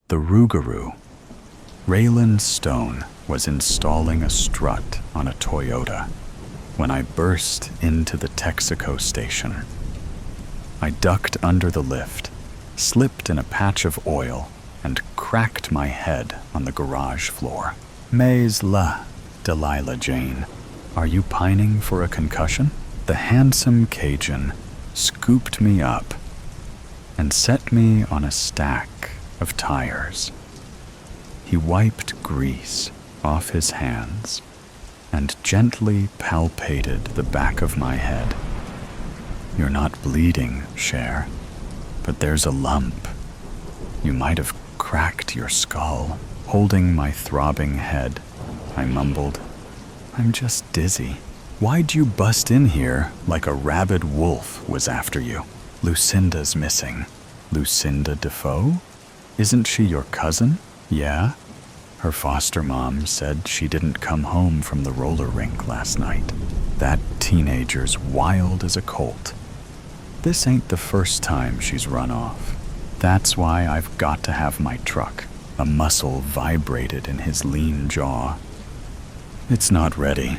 The Rougarou. Raylan Stone was installing a strut on a Toyota when I burst into the Texaco station. I ducked under the lift, slipped in a patch of oil, and cracked my head on the garage floor. Mais la, Delilah Jane, are you pining for a concussion? The handsome Cajun scooped me up and set me on a stack of tires. He wiped grease off his hands and gently palpated the back of my head. You're not bleeding, Cher, but there's a lump. You might have cracked your skull. Holding my throbbing head, I mumbled, I'm just dizzy. Why'd you bust in here like a rabid wolf was after you? Lucinda's missing. Lucinda Defoe? Isn't she your cousin? Yeah? Her foster mom said she didn't come home from the roller rink last night. That teenager's wild as a colt. This ain't the first time she's run off. That's why I've got to have my truck. A muscle vibrated in his lean jaw. It's not ready.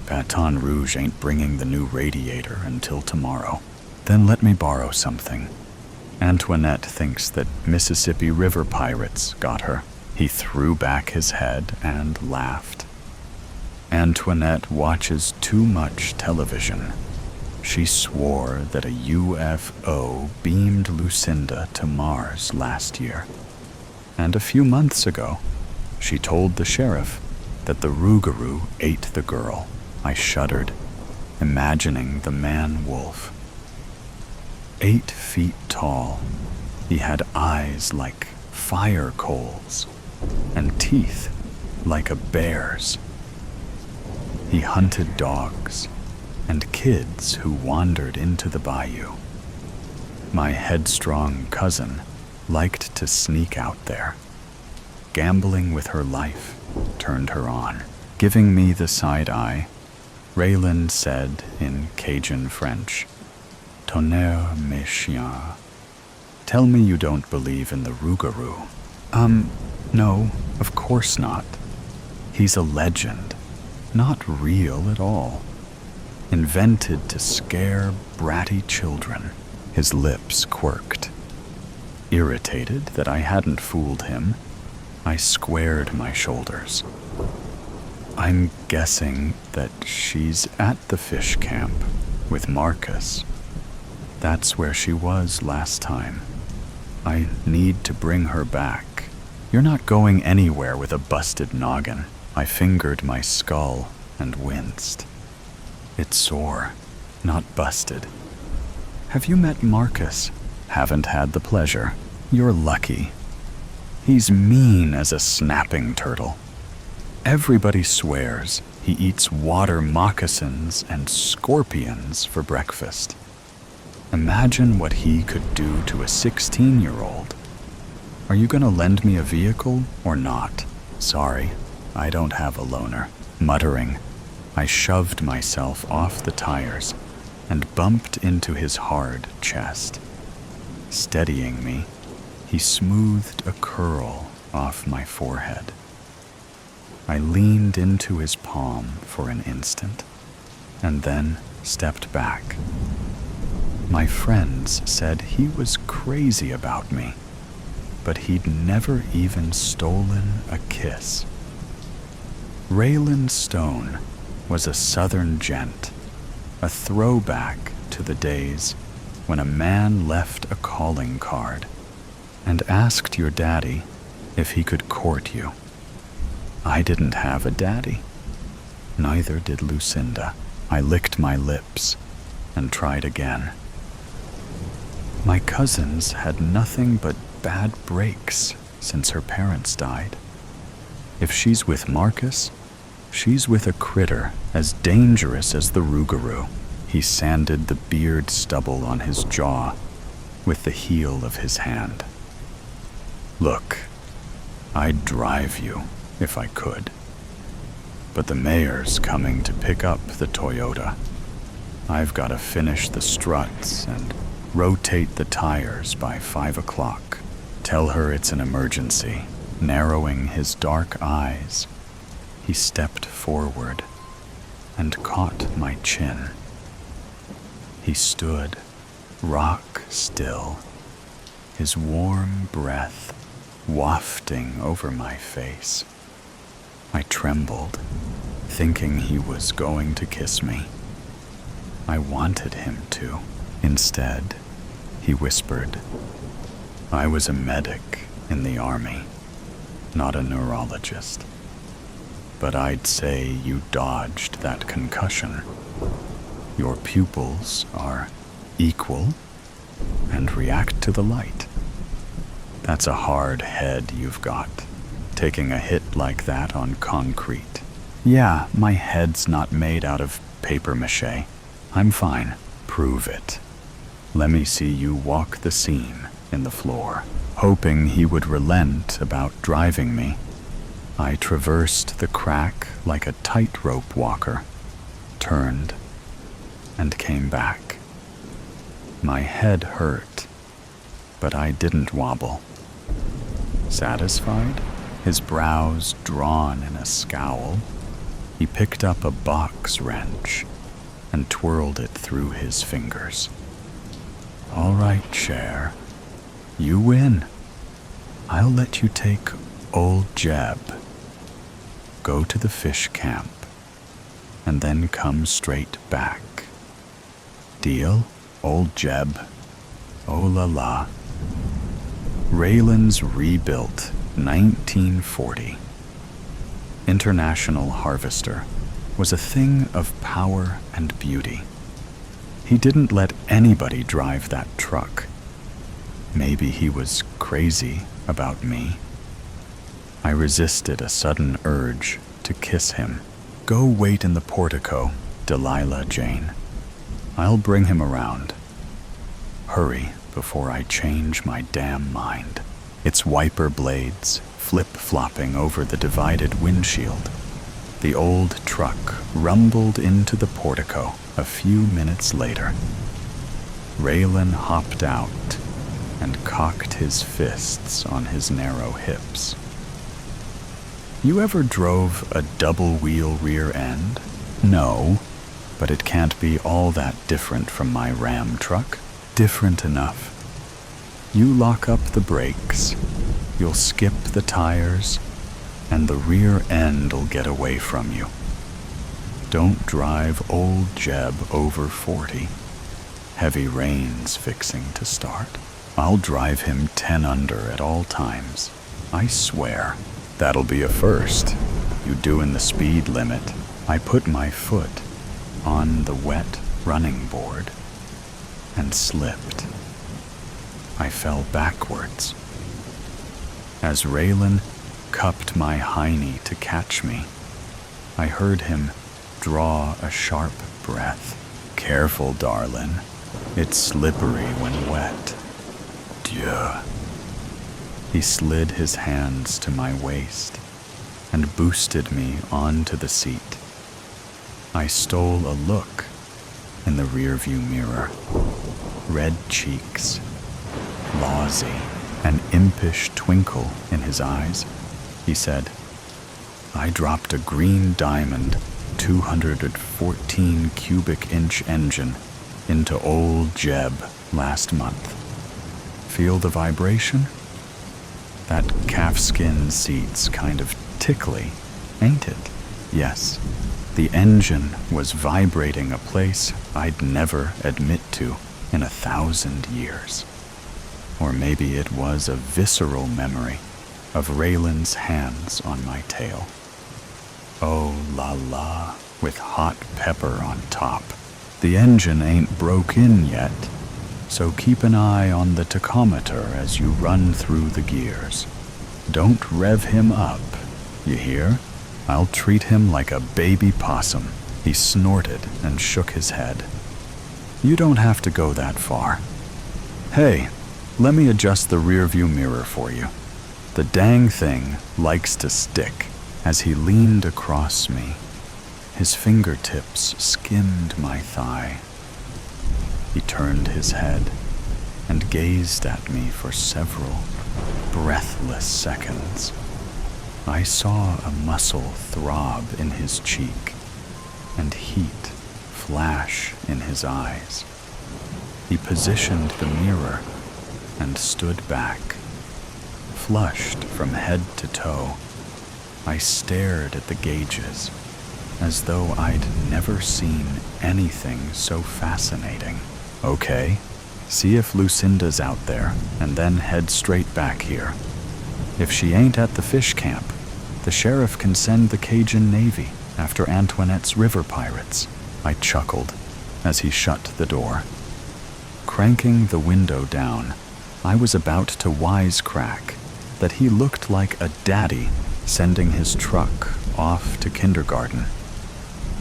Baton Rouge ain't bringing the new radiator until tomorrow. Then let me borrow something. Antoinette thinks that Mississippi River pirates got her. He threw back his head and laughed. Antoinette watches too much television. She swore that a UFO beamed Lucinda to Mars last year. And a few months ago, she told the sheriff that the Rougarou ate the girl. I shuddered, imagining the man-wolf. 8 feet tall, he had eyes like fire coals and teeth like a bear's. He hunted dogs and kids who wandered into the bayou. My headstrong cousin liked to sneak out there. Gambling with her life turned her on. Giving me the side eye, Raylan said in Cajun French, Tonnerre mes chiens. Tell me you don't believe in the Rougarou. No, of course not. He's a legend, not real at all. Invented to scare bratty children. His lips quirked. Irritated that I hadn't fooled him, I squared my shoulders. I'm guessing that she's at the fish camp with Marcus. That's where she was last time. I need to bring her back. You're not going anywhere with a busted noggin. I fingered my skull and winced. It's sore, not busted. Have you met Marcus? Haven't had the pleasure. You're lucky. He's mean as a snapping turtle. Everybody swears he eats water moccasins and scorpions for breakfast. Imagine what he could do to a 16-year-old. Are you gonna lend me a vehicle or not? Sorry, I don't have a loaner. Muttering, I shoved myself off the tires and bumped into his hard chest. Steadying me, he smoothed a curl off my forehead. I leaned into his palm for an instant, and then stepped back. My friends said he was crazy about me, but he'd never even stolen a kiss. Raylan Stone was a Southern gent, a throwback to the days when a man left a calling card and asked your daddy if he could court you. I didn't have a daddy. Neither did Lucinda. I licked my lips and tried again. My cousins had nothing but bad breaks since her parents died. If she's with Marcus, she's with a critter as dangerous as the Rougarou. He sanded the beard stubble on his jaw with the heel of his hand. Look, I'd drive you if I could. But the mayor's coming to pick up the Toyota. I've got to finish the struts and rotate the tires by 5 o'clock. Tell her it's an emergency. Narrowing his dark eyes, he stepped forward and caught my chin. He stood, rock still, his warm breath wafting over my face. I trembled, thinking he was going to kiss me. I wanted him to. Instead, he whispered, "I was a medic in the army, not a neurologist. But I'd say you dodged that concussion. Your pupils are equal and react to the light. That's a hard head you've got, taking a hit like that on concrete." "Yeah, my head's not made out of paper mache. I'm fine." "Prove it. Let me see you walk the seam in the floor." Hoping he would relent about driving me, I traversed the crack like a tightrope walker, turned, and came back. My head hurt, but I didn't wobble. Satisfied, his brows drawn in a scowl, he picked up a box wrench and twirled it through his fingers. "All right, Cher. You win. I'll let you take old Jeb. Go to the fish camp, and then come straight back. Deal, old Jeb? Oh la la." Raylan's rebuilt 1940 International Harvester was a thing of power and beauty. He didn't let anybody drive that truck. Maybe he was crazy about me. I resisted a sudden urge to kiss him. "Go wait in the portico, Delilah Jane. I'll bring him around. Hurry before I change my damn mind." Its wiper blades flip-flopping over the divided windshield. The old truck rumbled into the portico a few minutes later. Raylan hopped out and cocked his fists on his narrow hips. "You ever drove a double-wheel rear end?" "No, but it can't be all that different from my Ram truck." "Different enough. You lock up the brakes, you'll skip the tires, and the rear end'll get away from you. Don't drive old Jeb over 40. Heavy rain's fixing to start. I'll drive him 10 under at all times. I swear. That'll be a first. You doing the speed limit." I put my foot on the wet running board and slipped. I fell backwards. As Raylan cupped my hiney to catch me, I heard him draw a sharp breath. "Careful, darlin'. It's slippery when wet." Dieu. He slid his hands to my waist and boosted me onto the seat. I stole a look in the rearview mirror. Red cheeks, lawsy, an impish twinkle in his eyes. He said, "I dropped a green diamond 214 cubic inch engine into old Jeb last month. Feel the vibration? That calfskin seat's kind of tickly, ain't it?" Yes, the engine was vibrating a place I'd never admit to in 1,000 years. Or maybe it was a visceral memory of Raylan's hands on my tail. Oh la la, with hot pepper on top. The engine ain't broke in yet, so keep an eye on the tachometer as you run through the gears. Don't rev him up, you hear? I'll treat him like a baby possum." He snorted and shook his head. "You don't have to go that far. Hey, let me adjust the rearview mirror for you. The dang thing likes to stick." As he leaned across me, his fingertips skimmed my thigh. He turned his head and gazed at me for several breathless seconds. I saw a muscle throb in his cheek and heat flash in his eyes. He positioned the mirror and stood back. Flushed from head to toe, I stared at the gauges as though I'd never seen anything so fascinating. Okay, see if Lucinda's out there, and then head straight back here. If she ain't at the fish camp, the sheriff can send the Cajun Navy after Antoinette's river pirates. I chuckled as he shut the door. Cranking the window down, I was about to wisecrack that he looked like a daddy sending his truck off to kindergarten.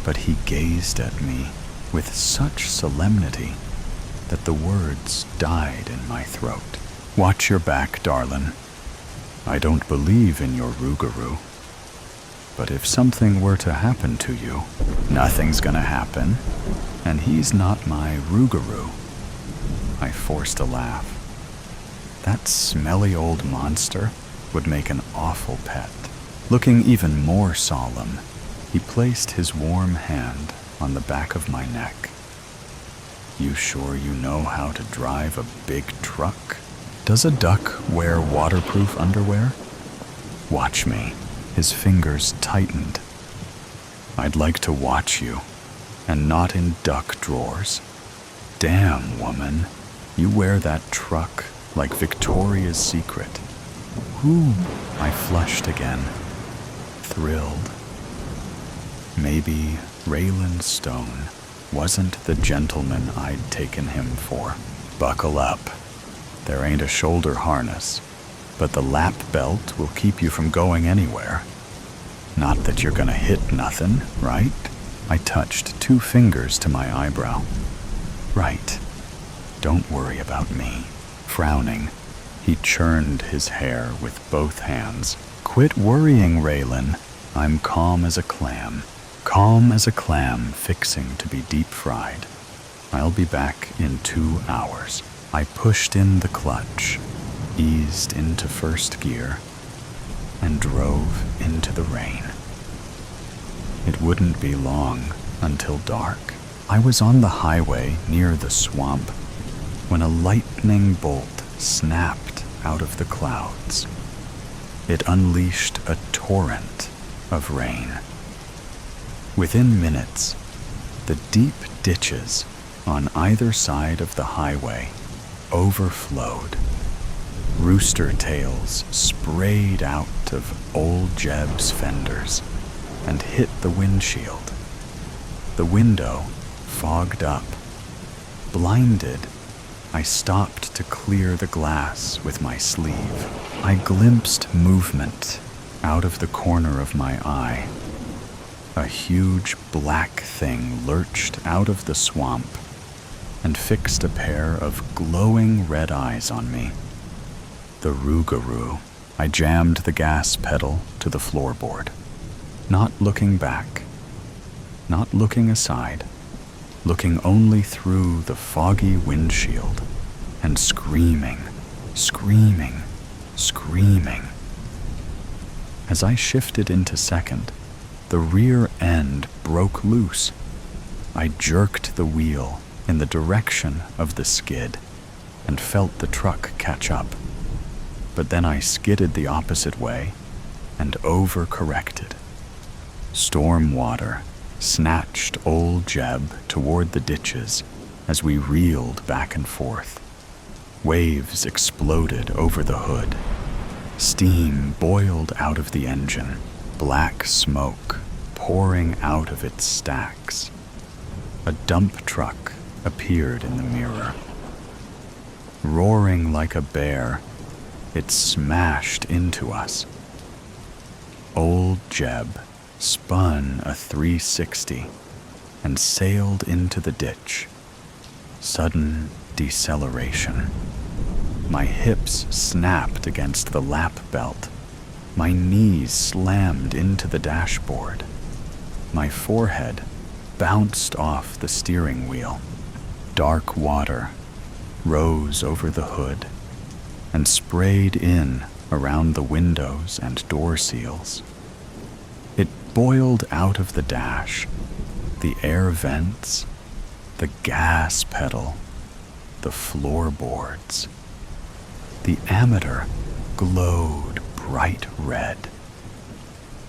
But he gazed at me with such solemnity that the words died in my throat. Watch your back, darlin'. I don't believe in your rougarou. But if something were to happen to you, nothing's gonna happen, and he's not my rougarou. I forced a laugh. That smelly old monster would make an awful pet. Looking even more solemn, he placed his warm hand on the back of my neck. You sure you know how to drive a big truck? Does a duck wear waterproof underwear? Watch me. His fingers tightened. I'd like to watch you, and not in duck drawers. Damn, woman, you wear that truck like Victoria's Secret. Whoo, I flushed again, thrilled. Maybe Raylan Stone wasn't the gentleman I'd taken him for. Buckle up. There ain't a shoulder harness, but the lap belt will keep you from going anywhere. Not that you're gonna hit nothing, right? I touched 2 fingers to my eyebrow. Right. Don't worry about me. Frowning, he churned his hair with both hands. Quit worrying, Raylan. I'm calm as a clam. Calm as a clam fixing to be deep fried. I'll be back in 2 hours. I pushed in the clutch, eased into first gear, and drove into the rain. It wouldn't be long until dark. I was on the highway near the swamp when a lightning bolt snapped out of the clouds. It unleashed a torrent of rain. Within minutes, the deep ditches on either side of the highway overflowed. Rooster tails sprayed out of old Jeb's fenders and hit the windshield. The window fogged up. Blinded, I stopped to clear the glass with my sleeve. I glimpsed movement out of the corner of my eye. A huge black thing lurched out of the swamp and fixed a pair of glowing red eyes on me. The rougarou. I jammed the gas pedal to the floorboard, not looking back, not looking aside, looking only through the foggy windshield and screaming, screaming, screaming. As I shifted into second, the rear end broke loose. I jerked the wheel in the direction of the skid and felt the truck catch up. But then I skidded the opposite way and overcorrected. Storm water snatched old Jeb toward the ditches as we reeled back and forth. Waves exploded over the hood. Steam boiled out of the engine, black smoke pouring out of its stacks. A dump truck appeared in the mirror. Roaring like a bear, it smashed into us. Old Jeb spun a 360 and sailed into the ditch. Sudden deceleration. My hips snapped against the lap belt. My knees slammed into the dashboard. My forehead bounced off the steering wheel. Dark water rose over the hood and sprayed in around the windows and door seals. It boiled out of the dash, the air vents, the gas pedal, the floorboards. The ammeter glowed bright red,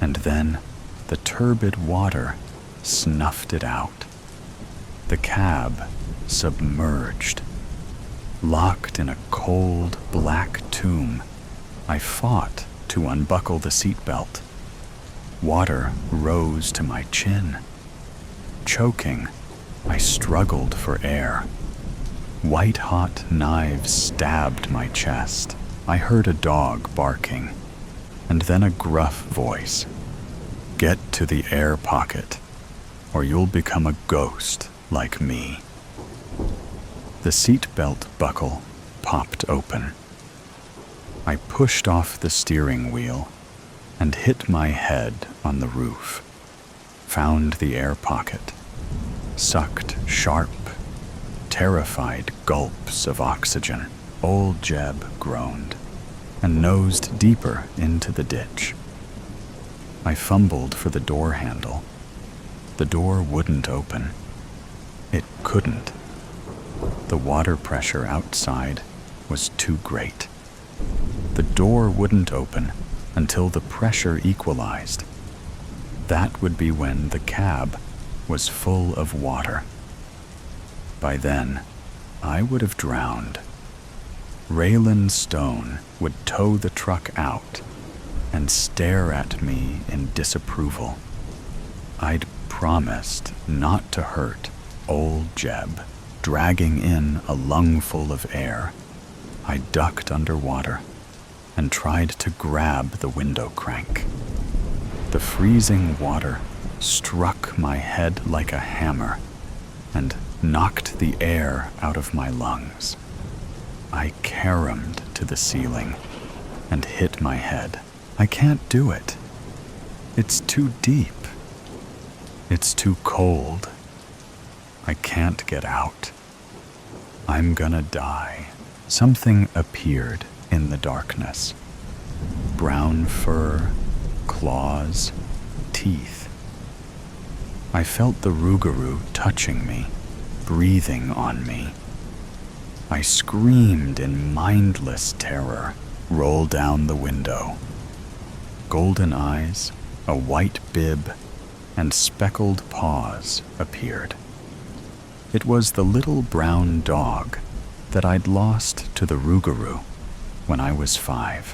and then the turbid water snuffed it out. The cab submerged. Locked in a cold, black tomb, I fought to unbuckle the seatbelt. Water rose to my chin. Choking, I struggled for air. White-hot knives stabbed my chest. I heard a dog barking, and then a gruff voice. "Get to the air pocket, or you'll become a ghost like me." The seatbelt buckle popped open. I pushed off the steering wheel and hit my head on the roof. Found the air pocket. Sucked sharp, terrified gulps of oxygen. Old Jeb groaned and nosed deeper into the ditch. I fumbled for the door handle. The door wouldn't open. It couldn't. The water pressure outside was too great. The door wouldn't open until the pressure equalized. That would be when the cab was full of water. By then, I would have drowned. Raylan Stone would tow the truck out and stare at me in disapproval. I'd promised not to hurt old Jeb. Dragging in a lungful of air, I ducked underwater and tried to grab the window crank. The freezing water struck my head like a hammer and knocked the air out of my lungs. I caromed to the ceiling and hit my head. I can't do it. It's too deep. It's too cold. I can't get out. I'm gonna die. Something appeared in the darkness. Brown fur, claws, teeth. I felt the rougarou touching me, breathing on me. I screamed in mindless terror, roll down the window. Golden eyes, a white bib, and speckled paws appeared. It was the little brown dog that I'd lost to the rougarou when I was 5.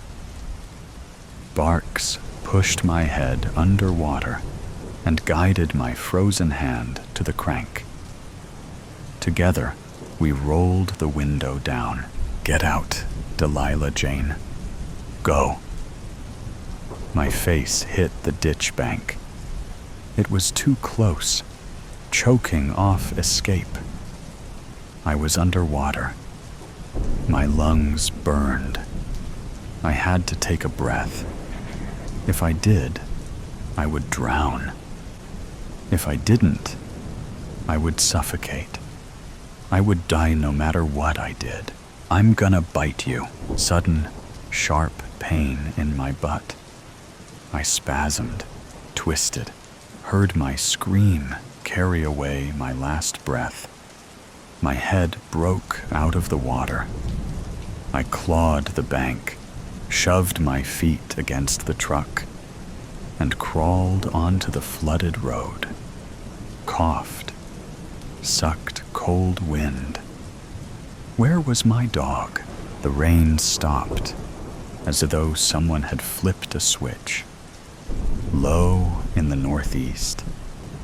Barks pushed my head underwater and guided my frozen hand to the crank. Together, we rolled the window down. "Get out, Delilah Jane. Go." My face hit the ditch bank. It was too close, choking off escape. I was underwater. My lungs burned. I had to take a breath. If I did, I would drown. If I didn't, I would suffocate. I would die no matter what I did. "I'm gonna bite you." Sudden, sharp pain in my butt. I spasmed, twisted, heard my scream carry away my last breath. My head broke out of the water. I clawed the bank, shoved my feet against the truck, and crawled onto the flooded road. Coughed, sucked cold wind. Where was my dog? The rain stopped, as though someone had flipped a switch. Low in the northeast,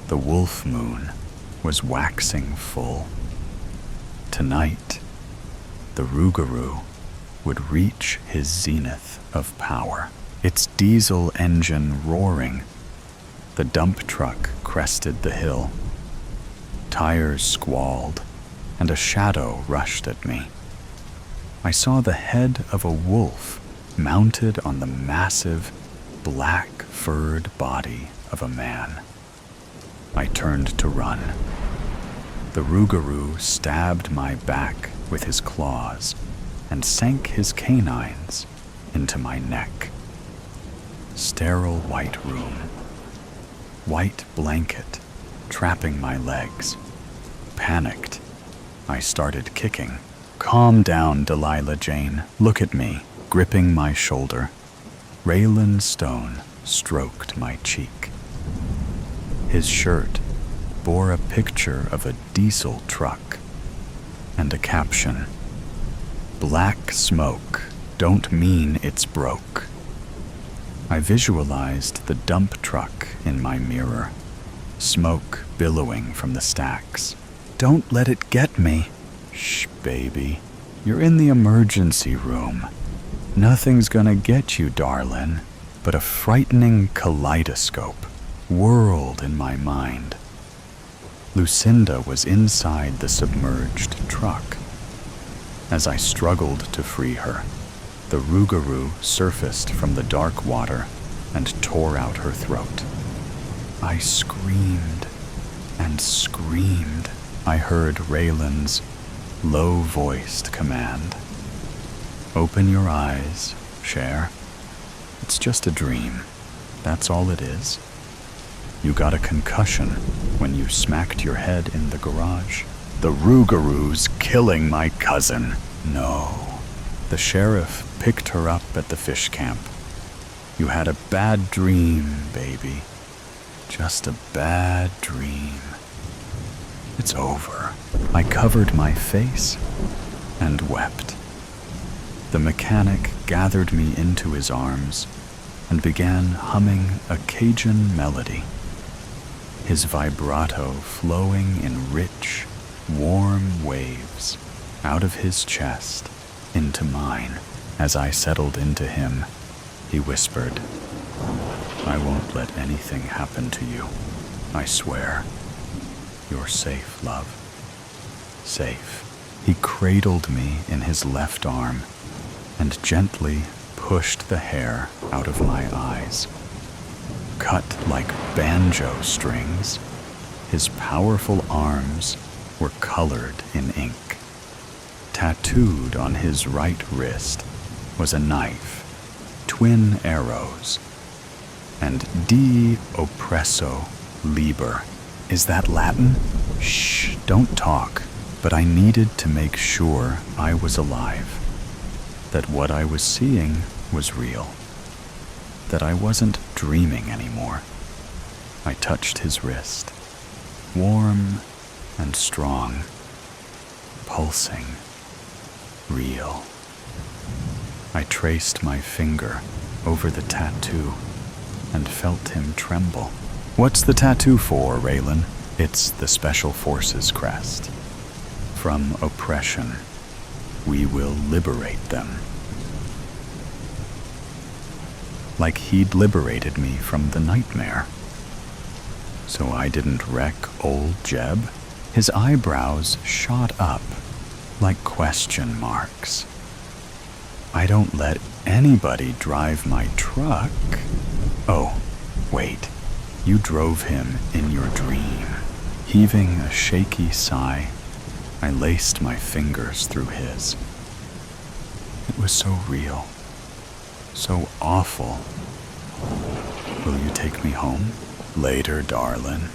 the wolf moon was waxing full. Tonight, the rougarou would reach his zenith of power. Its diesel engine roaring, the dump truck crested the hill. Tires squalled, and a shadow rushed at me. I saw the head of a wolf mounted on the massive, black-furred body of a man. I turned to run. The rougarou stabbed my back with his claws and sank his canines into my neck. Sterile white room. White blanket trapping my legs. Panicked, I started kicking. Calm down, Delilah Jane. Look at me, gripping my shoulder. Raylan Stone stroked my cheek. His shirt bore a picture of a diesel truck and a caption, "Black smoke, don't mean it's broke." I visualized the dump truck in my mirror, smoke billowing from the stacks. "Don't let it get me." "Shh, baby. You're in the emergency room. Nothing's gonna get you, darling." But a frightening kaleidoscope whirled in my mind. Lucinda was inside the submerged truck. As I struggled to free her, the rougarou surfaced from the dark water and tore out her throat. I screamed and screamed. I heard Raylan's low-voiced command. "Open your eyes, Cher. It's just a dream. That's all it is. You got a concussion when you smacked your head in the garage. The rougarou's killing my cousin." "No." The sheriff picked her up at the fish camp. "You had a bad dream, baby. Just a bad dream. It's over." I covered my face and wept. The mechanic gathered me into his arms and began humming a Cajun melody, his vibrato flowing in rich, warm waves out of his chest into mine. As I settled into him, he whispered, "I won't let anything happen to you. I swear. You're safe, love. Safe." He cradled me in his left arm and gently pushed the hair out of my eyes. Cut like banjo strings, his powerful arms were colored in ink. Tattooed on his right wrist was a knife, twin arrows, and "De oppresso liber." Is that Latin? Shh, don't talk. But I needed to make sure I was alive, that what I was seeing was real, that I wasn't dreaming anymore. I touched his wrist, warm and strong, pulsing, real. I traced my finger over the tattoo and felt him tremble. "What's the tattoo for, Raylan?" "It's the Special Forces crest. From oppression, we will liberate them." Like he'd liberated me from the nightmare. So I didn't wreck old Jeb? His eyebrows shot up like question marks. "I don't let anybody drive my truck." "Oh, wait, you drove him in your dream." Heaving a shaky sigh, I laced my fingers through his. It was so real, so awful. "Will you take me home?" "Later, darling.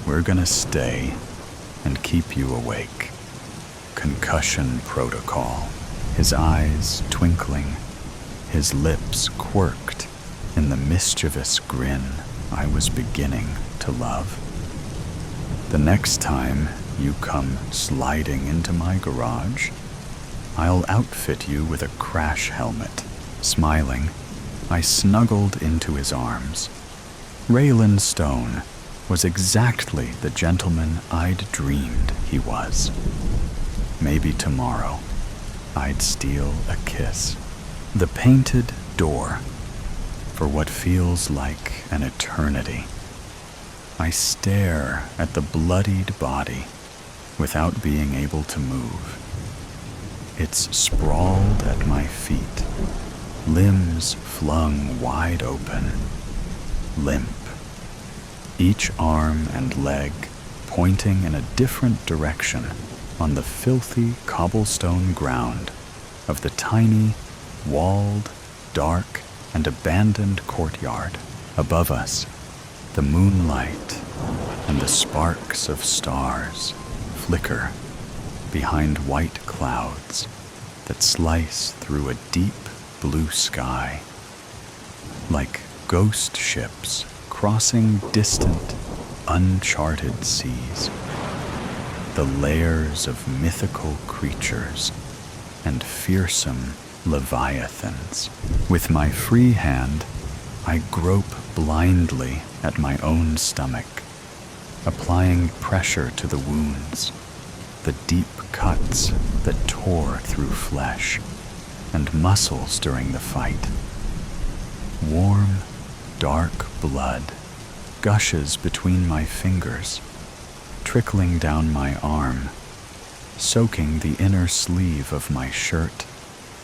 We're gonna stay and keep you awake." Concussion protocol. His eyes twinkling, his lips quirked in the mischievous grin I was beginning to love. "The next time you come sliding into my garage, I'll outfit you with a crash helmet." Smiling, I snuggled into his arms. Raylan Stone was exactly the gentleman I'd dreamed he was. Maybe tomorrow I'd steal a kiss. The painted door, for what feels like an eternity. I stare at the bloodied body without being able to move. It's sprawled at my feet, limbs flung wide open, limp, each arm and leg pointing in a different direction on the filthy cobblestone ground of the tiny, walled, dark and abandoned courtyard. Above us, the moonlight and the sparks of stars flicker behind white clouds that slice through a deep blue sky, like ghost ships crossing distant, uncharted seas. The layers of mythical creatures and fearsome leviathans. With my free hand, I grope blindly at my own stomach, applying pressure to the wounds, the deep cuts that tore through flesh and muscles during the fight. Warm, dark blood gushes between my fingers, trickling down my arm, soaking the inner sleeve of my shirt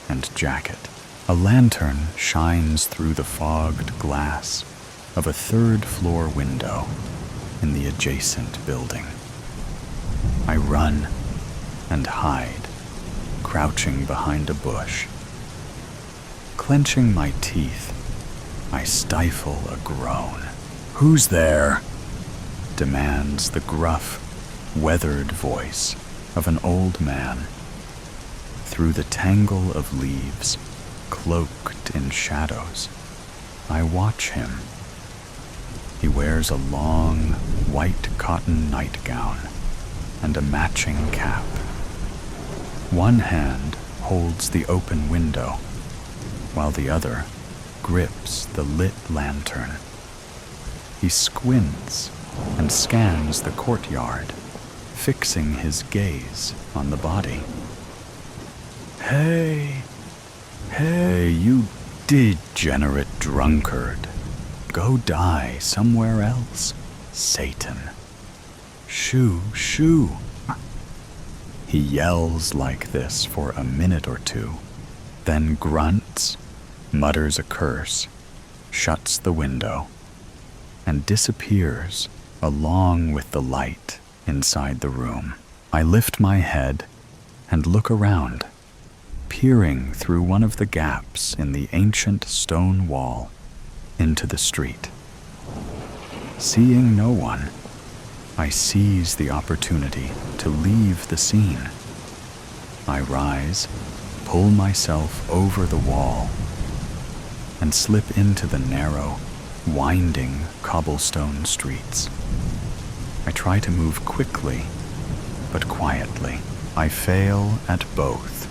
and jacket. A lantern shines through the fogged glass of a third-floor window in the adjacent building. I run and hide, crouching behind a bush. Clenching my teeth, I stifle a groan. "Who's there?" demands the gruff, weathered voice of an old man. Through the tangle of leaves, cloaked in shadows, I watch him. He wears a long, white cotton nightgown and a matching cap. One hand holds the open window, while the other grips the lit lantern. He squints and scans the courtyard, fixing his gaze on the body. Hey, you degenerate drunkard. Go die somewhere else, Satan. Shoo, shoo. He yells like this for a minute or two, then grunts, mutters a curse, shuts the window, and disappears along with the light inside the room. I lift my head and look around, peering through one of the gaps in the ancient stone wall into the street. Seeing no one, I seize the opportunity to leave the scene. I rise, pull myself over the wall, and slip into the narrow, winding cobblestone streets. I try to move quickly, but quietly. I fail at both.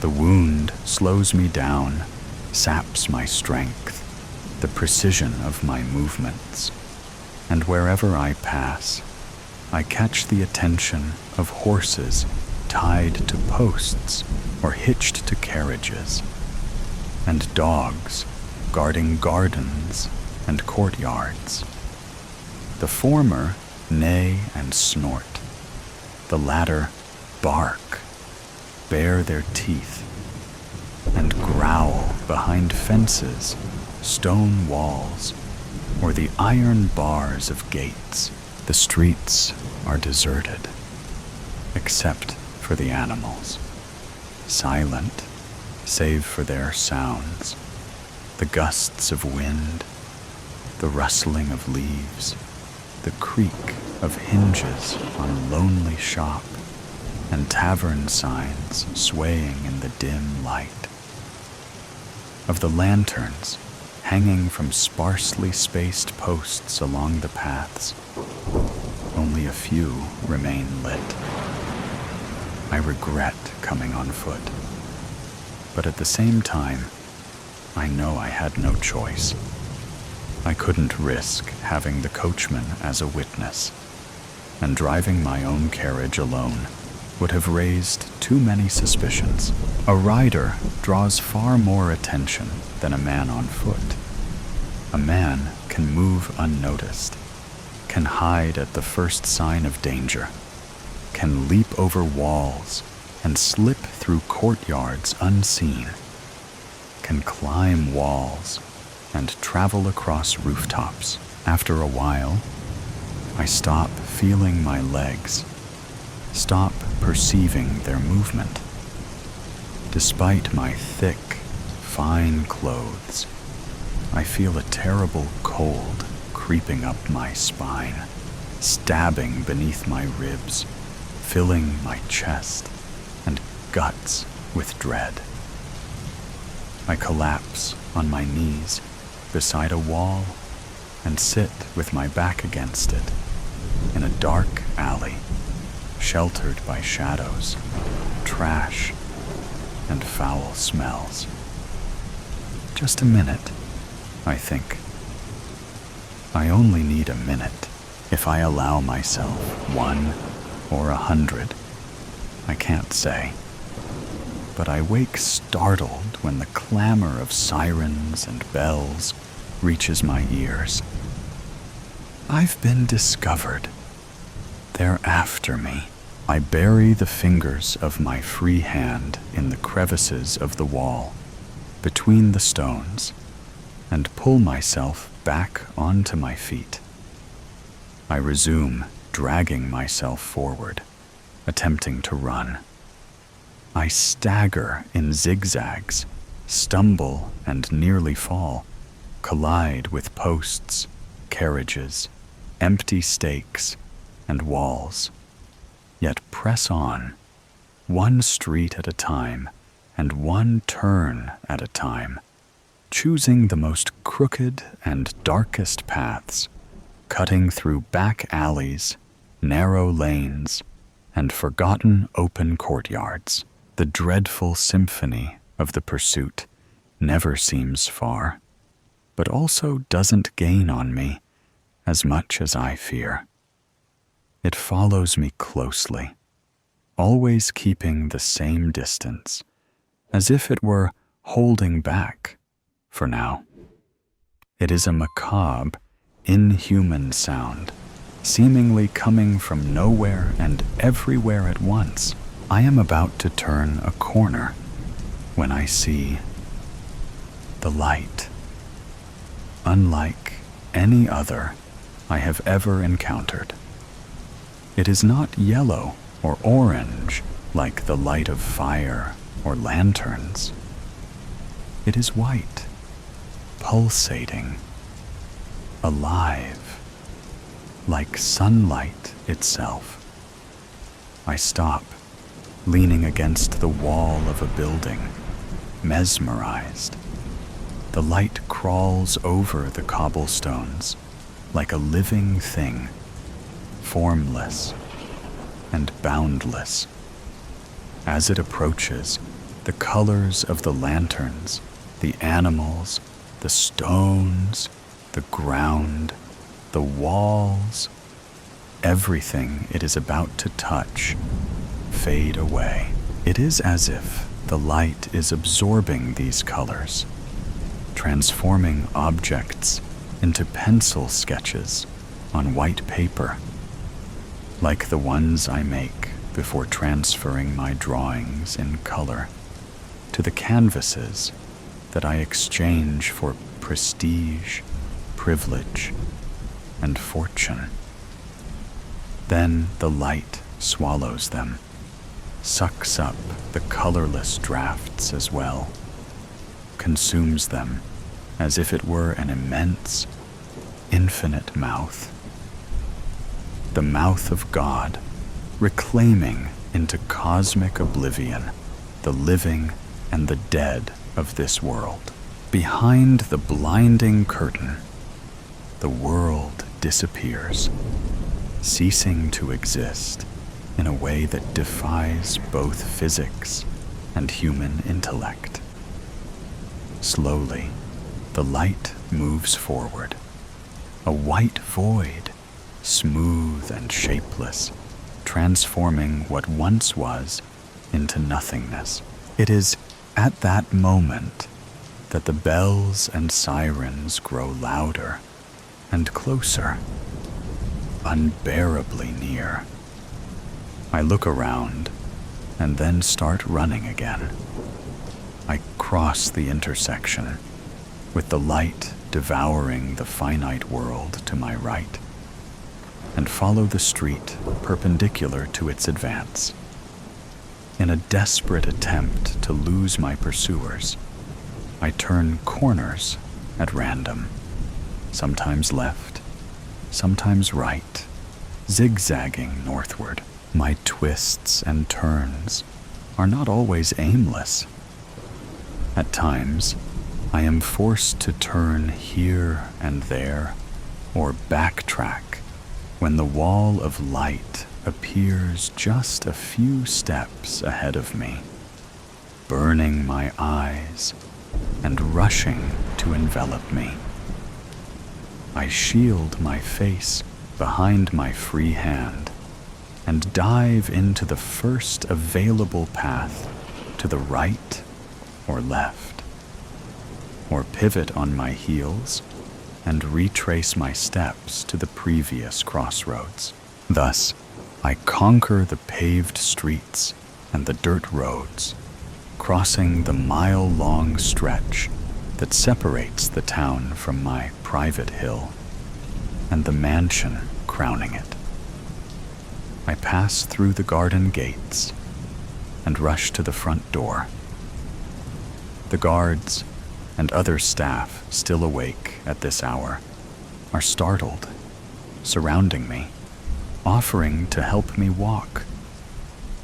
The wound slows me down, saps my strength, the precision of my movements, and wherever I pass, I catch the attention of horses tied to posts or hitched to carriages, and dogs guarding gardens and courtyards. The former neigh and snort, the latter bark, bare their teeth, and growl behind fences, stone walls, or the iron bars of gates. The streets are deserted, except for the animals, silent save for their sounds, the gusts of wind, the rustling of leaves, the creak of hinges on lonely shop, and tavern signs swaying in the dim light. Of the lanterns hanging from sparsely spaced posts along the paths, only a few remain lit. I regret coming on foot, but at the same time, I know I had no choice. I couldn't risk having the coachman as a witness, and driving my own carriage alone would have raised too many suspicions. A rider draws far more attention than a man on foot. A man can move unnoticed, can hide at the first sign of danger, can leap over walls and slip through courtyards unseen, can climb walls and travel across rooftops. After a while, I stop feeling my legs, stop perceiving their movement. Despite my thick, fine clothes, I feel a terrible cold creeping up my spine, stabbing beneath my ribs, filling my chest and guts with dread. I collapse on my knees beside a wall and sit with my back against it in a dark alley, sheltered by shadows, trash, and foul smells. Just a minute, I think. I only need a minute if I allow myself 1 or 100. I can't say. But I wake startled when the clamor of sirens and bells reaches my ears. I've been discovered. They're after me. I bury the fingers of my free hand in the crevices of the wall, between the stones, and pull myself back onto my feet. I resume dragging myself forward, attempting to run. I stagger in zigzags, stumble and nearly fall, collide with posts, carriages, empty stakes, and walls, yet press on, one street at a time and one turn at a time, choosing the most crooked and darkest paths, cutting through back alleys, narrow lanes, and forgotten open courtyards. The dreadful symphony of the pursuit never seems far, but also doesn't gain on me as much as I fear. It follows me closely, always keeping the same distance, as if it were holding back for now. It is a macabre, inhuman sound, seemingly coming from nowhere and everywhere at once. I am about to turn a corner when I see the light, unlike any other I have ever encountered. It is not yellow or orange like the light of fire or lanterns. It is white, pulsating, alive, like sunlight itself. I stop, leaning against the wall of a building, mesmerized. The light crawls over the cobblestones like a living thing, formless and boundless. As it approaches, the colors of the lanterns, the animals, the stones, the ground, the walls, everything it is about to touch, fade away. It is as if the light is absorbing these colors, transforming objects into pencil sketches on white paper, like the ones I make before transferring my drawings in color to the canvases that I exchange for prestige, privilege, and fortune. Then the light swallows them, sucks up the colorless drafts as well, consumes them as if it were an immense, infinite mouth. The mouth of God, reclaiming into cosmic oblivion the living and the dead of this world. Behind the blinding curtain, the world disappears, ceasing to exist in a way that defies both physics and human intellect. Slowly, the light moves forward, a white void, smooth and shapeless, transforming what once was into nothingness. It is at that moment that the bells and sirens grow louder and closer, unbearably near. I look around and then start running again. I cross the intersection, with the light devouring the finite world to my right, and follow the street perpendicular to its advance. In a desperate attempt to lose my pursuers, I turn corners at random, sometimes left, sometimes right, zigzagging northward. My twists and turns are not always aimless. At times, I am forced to turn here and there, or backtrack when the wall of light appears just a few steps ahead of me, burning my eyes and rushing to envelop me. I shield my face behind my free hand and dive into the first available path to the right or left, or pivot on my heels and retrace my steps to the previous crossroads. Thus, I conquer the paved streets and the dirt roads, crossing the mile-long stretch that separates the town from my private hill and the mansion crowning it. I pass through the garden gates and rush to the front door. The guards and other staff still awake at this hour are startled, surrounding me, offering to help me walk,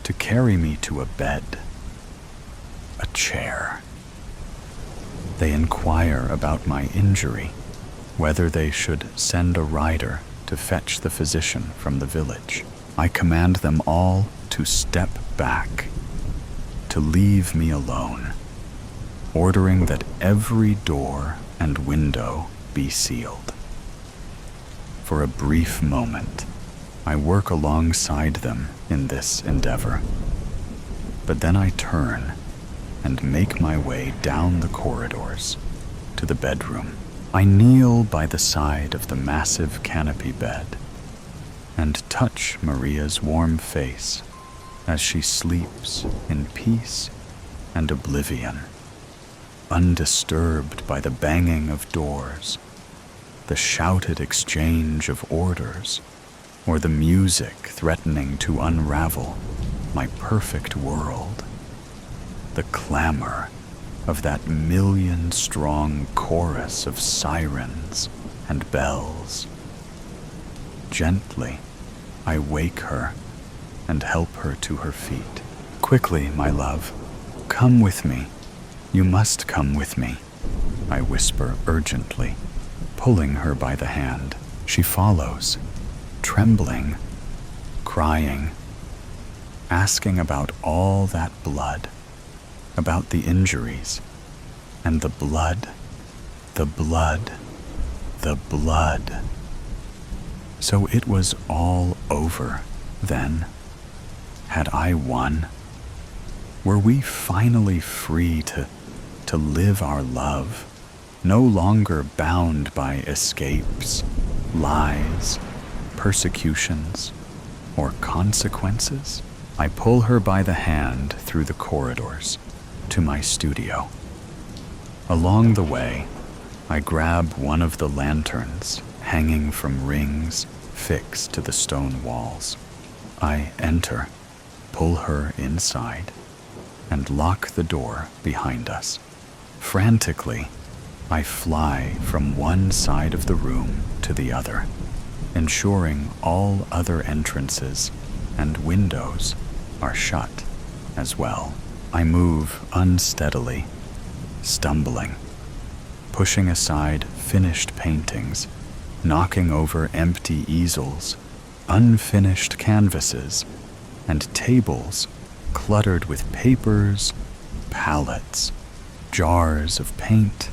to carry me to a bed, a chair. They inquire about my injury, whether they should send a rider to fetch the physician from the village. I command them all to step back, to leave me alone, ordering that every door and window be sealed. For a brief moment, I work alongside them in this endeavor, but then I turn and make my way down the corridors to the bedroom. I kneel by the side of the massive canopy bed and touch Maria's warm face as she sleeps in peace and oblivion, undisturbed by the banging of doors, the shouted exchange of orders, or the music threatening to unravel my perfect world. The clamor of that million-strong chorus of sirens and bells. Gently, I wake her and help her to her feet. Quickly, my love, come with me. You must come with me, I whisper urgently, pulling her by the hand. She follows, trembling, crying, asking about all that blood, about the injuries, and the blood, the blood, the blood. So it was all over, then. Had I won? Were we finally free to live our love, no longer bound by escapes, lies, persecutions, or consequences? I pull her by the hand through the corridors to my studio. Along the way, I grab one of the lanterns hanging from rings fixed to the stone walls. I enter, pull her inside, and lock the door behind us. Frantically, I fly from one side of the room to the other, ensuring all other entrances and windows are shut as well. I move unsteadily, stumbling, pushing aside finished paintings, knocking over empty easels, unfinished canvases, and tables cluttered with papers, palettes, jars of paint,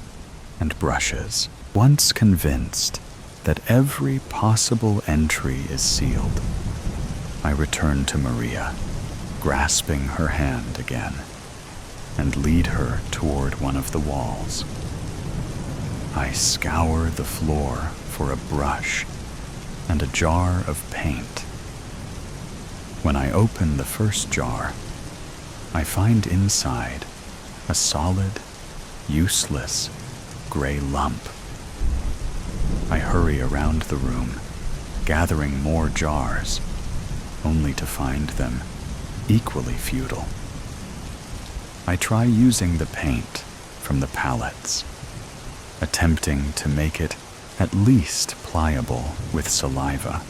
and brushes. Once convinced that every possible entry is sealed, I return to Maria, grasping her hand again, and lead her toward one of the walls. I scour the floor for a brush and a jar of paint. When I open the first jar, I find inside a solid, useless, gray lump. I hurry around the room, gathering more jars, only to find them equally futile. I try using the paint from the pallets, attempting to make it at least pliable with saliva.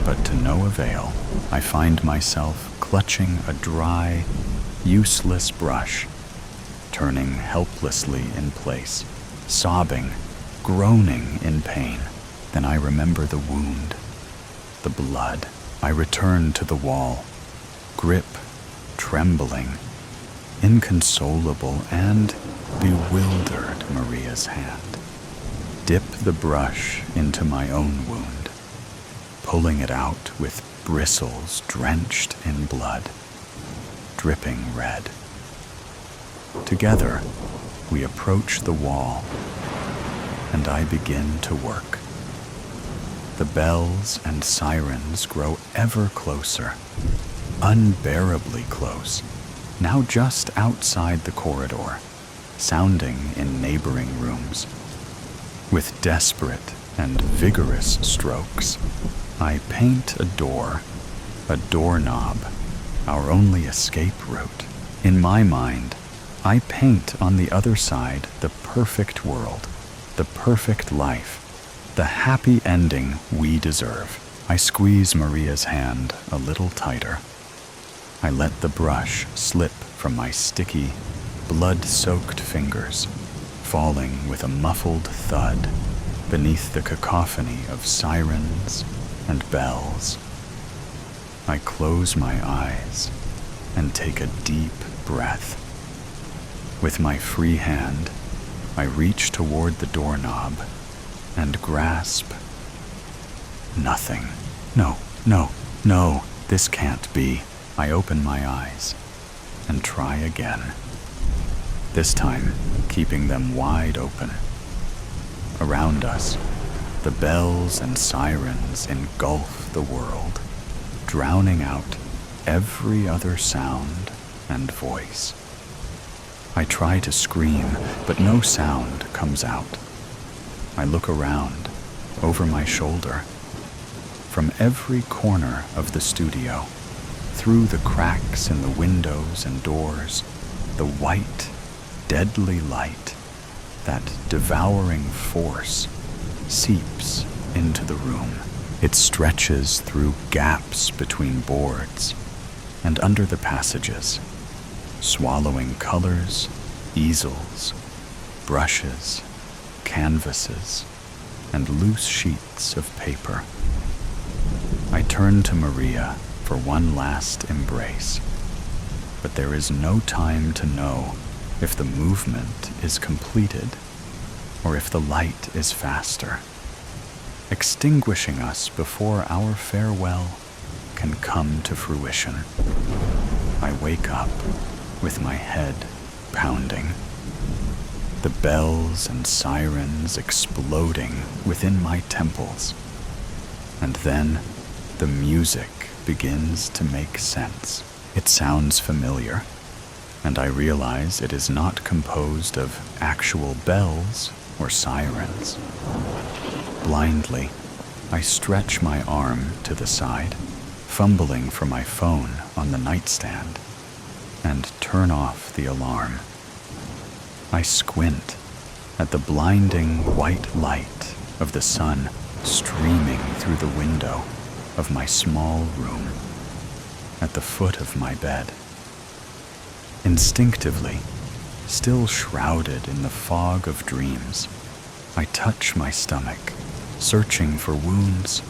But to no avail, I find myself clutching a dry, useless brush, turning helplessly in place, sobbing, groaning in pain. Then I remember the wound, the blood. I return to the wall, grip trembling, inconsolable and bewildered Maria's hand. Dip the brush into my own wound, pulling it out with bristles drenched in blood, dripping red. Together, we approach the wall, and I begin to work. The bells and sirens grow ever closer, unbearably close, now just outside the corridor, sounding in neighboring rooms. With desperate and vigorous strokes, I paint a door, a doorknob, our only escape route. In my mind, I paint on the other side the perfect world, the perfect life, the happy ending we deserve. I squeeze Maria's hand a little tighter. I let the brush slip from my sticky, blood-soaked fingers, falling with a muffled thud beneath the cacophony of sirens and bells. I close my eyes and take a deep breath. With my free hand, I reach toward the doorknob and grasp nothing. No, this can't be. I open my eyes and try again, this time keeping them wide open. Around us, the bells and sirens engulf the world, drowning out every other sound and voice. I try to scream, but no sound comes out. I look around, over my shoulder. From every corner of the studio, through the cracks in the windows and doors, the white, deadly light, that devouring force, seeps into the room. It stretches through gaps between boards and under the passages, swallowing colors, easels, brushes, canvases, and loose sheets of paper. I turn to Maria for one last embrace, but there is no time to know if the movement is completed or if the light is faster, extinguishing us before our farewell can come to fruition. I wake up with my head pounding, the bells and sirens exploding within my temples, and then the music begins to make sense. It sounds familiar, and I realize it is not composed of actual bells or sirens. Blindly, I stretch my arm to the side, fumbling for my phone on the nightstand, and turn off the alarm. I squint at the blinding white light of the sun streaming through the window of my small room, at the foot of my bed. Instinctively, still shrouded in the fog of dreams, I touch my stomach, searching for wounds,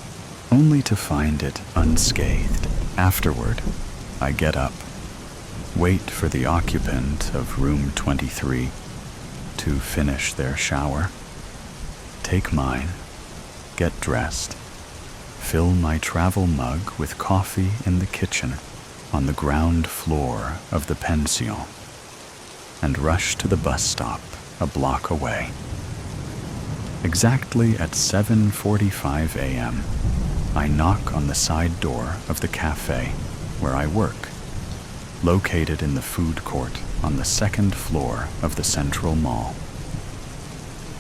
only to find it unscathed. Afterward, I get up, wait for the occupant of room 23 to finish their shower, take mine, get dressed, fill my travel mug with coffee in the kitchen on the ground floor of the pension, and rush to the bus stop a block away. Exactly at 7:45 a.m., I knock on the side door of the cafe where I work, located in the food court on the second floor of the Central Mall.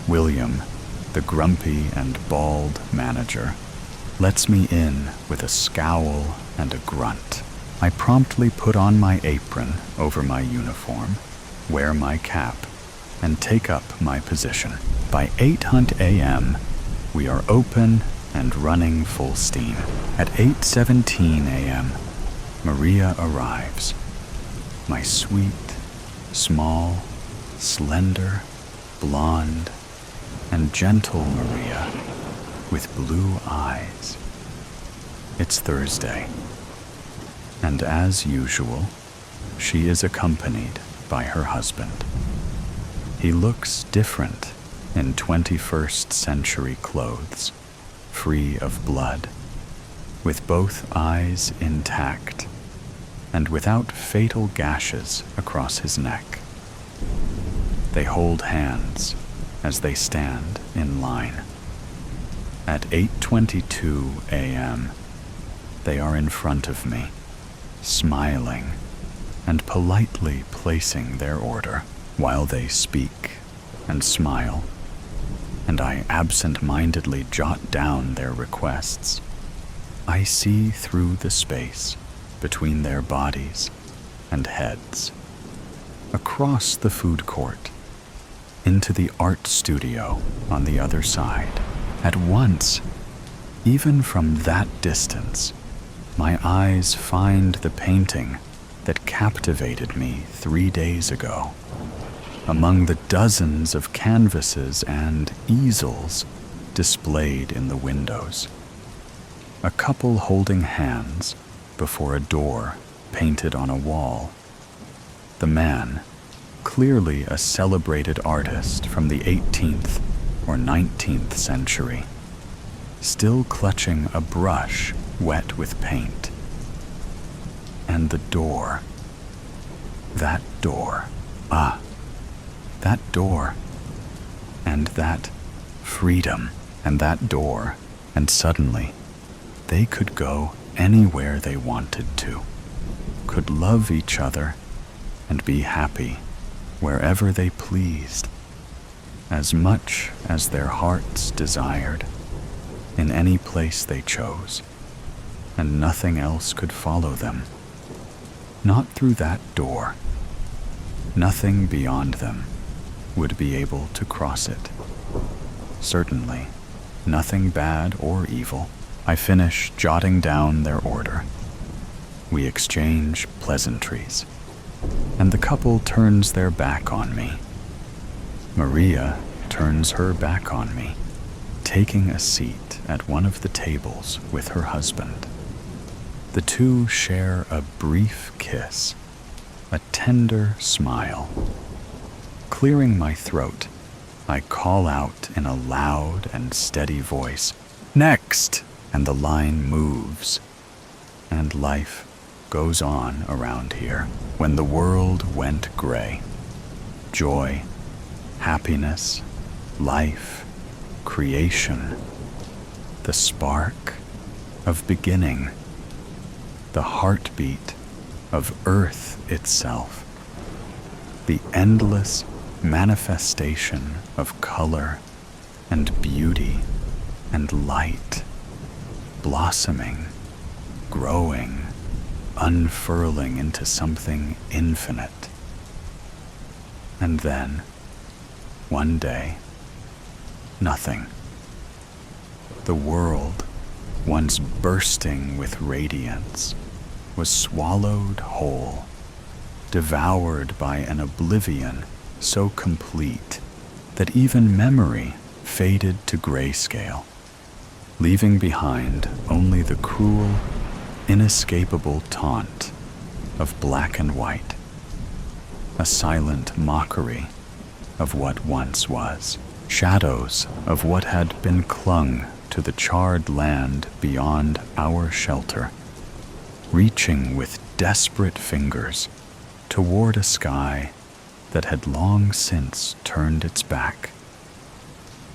William, the grumpy and bald manager, lets me in with a scowl and a grunt. I promptly put on my apron over my uniform, wear my cap, and take up my position. By 8:00 a.m., we are open and running full steam. At 8:17 a.m., Maria arrives. My sweet, small, slender, blonde, and gentle Maria with blue eyes. It's Thursday, and as usual, she is accompanied by her husband. He looks different in 21st century clothes, free of blood, with both eyes intact and without fatal gashes across his neck. They hold hands as they stand in line. At 8:22 a.m., they are in front of me, smiling and politely placing their order while they speak and smile, and I absent-mindedly jot down their requests. I see through the space between their bodies and heads, across the food court, into the art studio on the other side. At once, even from that distance, my eyes find the painting that captivated me 3 days ago. Among the dozens of canvases and easels displayed in the windows, a couple holding hands before a door painted on a wall. The man, clearly a celebrated artist from the 18th or 19th century, still clutching a brush wet with paint. And the door. That door. That door. And that freedom. And that door. And suddenly, they could go anywhere they wanted to, could love each other and be happy wherever they pleased, as much as their hearts desired, in any place they chose, and nothing else could follow them. Not through that door. Nothing beyond them would be able to cross it. Certainly, nothing bad or evil. I finish jotting down their order. We exchange pleasantries, and the couple turns their back on me. Maria turns her back on me, taking a seat at one of the tables with her husband. The two share a brief kiss, a tender smile. Clearing my throat, I call out in a loud and steady voice, "Next!" And the line moves, and life goes on around here. When the world went gray, joy, happiness, life, creation, the spark of beginning, the heartbeat of earth itself, the endless manifestation of color and beauty and light, blossoming, growing, unfurling into something infinite. And then, one day, nothing. The world, once bursting with radiance, was swallowed whole, devoured by an oblivion so complete that even memory faded to grayscale, leaving behind only the cruel, inescapable taunt of black and white, a silent mockery of what once was, shadows of what had been clung to the charred land beyond our shelter, reaching with desperate fingers toward a sky that had long since turned its back.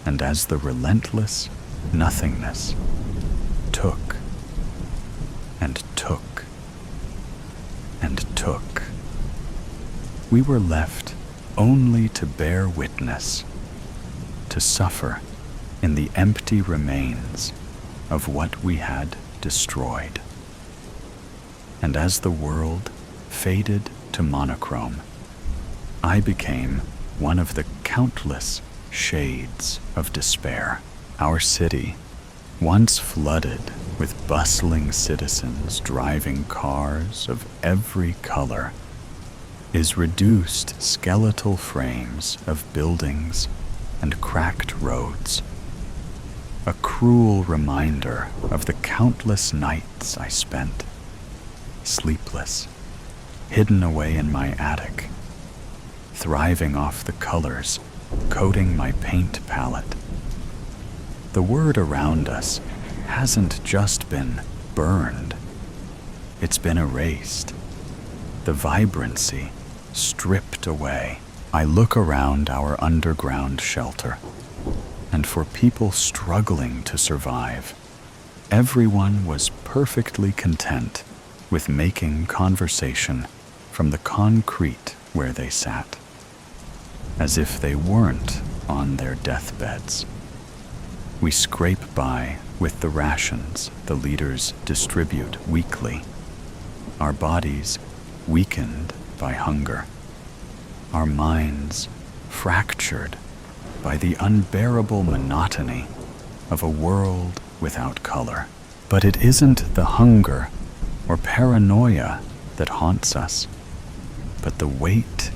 And as the relentless nothingness took and took and took, we were left only to bear witness, to suffer in the empty remains of what we had destroyed. And as the world faded to monochrome, I became one of the countless shades of despair. Our city, once flooded with bustling citizens driving cars of every color, is reduced skeletal frames of buildings and cracked roads. A cruel reminder of the countless nights I spent, sleepless, hidden away in my attic, thriving off the colors coating my paint palette. The word around us hasn't just been burned, it's been erased. The vibrancy stripped away. I look around our underground shelter, and for people struggling to survive, everyone was perfectly content with making conversation from the concrete where they sat, as if they weren't on their deathbeds. We scrape by with the rations the leaders distribute weekly, our bodies weakened by hunger, our minds fractured by the unbearable monotony of a world without color. But it isn't the hunger or paranoia that haunts us, but the weight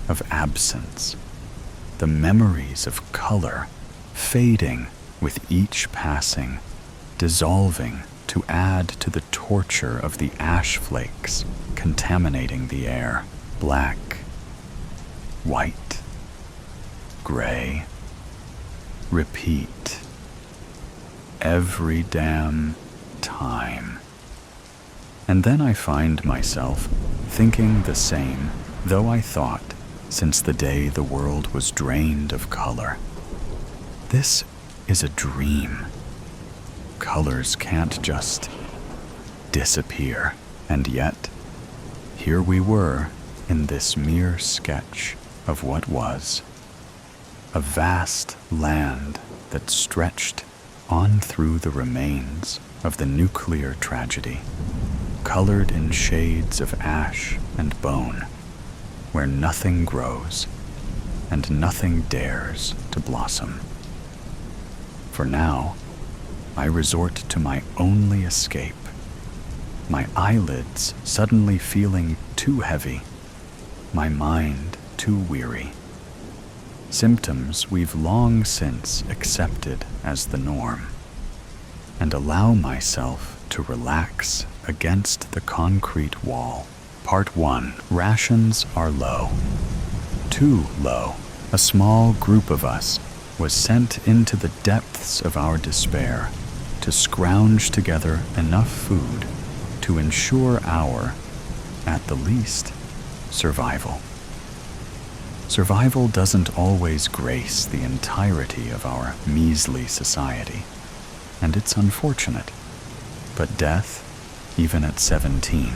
of absence, the memories of color fading with each passing, dissolving to add to the torture of the ash flakes contaminating the air. Black, white, gray, repeat, every damn time. And then I find myself thinking the same, though I thought since the day the world was drained of color. This is a dream. Colors can't just disappear. And yet, here we were in this mere sketch of what was. A vast land that stretched on through the remains of the nuclear tragedy, colored in shades of ash and bone, where nothing grows and nothing dares to blossom. For now, I resort to my only escape, my eyelids suddenly feeling too heavy, my mind too weary. Symptoms we've long since accepted as the norm, and allow myself to relax against the concrete wall. Part 1. Rations are low. Too low. A small group of us was sent into the depths of our despair to scrounge together enough food to ensure our, at the least, survival. Survival doesn't always grace the entirety of our measly society, and it's unfortunate. But death, even at 17,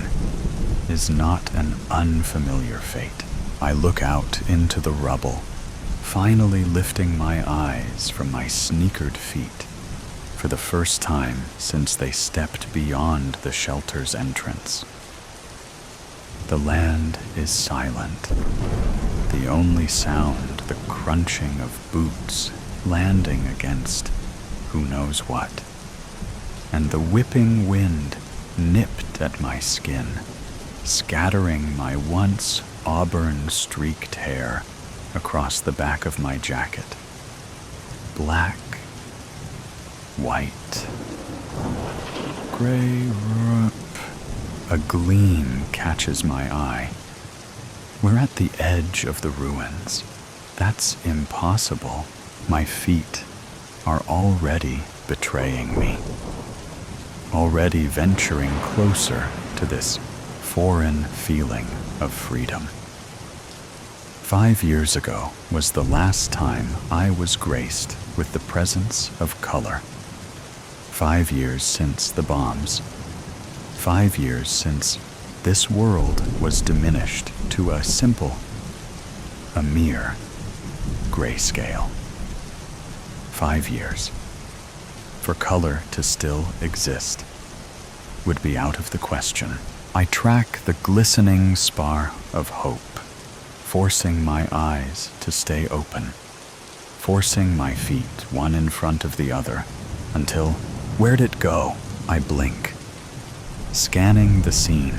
is not an unfamiliar fate. I look out into the rubble, finally lifting my eyes from my sneakered feet for the first time since they stepped beyond the shelter's entrance. The land is silent. The only sound, the crunching of boots landing against who knows what, and the whipping wind nipped at my skin, scattering my once auburn-streaked hair across the back of my jacket. Black, white, gray, a gleam catches my eye. We're at the edge of the ruins. That's impossible. My feet are already betraying me, already venturing closer to this foreign feeling of freedom. 5 years ago was the last time I was graced with the presence of color. 5 years since the bombs. 5 years since this world was diminished to a mere grayscale. 5 years. For color to still exist would be out of the question. I track the glistening spar of hope forcing my eyes to stay open, forcing my feet one in front of the other until, where'd it go? I blink. Scanning the scene,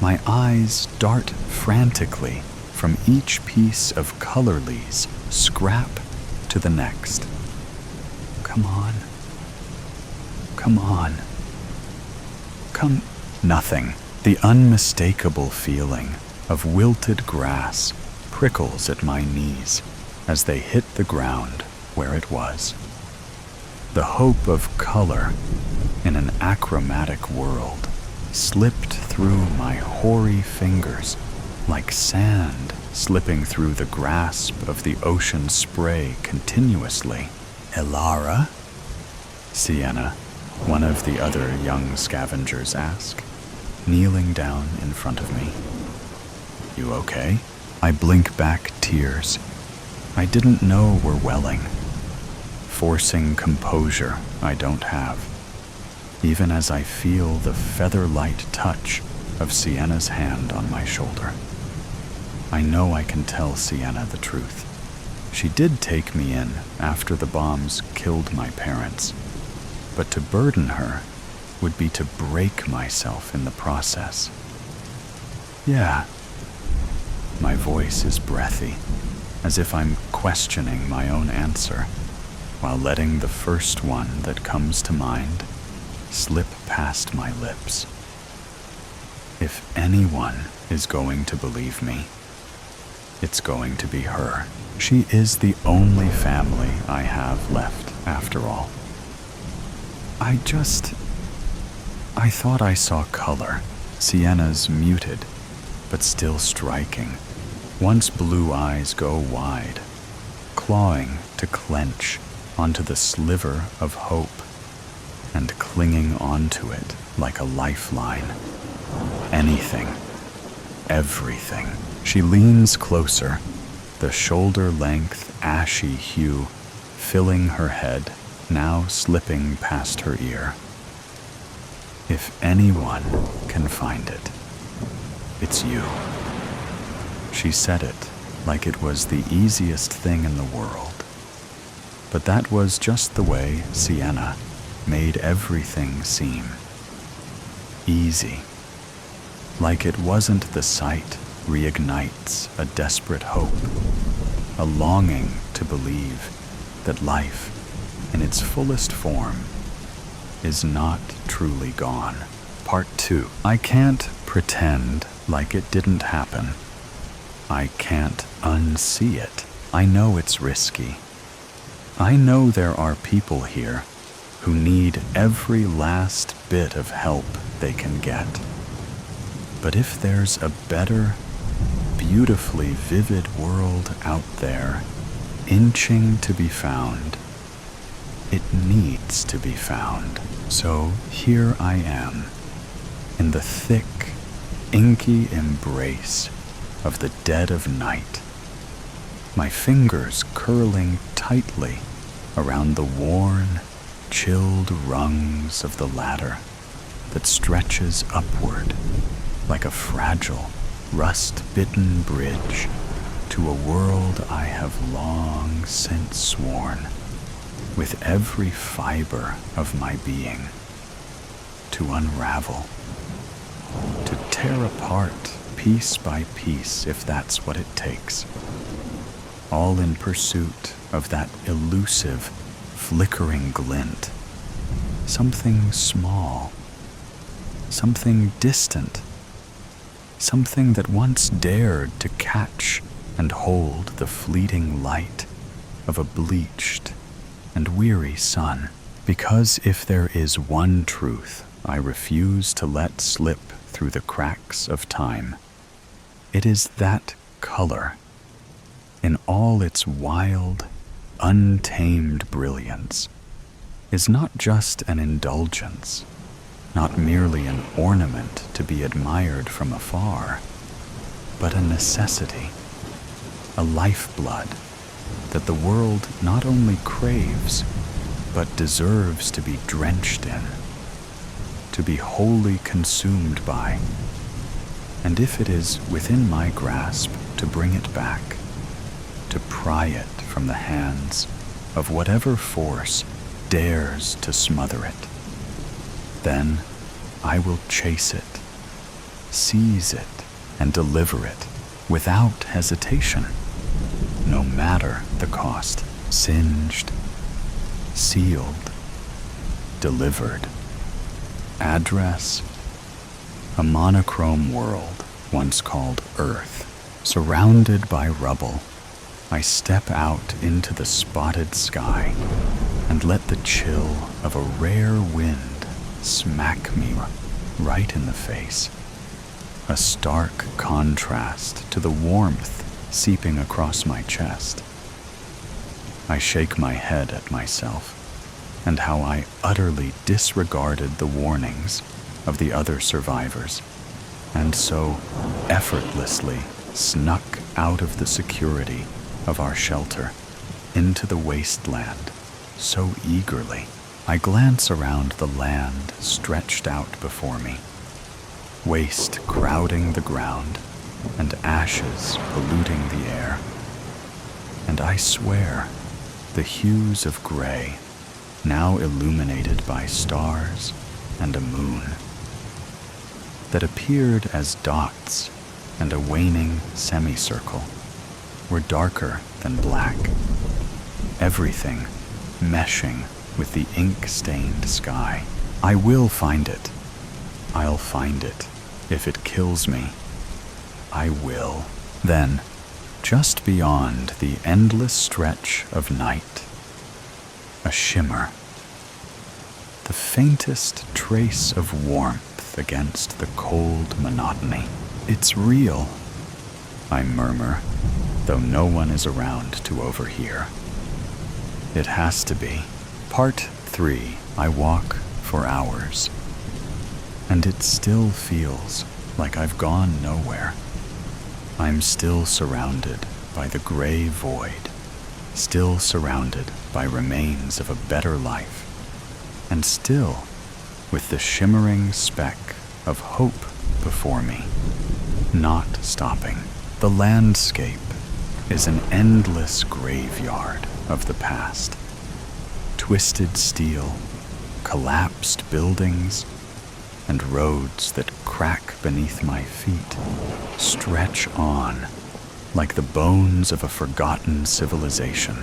my eyes dart frantically from each piece of colorless scrap to the next. Come on. Come on. Come. Nothing. The unmistakable feeling of wilted grass prickles at my knees as they hit the ground where it was. The hope of color in an achromatic world slipped through my hoary fingers like sand slipping through the grasp of the ocean spray continuously. Elara? Sienna, one of the other young scavengers, asked, kneeling down in front of me. You okay? I blink back tears I didn't know were welling, forcing composure I don't have, even as I feel the feather-light touch of Sienna's hand on my shoulder. I know I can tell Sienna the truth. She did take me in after the bombs killed my parents, but to burden her would be to break myself in the process. Yeah. My voice is breathy, as if I'm questioning my own answer, while letting the first one that comes to mind slip past my lips. If anyone is going to believe me, it's going to be her. She is the only family I have left, after all. I thought I saw color. Sienna's muted, but still striking. Once blue eyes go wide, clawing to clench onto the sliver of hope and clinging onto it like a lifeline. Anything, everything. She leans closer, the shoulder-length ashy hue filling her head, now slipping past her ear. If anyone can find it, it's you. She said it like it was the easiest thing in the world. But that was just the way Sienna made everything seem. Easy. Like it wasn't the sight reignites a desperate hope, a longing to believe that life, in its fullest form, is not truly gone. Part 2. I can't pretend like it didn't happen. I can't unsee it. I know it's risky. I know there are people here who need every last bit of help they can get. But if there's a better, beautifully vivid world out there, inching to be found, it needs to be found. So here I am, in the thick, inky embrace of the dead of night, my fingers curling tightly around the worn, chilled rungs of the ladder that stretches upward like a fragile, rust-bitten bridge to a world I have long since sworn, with every fiber of my being, to unravel, to tear apart piece by piece if that's what it takes, all in pursuit of that elusive, flickering glint, something small, something distant, something that once dared to catch and hold the fleeting light of a bleached and weary sun. Because if there is one truth I refuse to let slip through the cracks of time, it is that color, in all its wild, untamed brilliance, is not just an indulgence, not merely an ornament to be admired from afar, but a necessity, a lifeblood that the world not only craves, but deserves to be drenched in, to be wholly consumed by. And if it is within my grasp to bring it back, to pry it from the hands of whatever force dares to smother it. Then I will chase it, seize it, and deliver it without hesitation, no matter the cost. Singed, sealed, delivered. Address: a monochrome world once called Earth, surrounded by rubble. I step out into the spotted sky and let the chill of a rare wind smack me right in the face, a stark contrast to the warmth seeping across my chest. I shake my head at myself and how I utterly disregarded the warnings of the other survivors, and so effortlessly snuck out of the security of our shelter into the wasteland so eagerly. I glance around the land stretched out before me, waste crowding the ground and ashes polluting the air, and I swear the hues of gray, now illuminated by stars and a moon, that appeared as dots and a waning semicircle, were darker than black, everything meshing with the ink-stained sky. I will find it. I'll find it. If it kills me, I will. Then, just beyond the endless stretch of night, a shimmer, the faintest trace of warmth against the cold monotony. It's real, I murmur, though no one is around to overhear. It has to be. Part 3. I walk for hours, and it still feels like I've gone nowhere. I'm still surrounded by the gray void, still surrounded by remains of a better life, and still with the shimmering speck of hope before me, not stopping. The landscape is an endless graveyard of the past. Twisted steel, collapsed buildings, and roads that crack beneath my feet stretch on like the bones of a forgotten civilization.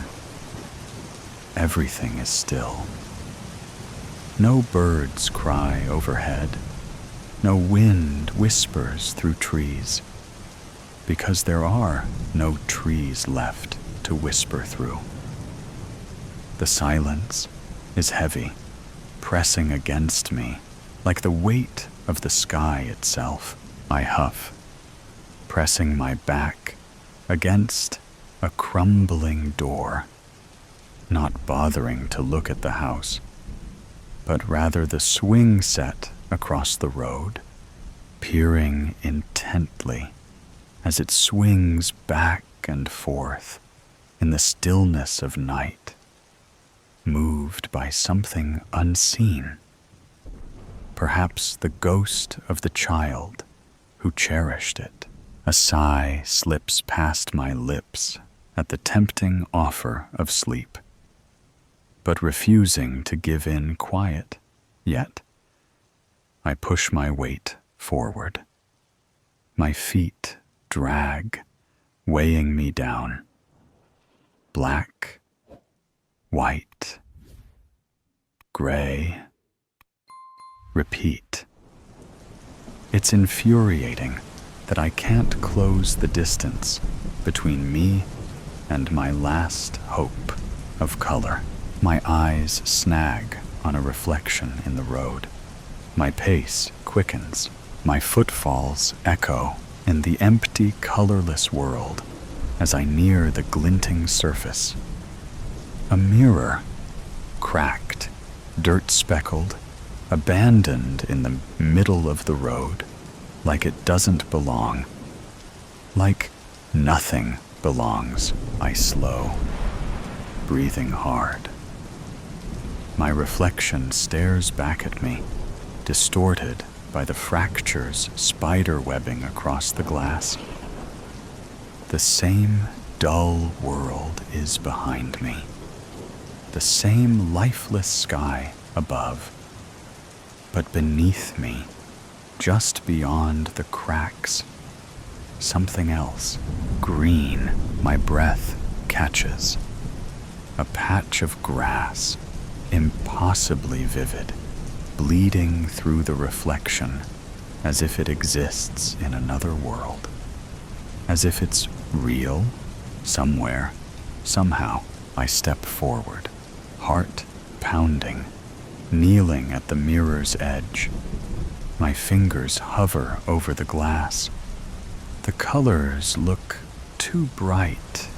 Everything is still. No birds cry overhead. No wind whispers through trees, because there are no trees left to whisper through. The silence is heavy, pressing against me like the weight of the sky itself. I huff, pressing my back against a crumbling door, not bothering to look at the house, but rather the swing set across the road, peering intently as it swings back and forth in the stillness of night, moved by something unseen. Perhaps the ghost of the child who cherished it. A sigh slips past my lips at the tempting offer of sleep, but refusing to give in quiet yet. I push my weight forward. My feet drag, weighing me down. Black, white, gray. Repeat. It's infuriating that I can't close the distance between me and my last hope of color. My eyes snag on a reflection in the road. My pace quickens. My footfalls echo in the empty, colorless world as I near the glinting surface. A mirror, cracked, dirt-speckled, abandoned in the middle of the road, like it doesn't belong. Like nothing belongs. I slow, breathing hard. My reflection stares back at me, distorted by the fractures spider-webbing across the glass. The same dull world is behind me. The same lifeless sky above. But beneath me, just beyond the cracks, something else, green, my breath catches. A patch of grass, impossibly vivid, bleeding through the reflection as if it exists in another world. As if it's real, somewhere, somehow. I step forward, heart pounding, kneeling at the mirror's edge. My fingers hover over the glass. The colors look too bright,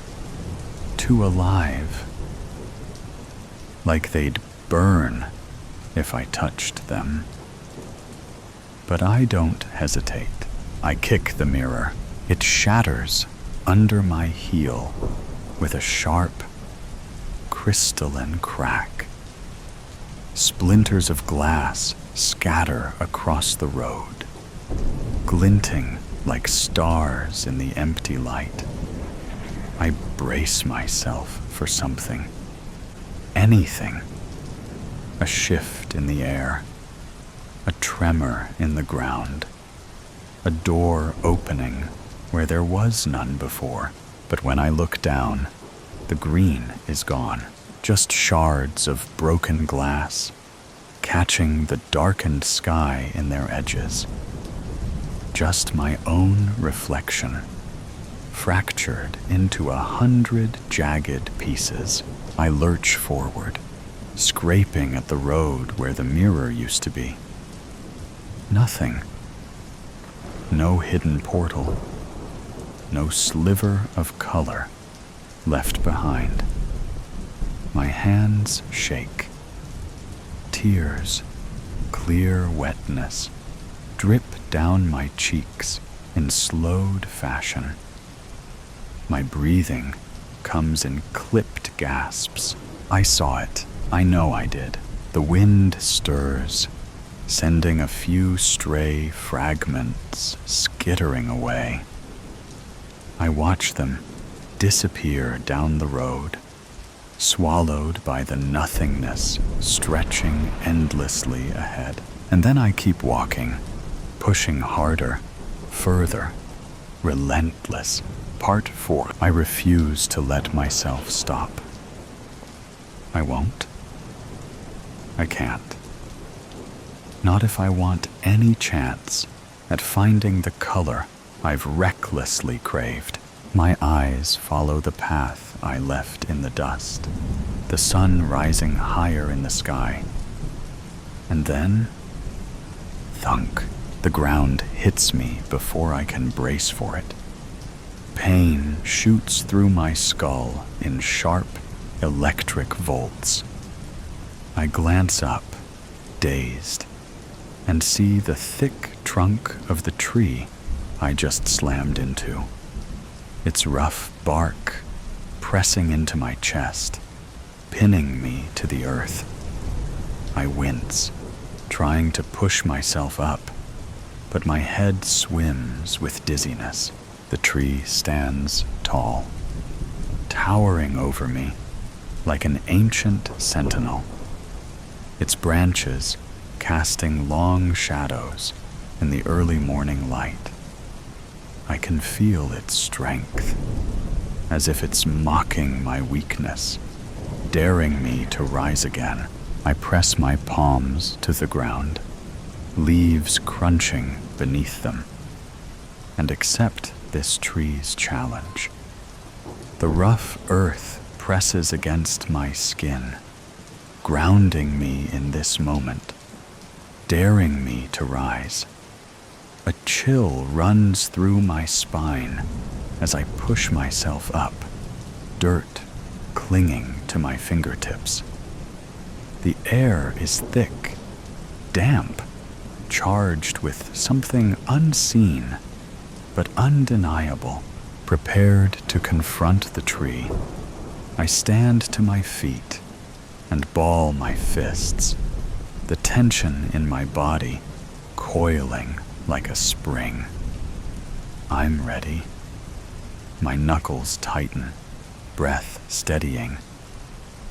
too alive, like they'd burn if I touched them. But I don't hesitate. I kick the mirror. It shatters under my heel with a sharp, crystalline crack. Splinters of glass scatter across the road, glinting like stars in the empty light. I brace myself for something, anything. A shift in the air, a tremor in the ground, a door opening where there was none before. But when I look down, the green is gone, just shards of broken glass, catching the darkened sky in their edges. Just my own reflection, fractured into 100 jagged pieces. I lurch forward, scraping at the road where the mirror used to be. Nothing. No hidden portal. No sliver of color left behind. My hands shake. Tears, clear wetness, drip down my cheeks in slowed fashion. My breathing comes in clipped gasps. I saw it. I know I did. The wind stirs, sending a few stray fragments skittering away. I watch them disappear down the road, swallowed by the nothingness stretching endlessly ahead. And then I keep walking, pushing harder, further, relentless. Part 4. I refuse to let myself stop. I won't. I can't. Not if I want any chance at finding the color I've recklessly craved. My eyes follow the path I left in the dust, the sun rising higher in the sky. And then, thunk, the ground hits me before I can brace for it. Pain shoots through my skull in sharp, electric volts. I glance up, dazed, and see the thick trunk of the tree I just slammed into. Its rough bark pressing into my chest, pinning me to the earth. I wince, trying to push myself up, but my head swims with dizziness. The tree stands tall, towering over me like an ancient sentinel, its branches casting long shadows in the early morning light. I can feel its strength, as if it's mocking my weakness, daring me to rise again. I press my palms to the ground, leaves crunching beneath them, and accept this tree's challenge. The rough earth presses against my skin, grounding me in this moment, daring me to rise. A chill runs through my spine as I push myself up, dirt clinging to my fingertips. The air is thick, damp, charged with something unseen but undeniable. Prepared to confront the tree, I stand to my feet and ball my fists, the tension in my body coiling like a spring. I'm ready. My knuckles tighten, breath steadying,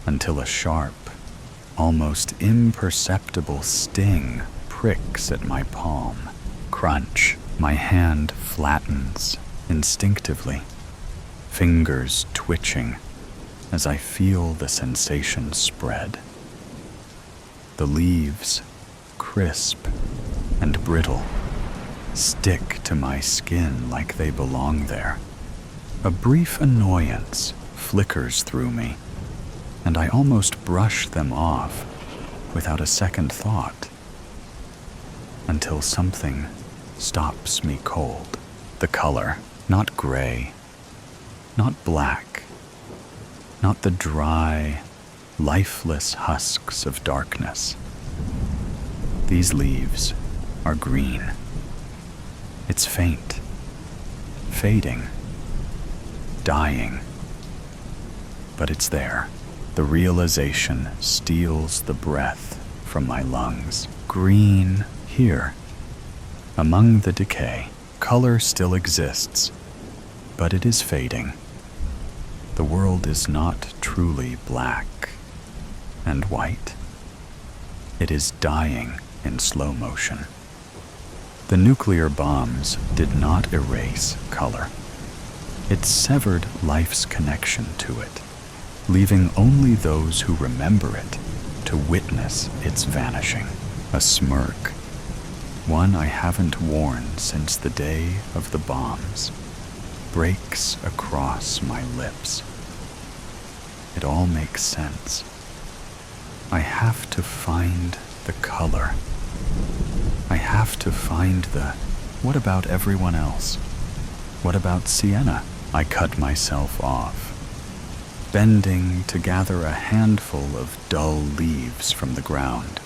until a sharp, almost imperceptible sting pricks at my palm. Crunch. My hand flattens instinctively, fingers twitching as I feel the sensation spread. The leaves, crisp and brittle, stick to my skin like they belong there. A brief annoyance flickers through me, and I almost brush them off without a second thought, until something stops me cold. The color, not gray, not black, not the dry, lifeless husks of darkness. These leaves are green. It's faint, fading, dying, but it's there. The realization steals the breath from my lungs. Green here, among the decay. Color still exists, but it is fading. The world is not truly black and white. It is dying in slow motion. The nuclear bombs did not erase color. It severed life's connection to it, leaving only those who remember it to witness its vanishing. A smirk, one I haven't worn since the day of the bombs, breaks across my lips. It all makes sense. I have to find the color. I have to find the, what about everyone else? What about Sienna? I cut myself off, bending to gather a handful of dull leaves from the ground.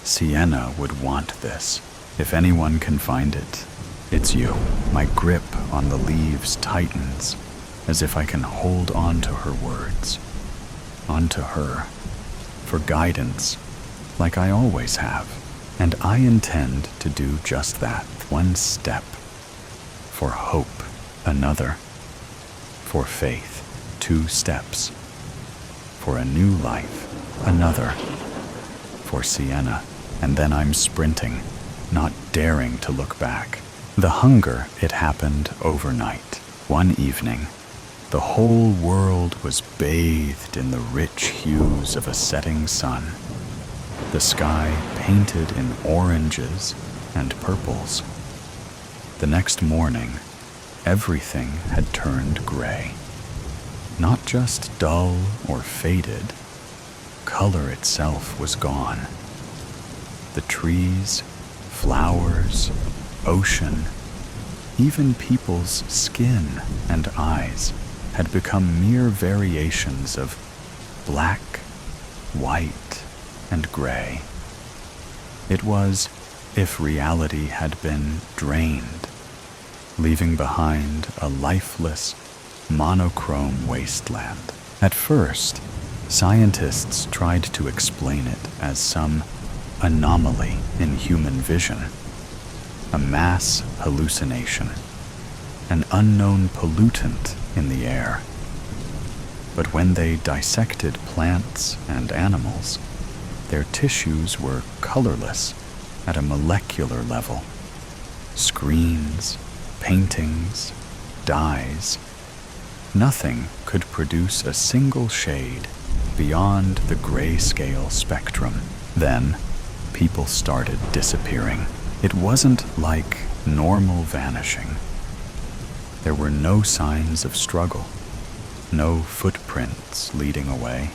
Sienna would want this. If anyone can find it, it's you. My grip on the leaves tightens, as if I can hold on to her words, onto her, for guidance, like I always have. And I intend to do just that. One step. For hope, another. For faith, 2 steps. For a new life, another. For Sienna, and then I'm sprinting, not daring to look back. The hunger, it happened overnight. One evening, the whole world was bathed in the rich hues of a setting sun. The sky painted in oranges and purples. The next morning, everything had turned gray. Not just dull or faded, color itself was gone. The trees, flowers, ocean, even people's skin and eyes had become mere variations of black, white, and gray. It was if reality had been drained, leaving behind a lifeless, monochrome wasteland. At first, scientists tried to explain it as some anomaly in human vision, a mass hallucination, an unknown pollutant in the air. But when they dissected plants and animals, their tissues were colorless at a molecular level. Screens, paintings, dyes, nothing could produce a single shade beyond the grayscale spectrum. Then, people started disappearing. It wasn't like normal vanishing. There were no signs of struggle, no footprints leading away.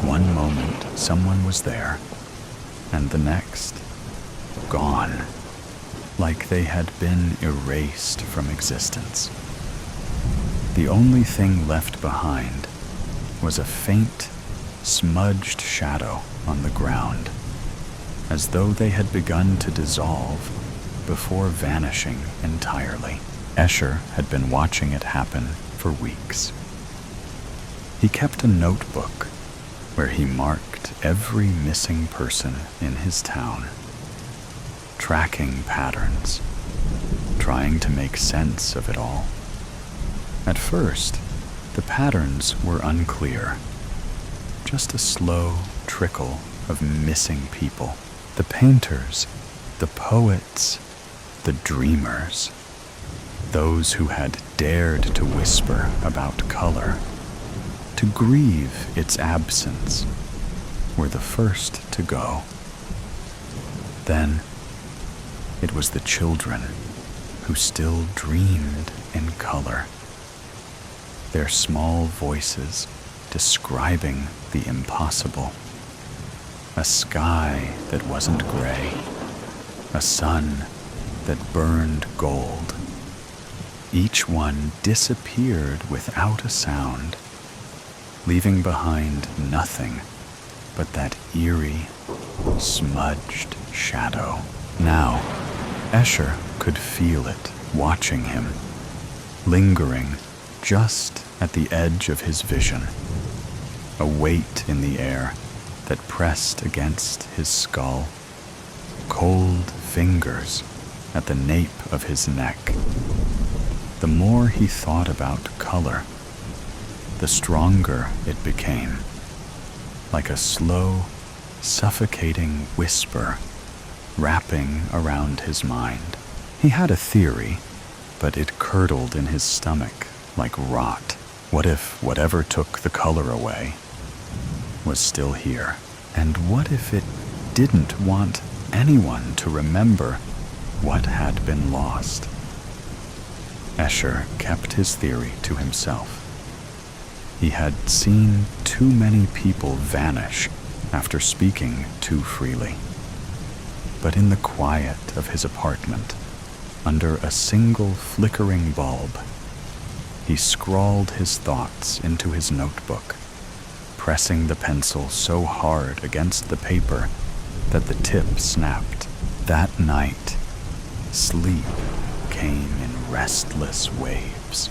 One moment, someone was there, and the next, gone, like they had been erased from existence. The only thing left behind was a faint, smudged shadow on the ground, as though they had begun to dissolve before vanishing entirely. Escher had been watching it happen for weeks. He kept a notebook where he marked every missing person in his town, tracking patterns, trying to make sense of it all. At first, the patterns were unclear. Just a slow trickle of missing people. The painters, the poets, the dreamers. Those who had dared to whisper about color, to grieve its absence, were the first to go. Then, it was the children who still dreamed in color. Their small voices describing the impossible. A sky that wasn't gray, a sun that burned gold. Each one disappeared without a sound, leaving behind nothing but that eerie, smudged shadow. Now, Escher could feel it watching him, lingering just at the edge of his vision, a weight in the air that pressed against his skull, cold fingers at the nape of his neck. The more he thought about color, the stronger it became, like a slow, suffocating whisper wrapping around his mind. He had a theory, but it curdled in his stomach like rot. What if whatever took the color away was still here? And what if it didn't want anyone to remember what had been lost? Escher kept his theory to himself. He had seen too many people vanish after speaking too freely. But in the quiet of his apartment, under a single flickering bulb, he scrawled his thoughts into his notebook, pressing the pencil so hard against the paper that the tip snapped. That night, sleep came in restless waves.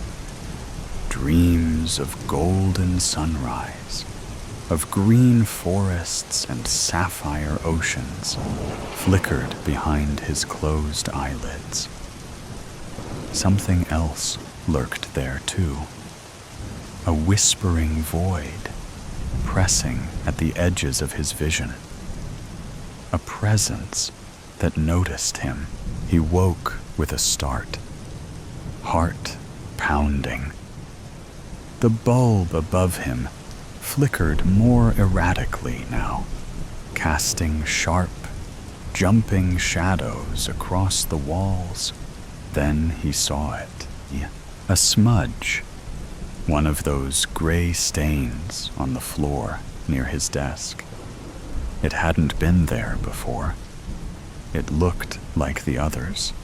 Dreams of golden sunrise, of green forests and sapphire oceans flickered behind his closed eyelids. Something else lurked there too, a whispering void pressing at the edges of his vision, a presence that noticed him. He woke with a start, heart pounding. The bulb above him flickered more erratically now, casting sharp, jumping shadows across the walls. Then he saw it. A smudge, one of those gray stains on the floor near his desk. It hadn't been there before. It looked like the others,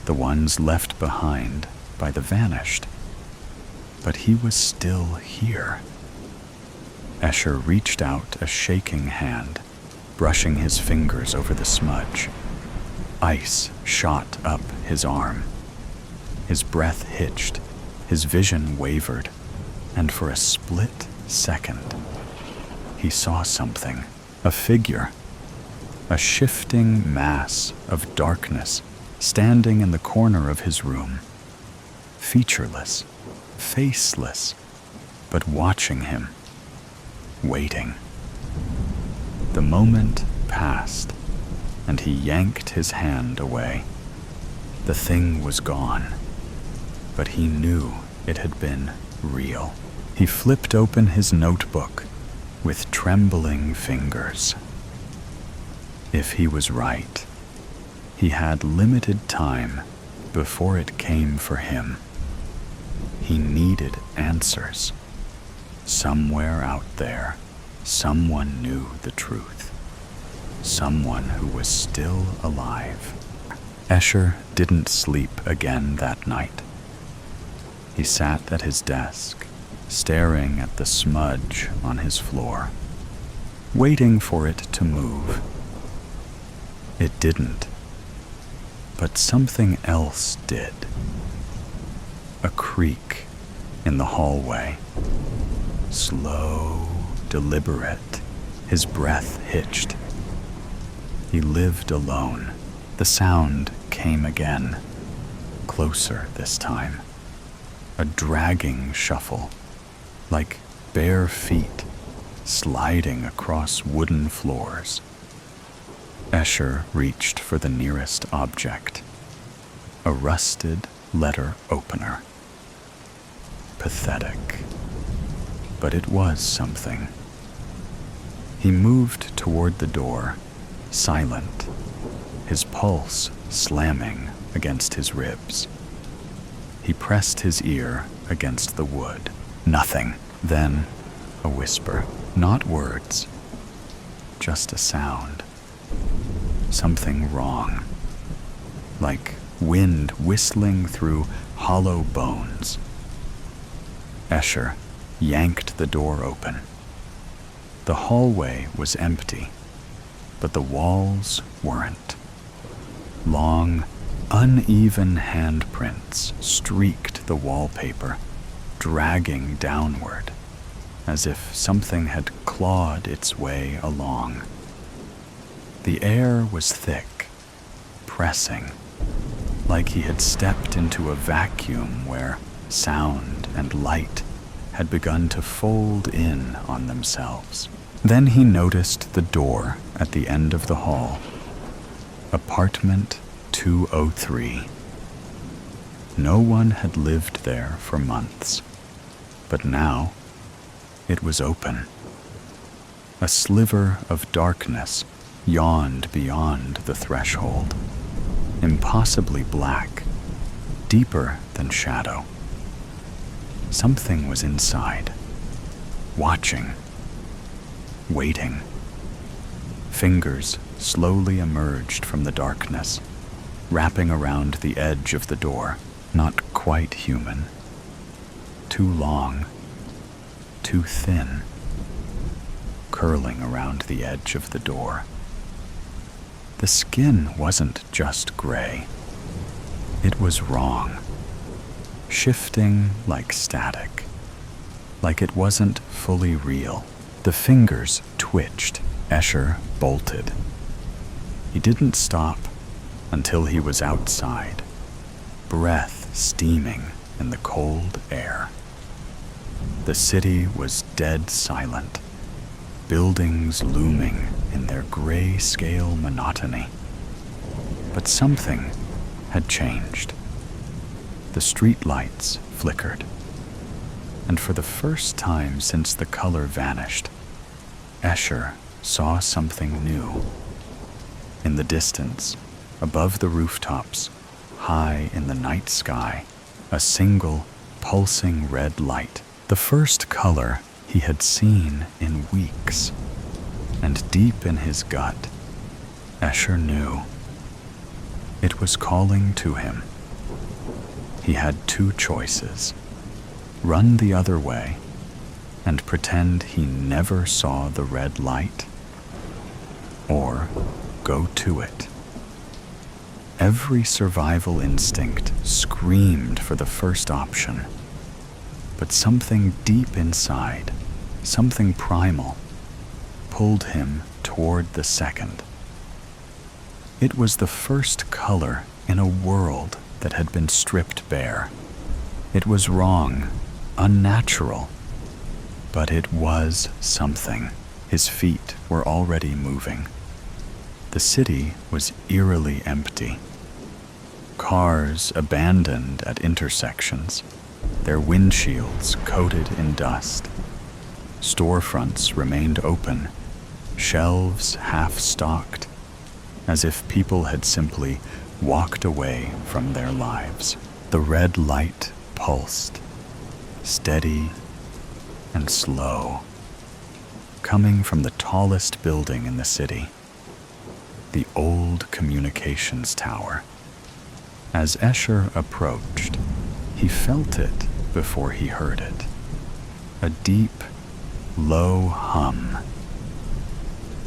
the ones left behind by the vanished. But he was still here. Escher reached out a shaking hand, brushing his fingers over the smudge. Ice shot up his arm. His breath hitched, his vision wavered, and for a split second, he saw something, a figure, a shifting mass of darkness standing in the corner of his room, featureless, faceless, but watching him, waiting. The moment passed, and he yanked his hand away. The thing was gone, but he knew it had been real. He flipped open his notebook with trembling fingers. If he was right, he had limited time before it came for him. He needed answers. Somewhere out there, someone knew the truth. Someone who was still alive. Escher didn't sleep again that night. He sat at his desk, staring at the smudge on his floor, waiting for it to move. It didn't, but something else did. A creak in the hallway. Slow, deliberate, his breath hitched. He lived alone. The sound came again, closer this time. a dragging shuffle, like bare feet sliding across wooden floors. Escher reached for the nearest object, a rusted letter opener. Pathetic, but it was something. He moved toward the door, silent, his pulse slamming against his ribs. He pressed his ear against the wood. Nothing. Then a whisper. Not words, just a sound. Something wrong. Like wind whistling through hollow bones. Escher yanked the door open. The hallway was empty, but the walls weren't. Long, uneven handprints streaked the wallpaper, dragging downward, as if something had clawed its way along. The air was thick, pressing, like he had stepped into a vacuum where sound and light had begun to fold in on themselves. Then he noticed the door at the end of the hall. Apartment 203. No one had lived there for months, but now it was open. A sliver of darkness yawned beyond the threshold, impossibly black, deeper than shadow. Something was inside, watching, waiting. Fingers slowly emerged from the darkness, wrapping around the edge of the door, not quite human. Too long, too thin, curling around the edge of the door. The skin wasn't just gray. It was wrong, shifting like static, like it wasn't fully real. The fingers twitched. Escher bolted. He didn't stop until he was outside, breath steaming in the cold air. The city was dead silent, buildings looming in their gray-scale monotony. But something had changed. The streetlights flickered, and for the first time since the color vanished, Escher saw something new. In the distance, above the rooftops, high in the night sky, a single, pulsing red light, the first color he had seen in weeks. And deep in his gut, Escher knew. It was calling to him. He had two choices: run the other way and pretend he never saw the red light, or go to it. Every survival instinct screamed for the first option, but something deep inside, something primal, pulled him toward the second. It was the first color in a world that had been stripped bare. It was wrong, unnatural, but it was something. His feet were already moving. The city was eerily empty. Cars abandoned at intersections, their windshields coated in dust. Storefronts remained open, shelves half-stocked, as if people had simply walked away from their lives. The red light pulsed, steady and slow, coming from the tallest building in the city, the old communications tower. As Escher approached, he felt it before he heard it. A deep, low hum.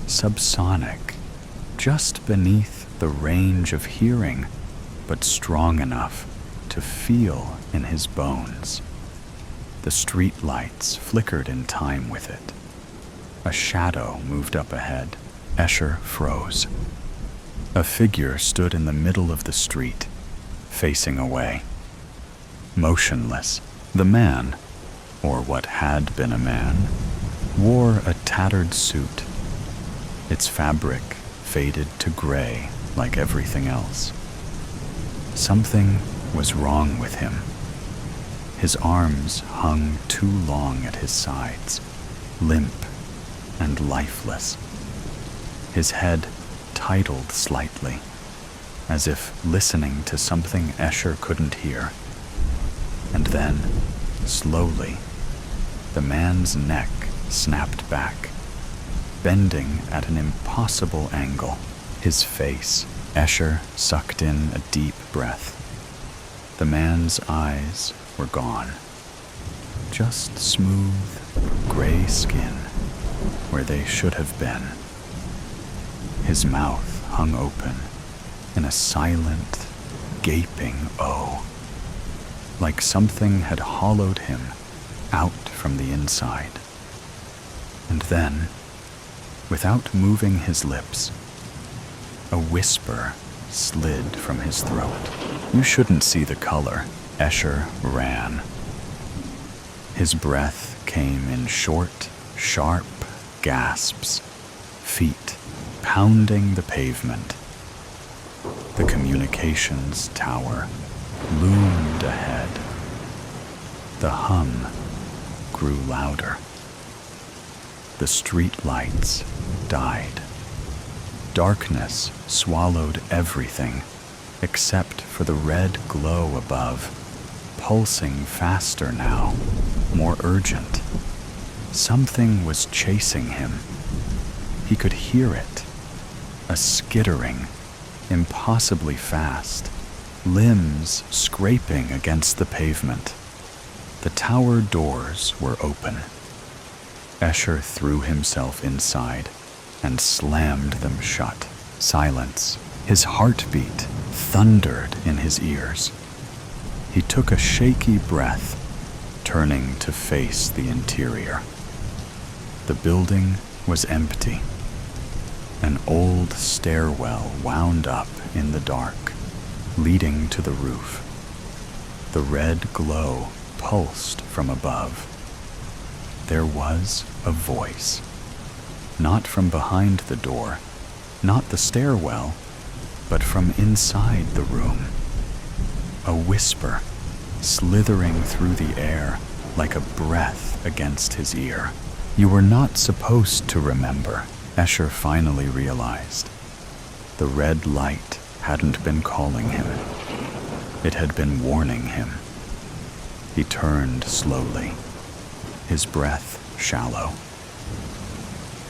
Subsonic, just beneath the range of hearing, but strong enough to feel in his bones. The street lights flickered in time with it. A shadow moved up ahead. Escher froze. A figure stood in the middle of the street, facing away. Motionless, The man, or what had been a man, wore a tattered suit, its fabric faded to gray like everything else. Something was wrong with him. His arms hung too long at his sides, limp and lifeless. His head titled slightly, as if listening to something Escher couldn't hear. And then, slowly, the man's neck snapped back, bending at an impossible angle. His face, Escher sucked in a deep breath. The man's eyes were gone. Just smooth, gray skin where they should have been. His mouth hung open in a silent, gaping O, like something had hollowed him out from the inside. And then, without moving his lips, a whisper slid from his throat. You shouldn't see the color. Escher ran. His breath came in short, sharp gasps, feet pounding the pavement. The communications tower loomed ahead. The hum grew louder. The street lights died. Darkness swallowed everything except for the red glow above, pulsing faster now, more urgent. Something was chasing him. He could hear it, a skittering, impossibly fast, limbs scraping against the pavement. The tower doors were open. Escher threw himself inside and slammed them shut. Silence. His heartbeat thundered in his ears. He took a shaky breath, turning to face the interior. The building was empty. An old stairwell wound up in the dark, leading to the roof. The red glow pulsed from above. There was a voice. Not from behind the door, not the stairwell, but from inside the room. A whisper, slithering through the air like a breath against his ear. You were not supposed to remember, Escher finally realized. The red light hadn't been calling him. It had been warning him. He turned slowly, his breath shallow.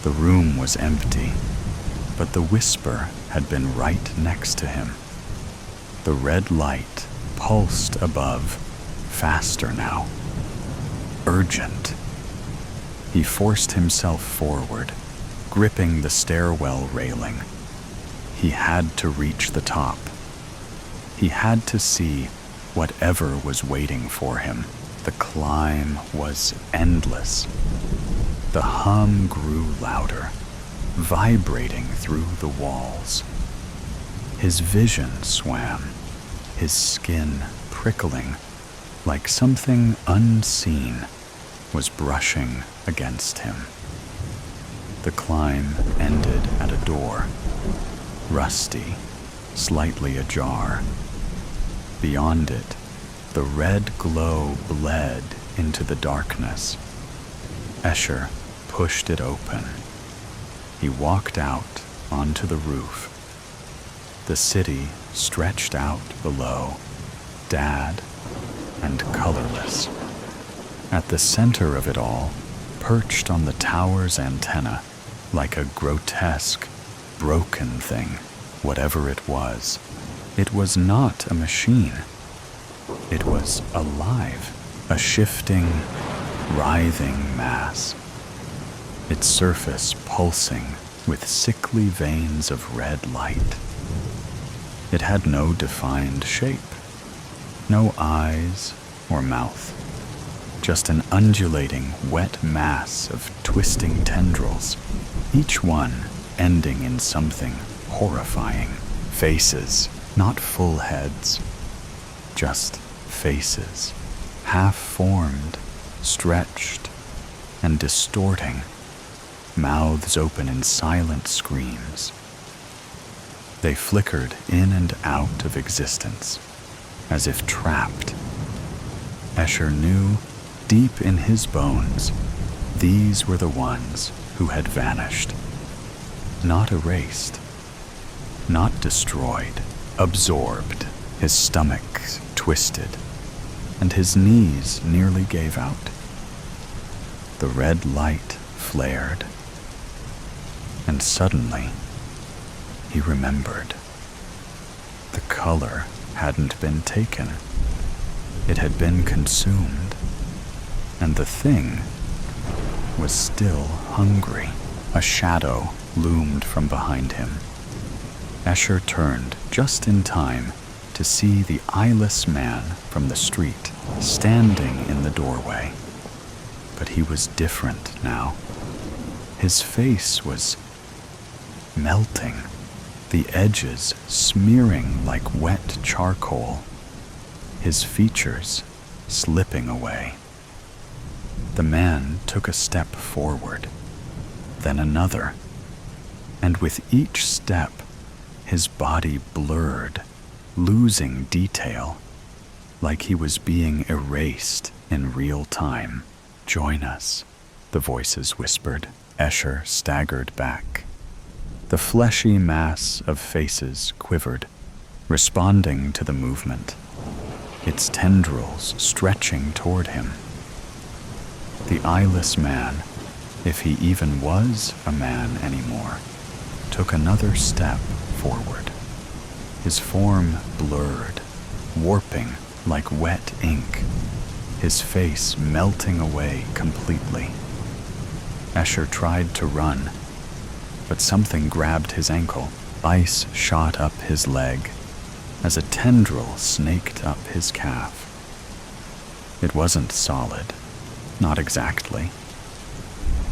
The room was empty, but the whisper had been right next to him. The red light pulsed above, faster now, urgent. He forced himself forward, gripping the stairwell railing. He had to reach the top. He had to see whatever was waiting for him. The climb was endless. The hum grew louder, vibrating through the walls. His vision swam, his skin prickling, like something unseen was brushing against him. The climb ended at a door, rusty, slightly ajar. Beyond it, the red glow bled into the darkness. Escher pushed it open. He walked out onto the roof. The city stretched out below, dad and colorless. At the center of it all, perched on the tower's antenna, like a grotesque, broken thing, whatever it was not a machine. It was alive, a shifting, writhing mass. Its surface pulsing with sickly veins of red light. It had no defined shape, no eyes or mouth, just an undulating, wet mass of twisting tendrils, each one ending in something horrifying. Faces, not full heads, just faces, half-formed, stretched, and distorting, mouths open in silent screams. They flickered in and out of existence, as if trapped. Escher knew, deep in his bones, these were the ones who had vanished. Not erased, not destroyed, absorbed. His stomach twisted, and his knees nearly gave out. The red light flared, and suddenly he remembered. The color hadn't been taken. It had been consumed, and the thing was still hungry. A shadow loomed from behind him. Escher turned just in time to see the eyeless man from the street standing in the doorway. But he was different now. His face was melting, the edges smearing like wet charcoal, his features slipping away. The man took a step forward, then another, and with each step, his body blurred, losing detail, like he was being erased in real time. "Join us," the voices whispered. Escher staggered back. The fleshy mass of faces quivered, responding to the movement, its tendrils stretching toward him. The eyeless man, if he even was a man anymore, took another step forward. His form blurred, warping like wet ink, his face melting away completely. Escher tried to run, but something grabbed his ankle. Ice shot up his leg as a tendril snaked up his calf. It wasn't solid, not exactly.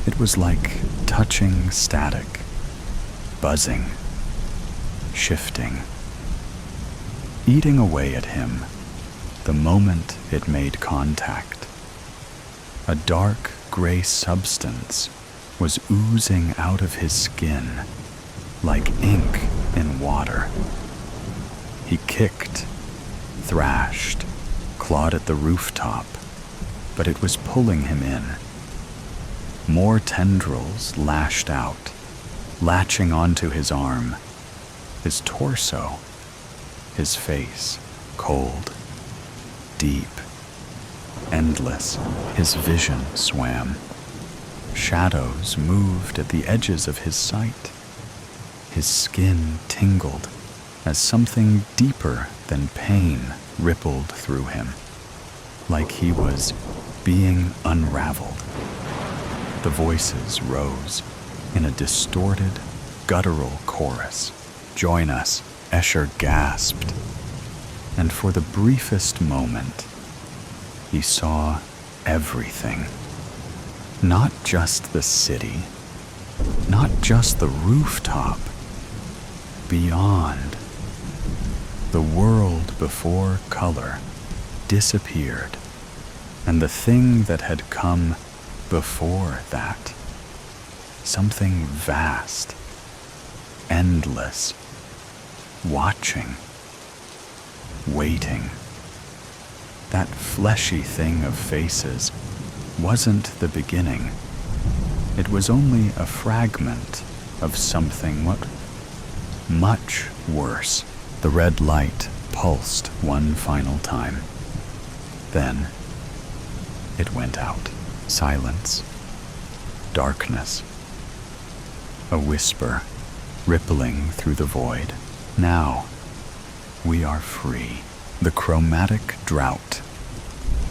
It was like touching static, buzzing, shifting, eating away at him the moment it made contact. A dark gray substance was oozing out of his skin like ink in water. He kicked, thrashed, clawed at the rooftop, but it was pulling him in. More tendrils lashed out, latching onto his arm, his torso, his face, cold, deep, endless. His vision swam. Shadows moved at the edges of his sight. His skin tingled as something deeper than pain rippled through him, like he was being unraveled. The voices rose in a distorted, guttural chorus. "Join us," Escher gasped, and for the briefest moment, he saw everything. Not just the city, not just the rooftop. Beyond, the world before color disappeared, and the thing that had come before that, something vast, endless, watching, waiting. That fleshy thing of faces wasn't the beginning. It was only a fragment of something much worse. The red light pulsed one final time. Then it went out. Silence. Darkness. A whisper rippling through the void. Now we are free. The chromatic drought.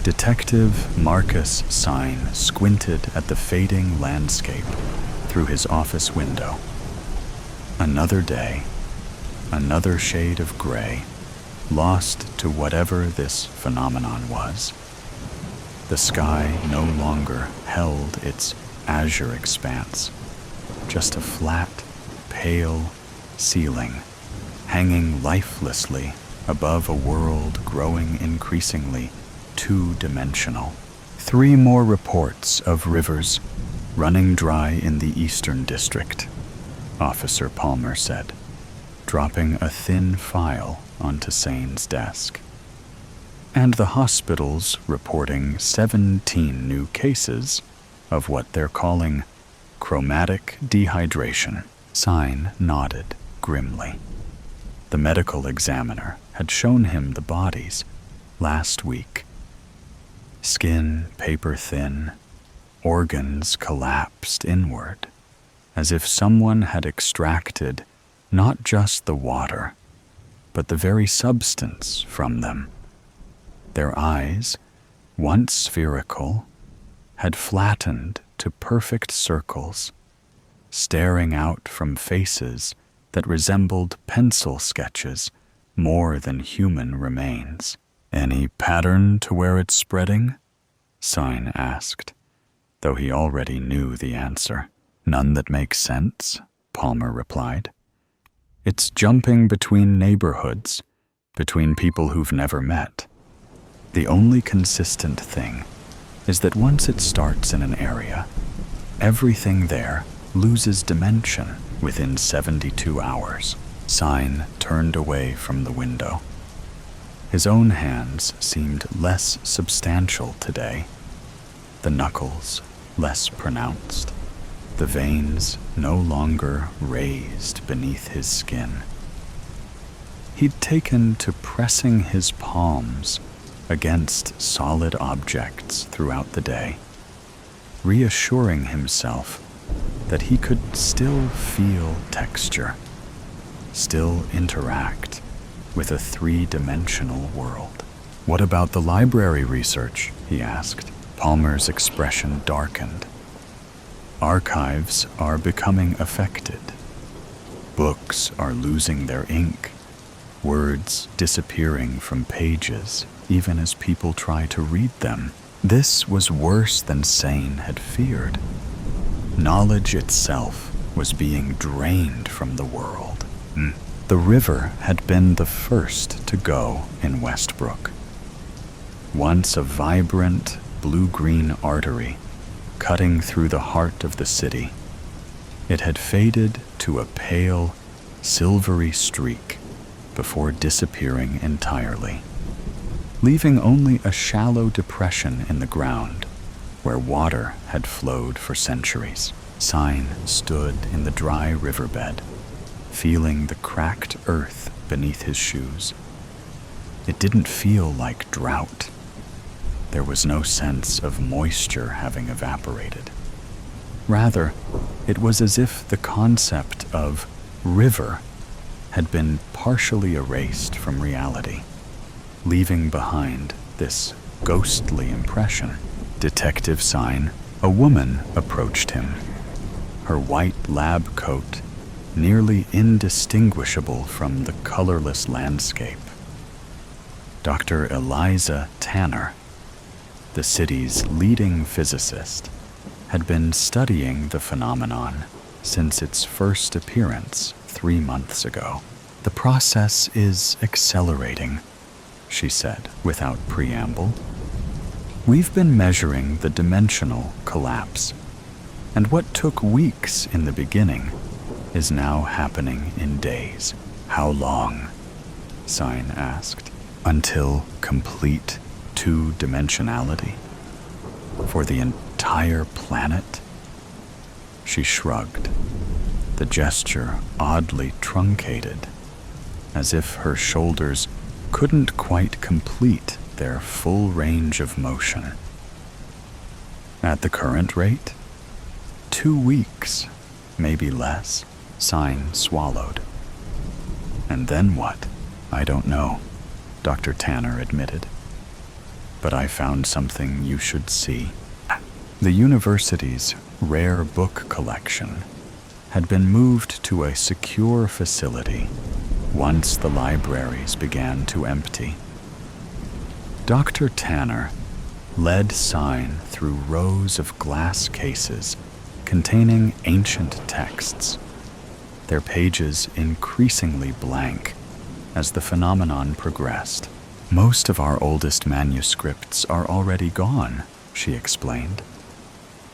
Detective Marcus Sine squinted at the fading landscape through his office window. Another day, another shade of gray, lost to whatever this phenomenon was. The sky no longer held its azure expanse, just a flat, pale ceiling hanging lifelessly above a world growing increasingly two-dimensional. 3 more reports of rivers running dry in the Eastern District, Officer Palmer said, dropping a thin file onto Sane's desk. And the hospitals reporting 17 new cases of what they're calling chromatic dehydration. Sine nodded grimly. The medical examiner had shown him the bodies last week. Skin paper-thin, organs collapsed inward, as if someone had extracted not just the water, but the very substance from them. Their eyes, once spherical, had flattened to perfect circles, staring out from faces that resembled pencil sketches more than human remains. Any pattern to where it's spreading? Sine asked, though he already knew the answer. None that makes sense, Palmer replied. It's jumping between neighborhoods, between people who've never met. The only consistent thing is that once it starts in an area, everything there loses dimension within 72 hours. Sine turned away from the window. His own hands seemed less substantial today, the knuckles less pronounced, the veins no longer raised beneath his skin. He'd taken to pressing his palms against solid objects throughout the day, reassuring himself that he could still feel texture, still interact with a 3-dimensional world. What about the library research? He asked. Palmer's expression darkened. Archives are becoming affected. Books are losing their ink, words disappearing from pages even as people try to read them. This was worse than Sane had feared. Knowledge itself was being drained from the world. The river had been the first to go in Westbrook. Once a vibrant blue-green artery cutting through the heart of the city, it had faded to a pale, silvery streak before disappearing entirely, leaving only a shallow depression in the ground where water had flowed for centuries. Sine stood in the dry riverbed, feeling the cracked earth beneath his shoes. It didn't feel like drought. There was no sense of moisture having evaporated. Rather, it was as if the concept of river had been partially erased from reality, leaving behind this ghostly impression. Detective Sine, a woman approached him, her white lab coat nearly indistinguishable from the colorless landscape. Dr. Eliza Tanner, the city's leading physicist, had been studying the phenomenon since its first appearance 3 months ago. The process is accelerating, she said without preamble. We've been measuring the dimensional collapse, and what took weeks in the beginning is now happening in days. How long? Sine asked. Until complete two-dimensionality? For the entire planet? She shrugged, the gesture oddly truncated, as if her shoulders couldn't quite complete their full range of motion. At the current rate, 2 weeks, maybe less. Sine swallowed. And then what? I don't know, Dr. Tanner admitted. But I found something you should see. The university's rare book collection had been moved to a secure facility once the libraries began to empty. Dr. Tanner led Sine through rows of glass cases containing ancient texts, their pages increasingly blank as the phenomenon progressed. Most of our oldest manuscripts are already gone, she explained.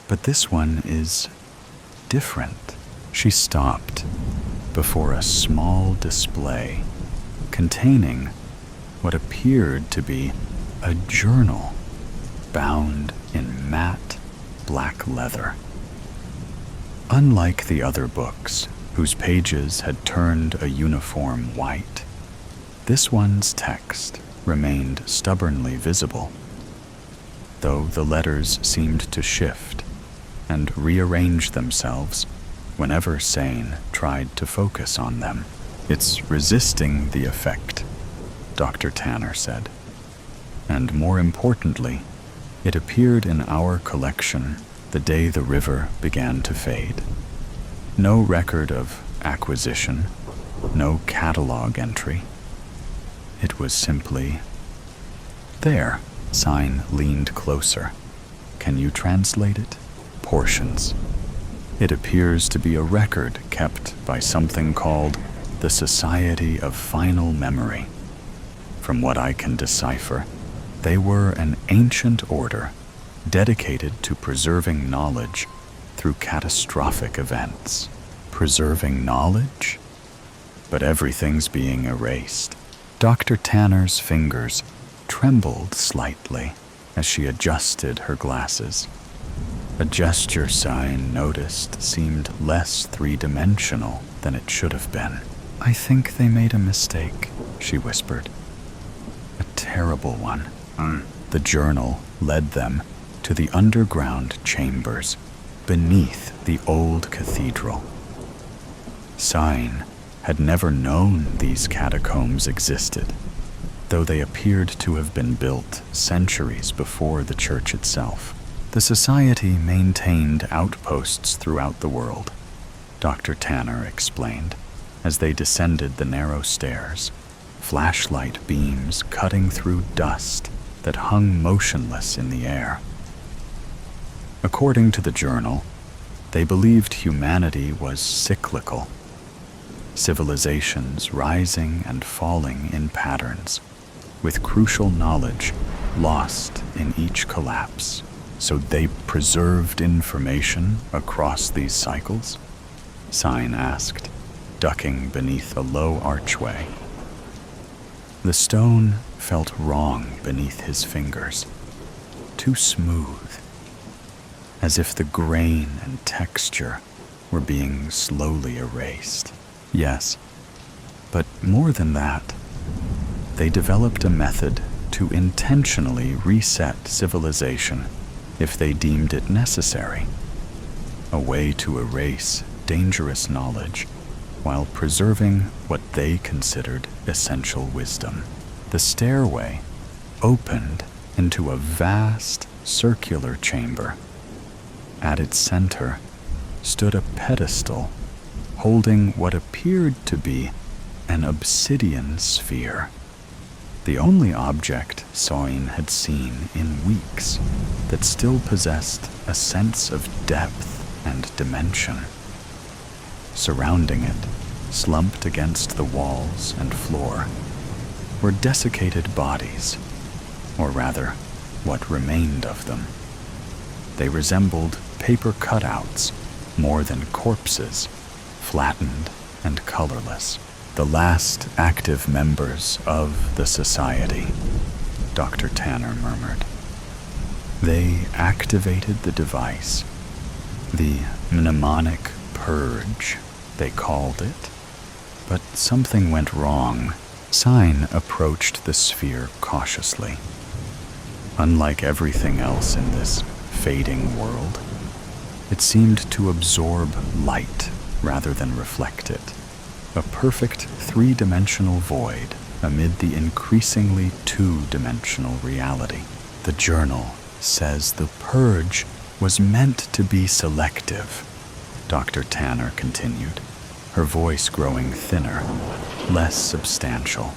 But this one is different. She stopped before a small display containing what appeared to be a journal bound in matte black leather. Unlike the other books, whose pages had turned a uniform white, this one's text remained stubbornly visible, though the letters seemed to shift and rearrange themselves whenever Sane tried to focus on them. "It's resisting the effect," Dr. Tanner said. "And more importantly, it appeared in our collection the day the river began to fade. No record of acquisition, no catalog entry. It was simply there." Sign leaned closer. "Can you translate it?" "Portions. It appears to be a record kept by something called the Society of Final Memory. From what I can decipher, they were an ancient order dedicated to preserving knowledge through catastrophic events." Preserving knowledge? But everything's being erased. Dr. Tanner's fingers trembled slightly as she adjusted her glasses. A gesture Sign noticed seemed less three-dimensional than it should have been. "I think they made a mistake," she whispered. "A terrible one." The journal led them to the underground chambers beneath the old cathedral. Sign had never known these catacombs existed, though they appeared to have been built centuries before the church itself. The society maintained outposts throughout the world, Dr. Tanner explained, as they descended the narrow stairs, flashlight beams cutting through dust that hung motionless in the air. According to the journal, they believed humanity was cyclical, civilizations rising and falling in patterns, with crucial knowledge lost in each collapse. So they preserved information across these cycles? Sign asked, ducking beneath a low archway. The stone felt wrong beneath his fingers, too smooth, as if the grain and texture were being slowly erased. Yes, but more than that, they developed a method to intentionally reset civilization if they deemed it necessary, a way to erase dangerous knowledge while preserving what they considered essential wisdom. The stairway opened into a vast circular chamber. At its center stood a pedestal holding what appeared to be an obsidian sphere, the only object Soin had seen in weeks that still possessed a sense of depth and dimension. Surrounding it, slumped against the walls and floor, were desiccated bodies, or rather, what remained of them. They resembled paper cutouts more than corpses, flattened and colorless. The last active members of the society, Dr. Tanner murmured. They activated the device, the mnemonic purge, they called it. But something went wrong. Sign approached the sphere cautiously. Unlike everything else in this fading world, it seemed to absorb light rather than reflect it. A perfect three-dimensional void amid the increasingly two-dimensional reality. The journal says the purge was meant to be selective, Dr. Tanner continued, her voice growing thinner, less substantial.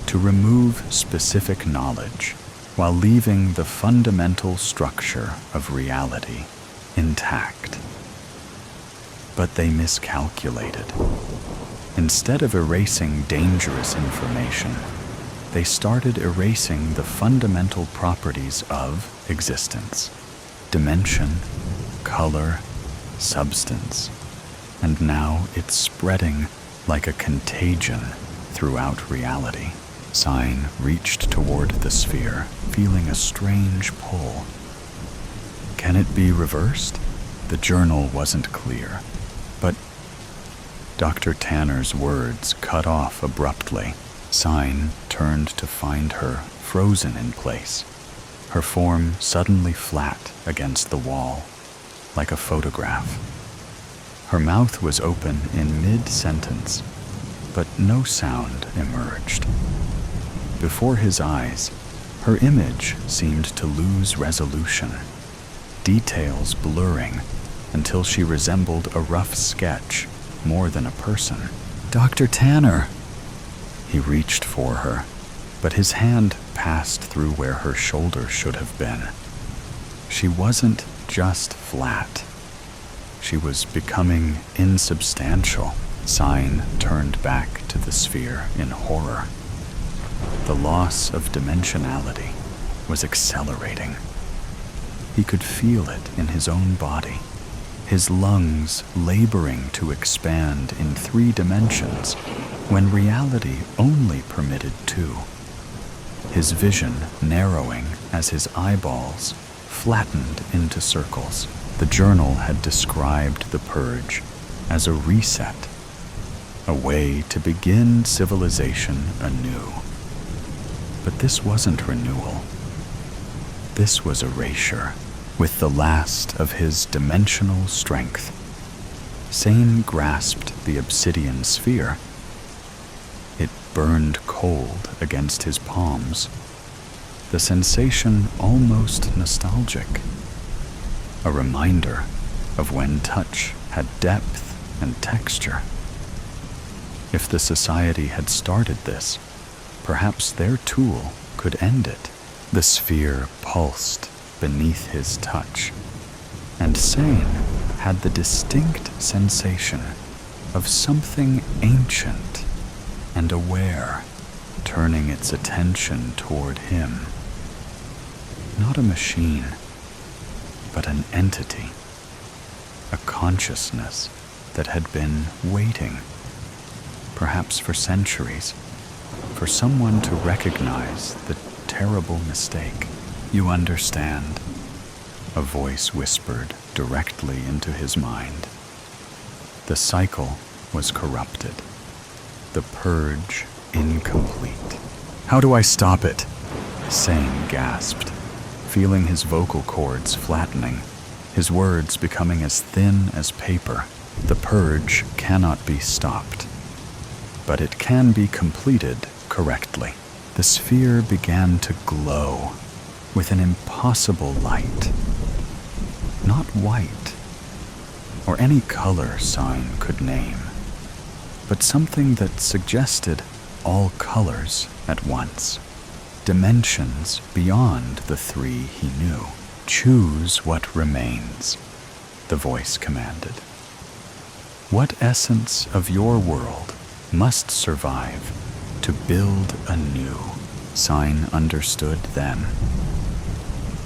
To remove specific knowledge while leaving the fundamental structure of reality intact. But they miscalculated. Instead of erasing dangerous information, they started erasing the fundamental properties of existence: dimension, color, substance. And now it's spreading like a contagion throughout reality. Sign reached toward the sphere, feeling a strange pull. Can it be reversed? The journal wasn't clear, but Dr. Tanner's words cut off abruptly. Sign turned to find her frozen in place, her form suddenly flat against the wall, like a photograph. Her mouth was open in mid-sentence, but no sound emerged. Before his eyes, her image seemed to lose resolution, details blurring until she resembled a rough sketch more than a person. "Dr. Tanner!" He reached for her, but his hand passed through where her shoulder should have been. She wasn't just flat. She was becoming insubstantial. Sign turned back to the sphere in horror. The loss of dimensionality was accelerating. He could feel it in his own body, his lungs laboring to expand in 3 dimensions when reality only permitted 2. His vision narrowing as his eyeballs flattened into circles. The journal had described the purge as a reset, a way to begin civilization anew. But this wasn't renewal. This was erasure. With the last of his dimensional strength, Sane grasped the obsidian sphere. It burned cold against his palms, the sensation almost nostalgic, a reminder of when touch had depth and texture. If the society had started this, perhaps their tool could end it. The sphere pulsed beneath his touch, and Sane had the distinct sensation of something ancient and aware turning its attention toward him. Not a machine, but an entity, a consciousness that had been waiting, perhaps for centuries, for someone to recognize the terrible mistake. "You understand," a voice whispered directly into his mind. The cycle was corrupted, the purge incomplete. "How do I stop it?" Sane gasped, feeling his vocal cords flattening, his words becoming as thin as paper. The purge cannot be stopped, but it can be completed correctly. The sphere began to glow with an impossible light. Not white, or any color Sign could name, but something that suggested all colors at once, dimensions beyond the 3 he knew. "Choose what remains," the voice commanded. "What essence of your world must survive to build anew?" Sign understood then.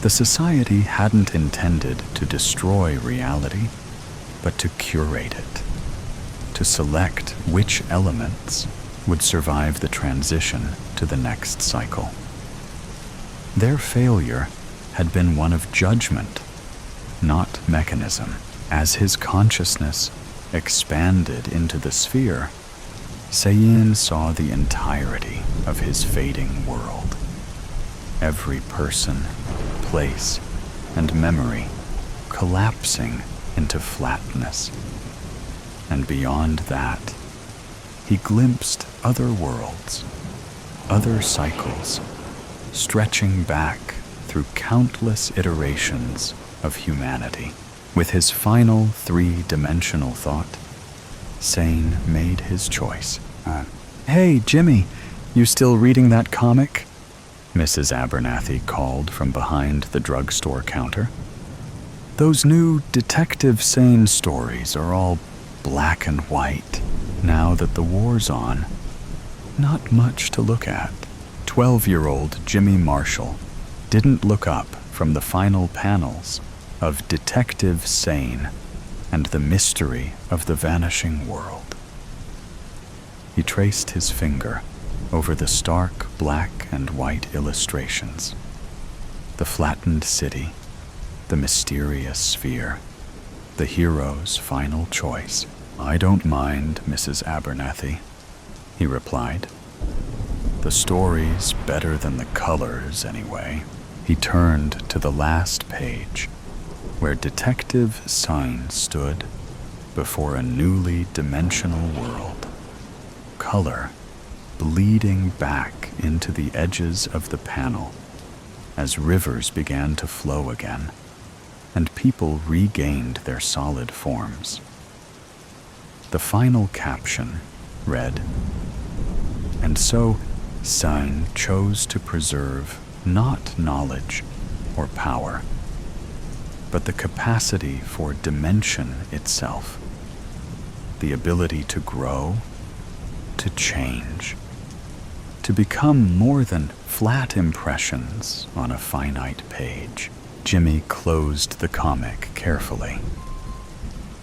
The society hadn't intended to destroy reality, but to curate it, to select which elements would survive the transition to the next cycle. Their failure had been one of judgment, not mechanism. As his consciousness expanded into the sphere, Sayin saw the entirety of his fading world. Every person, place, and memory collapsing into flatness. And beyond that, he glimpsed other worlds, other cycles, stretching back through countless iterations of humanity. With his final 3-dimensional thought, Sane made his choice. "Hey, Jimmy, you still reading that comic?" Mrs. Abernathy called from behind the drugstore counter. "Those new Detective Sane stories are all black and white. Now that the war's on, not much to look at." 12-year-old Jimmy Marshall didn't look up from the final panels of Detective Sane and the Mystery of the Vanishing World. He traced his finger over the stark black and white illustrations, the flattened city, the mysterious sphere, the hero's final choice. "I don't mind, Mrs. Abernathy," he replied. "The story's better than the colors, anyway." He turned to the last page, where Detective Sine stood before a newly dimensional world, color bleeding back into the edges of the panel as rivers began to flow again and people regained their solid forms. The final caption read, "And so Sine chose to preserve not knowledge or power, but the capacity for dimension itself, the ability to grow, to change, to become more than flat impressions on a finite page." Jimmy closed the comic carefully.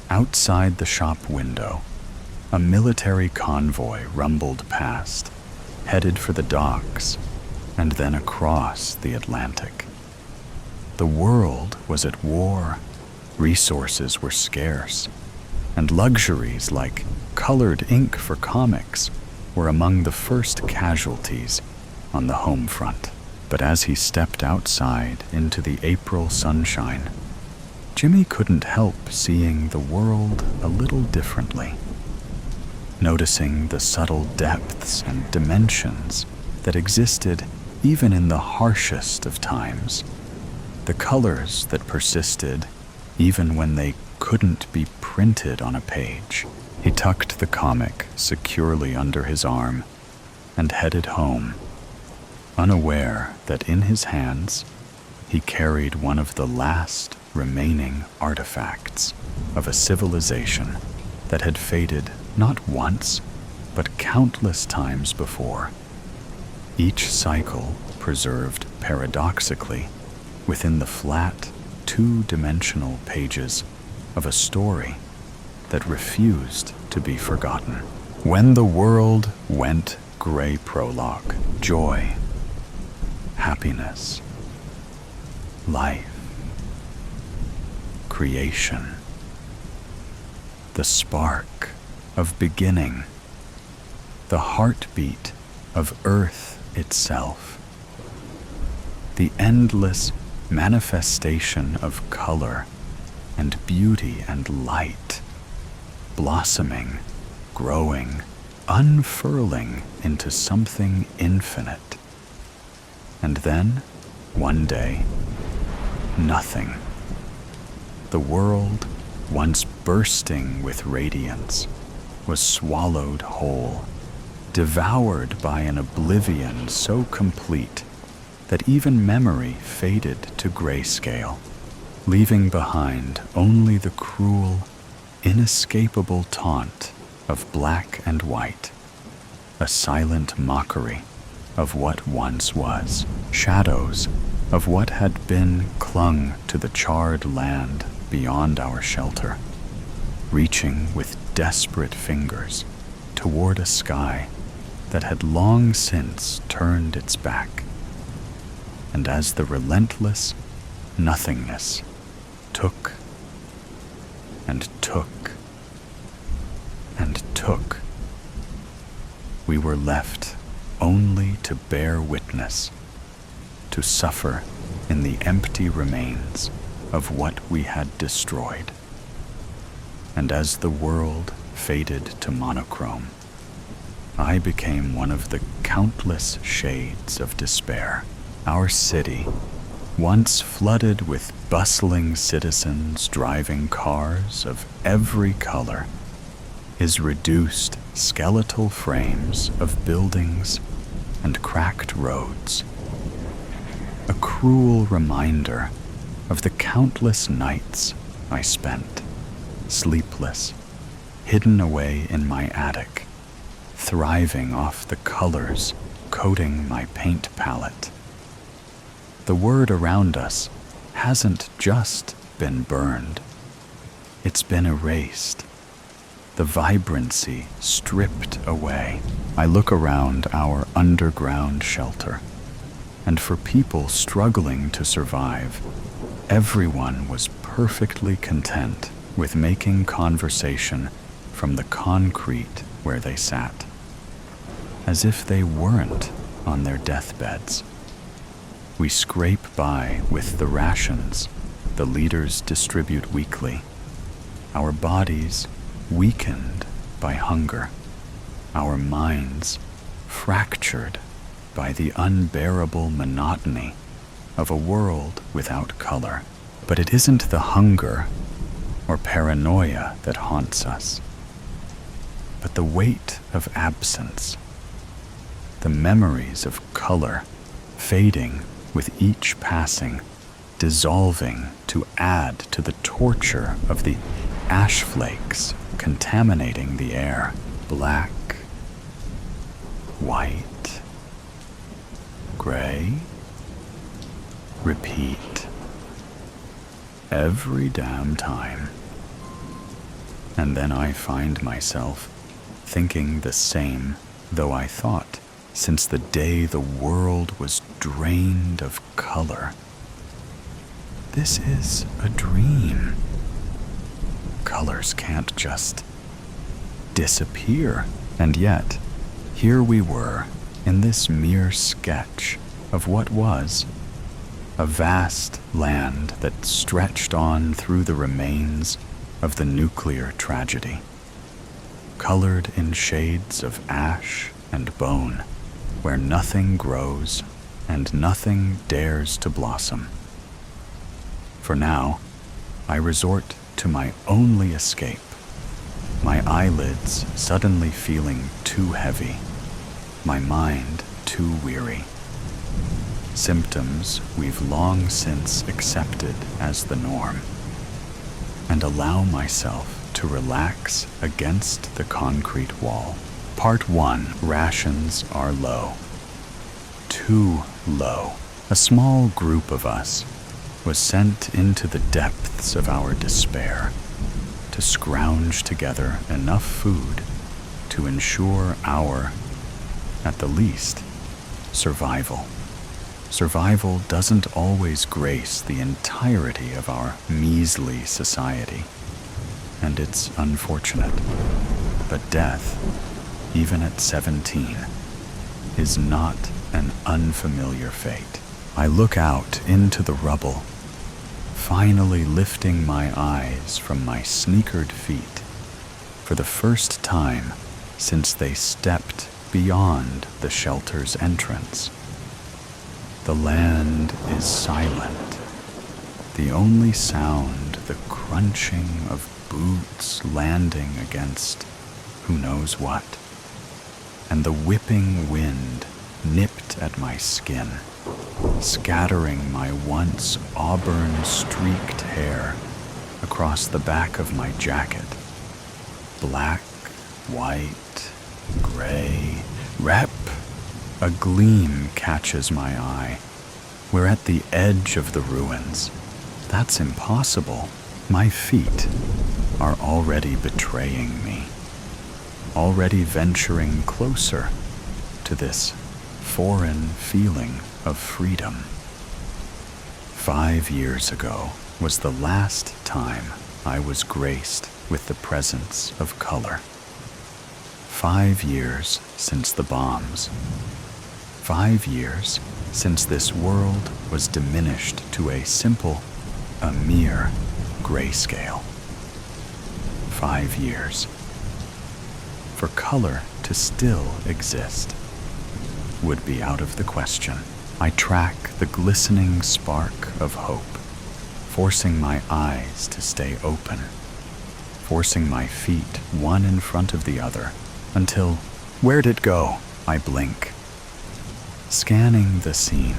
Outside the shop window, a military convoy rumbled past, headed for the docks and then across the Atlantic. The world was at war, resources were scarce, and luxuries like colored ink for comics were among the first casualties on the home front. But as he stepped outside into the April sunshine, Jimmy couldn't help seeing the world a little differently, noticing the subtle depths and dimensions that existed even in the harshest of times, the colors that persisted even when they couldn't be printed on a page. He tucked the comic securely under his arm and headed home, unaware that in his hands he carried one of the last remaining artifacts of a civilization that had faded not once, but countless times before, each cycle preserved paradoxically within the flat, two-dimensional pages of a story that refused to be forgotten. When the world went gray prologue, joy, happiness, life, creation, the spark of beginning, the heartbeat of Earth itself, the endless manifestation of color and beauty and light, blossoming, growing, unfurling into something infinite. And then, one day, nothing. The world, once bursting with radiance, was swallowed whole, devoured by an oblivion so complete that even memory faded to grayscale, leaving behind only the cruel, inescapable taunt of black and white, a silent mockery of what once was. Shadows of what had been clung to the charred land beyond our shelter, reaching with desperate fingers toward a sky that had long since turned its back. And as the relentless nothingness took and took and took, we were left only to bear witness, to suffer in the empty remains of what we had destroyed. And as the world faded to monochrome, I became one of the countless shades of despair. Our city, once flooded with bustling citizens driving cars of every color, is reduced skeletal frames of buildings and cracked roads. A cruel reminder of the countless nights I spent, sleepless, hidden away in my attic, thriving off the colors coating my paint palette. The word around us hasn't just been burned. It's been erased. The vibrancy stripped away. I look around our underground shelter, and for people struggling to survive, everyone was perfectly content with making conversation from the concrete where they sat, as if they weren't on their deathbeds. We scrape by with the rations the leaders distribute weekly, our bodies weakened by hunger, our minds fractured by the unbearable monotony of a world without color. But it isn't the hunger or paranoia that haunts us, but the weight of absence, the memories of color fading with each passing, dissolving to add to the torture of the ash flakes contaminating the air. Black, white, gray, repeat, every damn time. And then I find myself thinking the same, though I thought since the day the world was drained of color. This is a dream. Colors can't just disappear. And yet, here we were in this mere sketch of what was a vast land that stretched on through the remains of the nuclear tragedy, colored in shades of ash and bone, where nothing grows and nothing dares to blossom. For now, I resort to my only escape, my eyelids suddenly feeling too heavy, my mind too weary. Symptoms we've long since accepted as the norm, and allow myself to relax against the concrete wall. Part 1. Rations are low. Too low. A small group of us was sent into the depths of our despair to scrounge together enough food to ensure our, at the least, survival. Survival doesn't always grace the entirety of our measly society, and it's unfortunate. But death, even at 17, is not an unfamiliar fate. I look out into the rubble, finally lifting my eyes from my sneakered feet for the first time since they stepped beyond the shelter's entrance. The land is silent. The only sound, the crunching of boots landing against who knows what, and the whipping wind nipped at my skin, scattering my once auburn-streaked hair across the back of my jacket. Black, white, gray, rep. A gleam catches my eye. We're at the edge of the ruins. That's impossible. My feet are already betraying me, already venturing closer to this foreign feeling of freedom. 5 years ago was the last time I was graced with the presence of color. 5 years since the bombs. 5 years since this world was diminished to a mere grayscale. 5 years. For color to still exist would be out of the question. I track the glistening spark of hope, forcing my eyes to stay open, forcing my feet one in front of the other, until, where'd it go? I blink. Scanning the scene,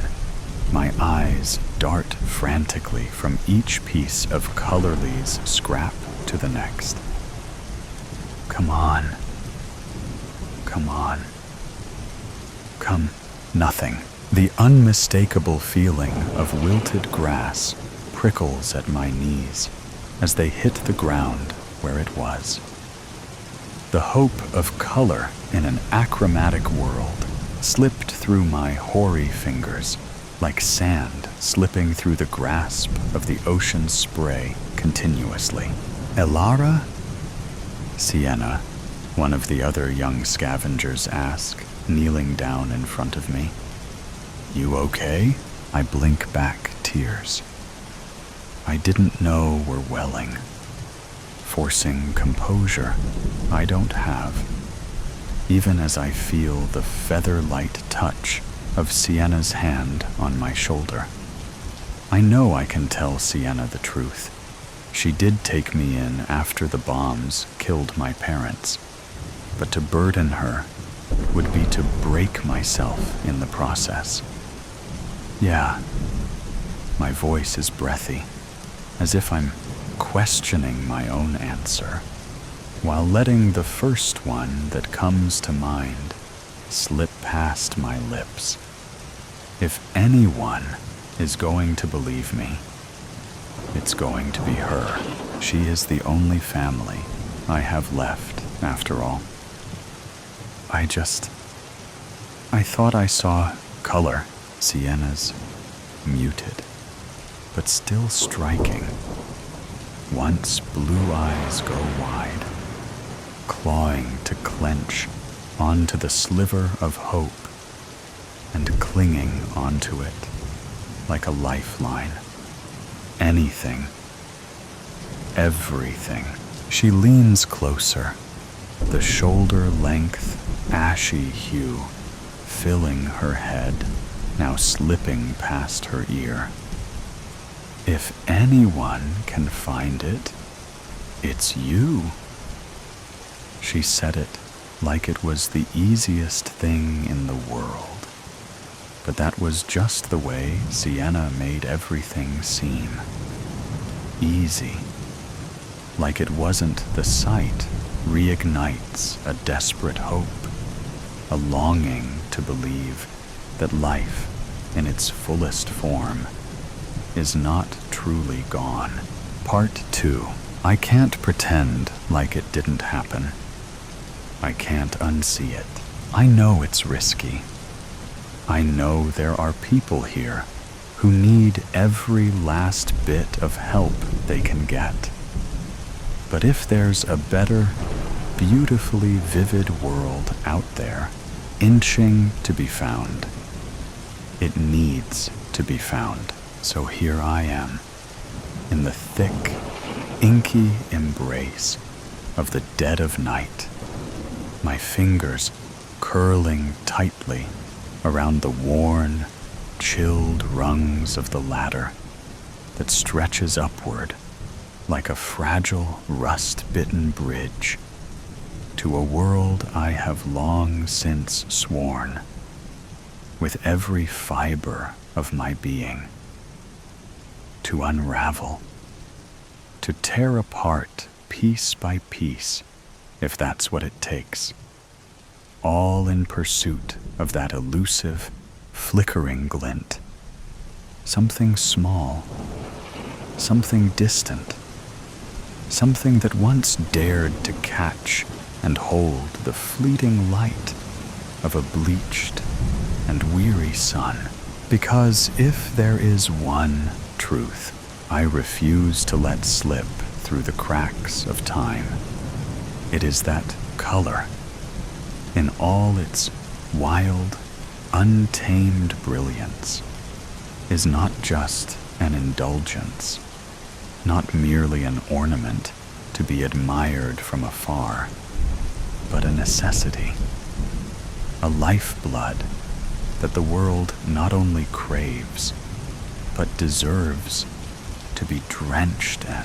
my eyes dart frantically from each piece of Colorly's scrap to the next. Come on. Come on. Come. Nothing. The unmistakable feeling of wilted grass prickles at my knees as they hit the ground where it was. The hope of color in an achromatic world slipped through my hoary fingers like sand slipping through the grasp of the ocean's spray continuously. Elara? Sienna, one of the other young scavengers asked, kneeling down in front of me. You okay? I blink back tears. I didn't know were welling. Forcing composure I don't have, even as I feel the feather-light touch of Sienna's hand on my shoulder. I know I can tell Sienna the truth. She did take me in after the bombs killed my parents, but to burden her would be to break myself in the process. Yeah, my voice is breathy, as if I'm questioning my own answer, while letting the first one that comes to mind slip past my lips. If anyone is going to believe me, it's going to be her. She is the only family I have left, after all. I thought I saw color. Sienna's muted, but still striking. Once blue eyes go wide, clawing to clench onto the sliver of hope and clinging onto it like a lifeline. Anything, everything. She leans closer, the shoulder-length, ashy hue filling her head, now slipping past her ear. If anyone can find it, it's you. She said it like it was the easiest thing in the world. But that was just the way Sienna made everything seem. Easy. Like it wasn't the sight reignites a desperate hope, a longing to believe that life, in its fullest form, is not truly gone. Part 2. I can't pretend like it didn't happen. I can't unsee it. I know it's risky. I know there are people here who need every last bit of help they can get. But if there's a better, beautifully vivid world out there, inching to be found, it needs to be found. So here I am, in the thick, inky embrace of the dead of night, my fingers curling tightly around the worn, chilled rungs of the ladder that stretches upward like a fragile, rust-bitten bridge to a world I have long since sworn, with every fiber of my being, to unravel, to tear apart piece by piece, if that's what it takes, all in pursuit of that elusive, flickering glint, something small, something distant, something that once dared to catch and hold the fleeting light of a bleached and weary sun. Because if there is one truth I refuse to let slip through the cracks of time, it is that color, in all its wild, untamed brilliance, is not just an indulgence, not merely an ornament to be admired from afar, but a necessity, a lifeblood that the world not only craves, but deserves to be drenched in,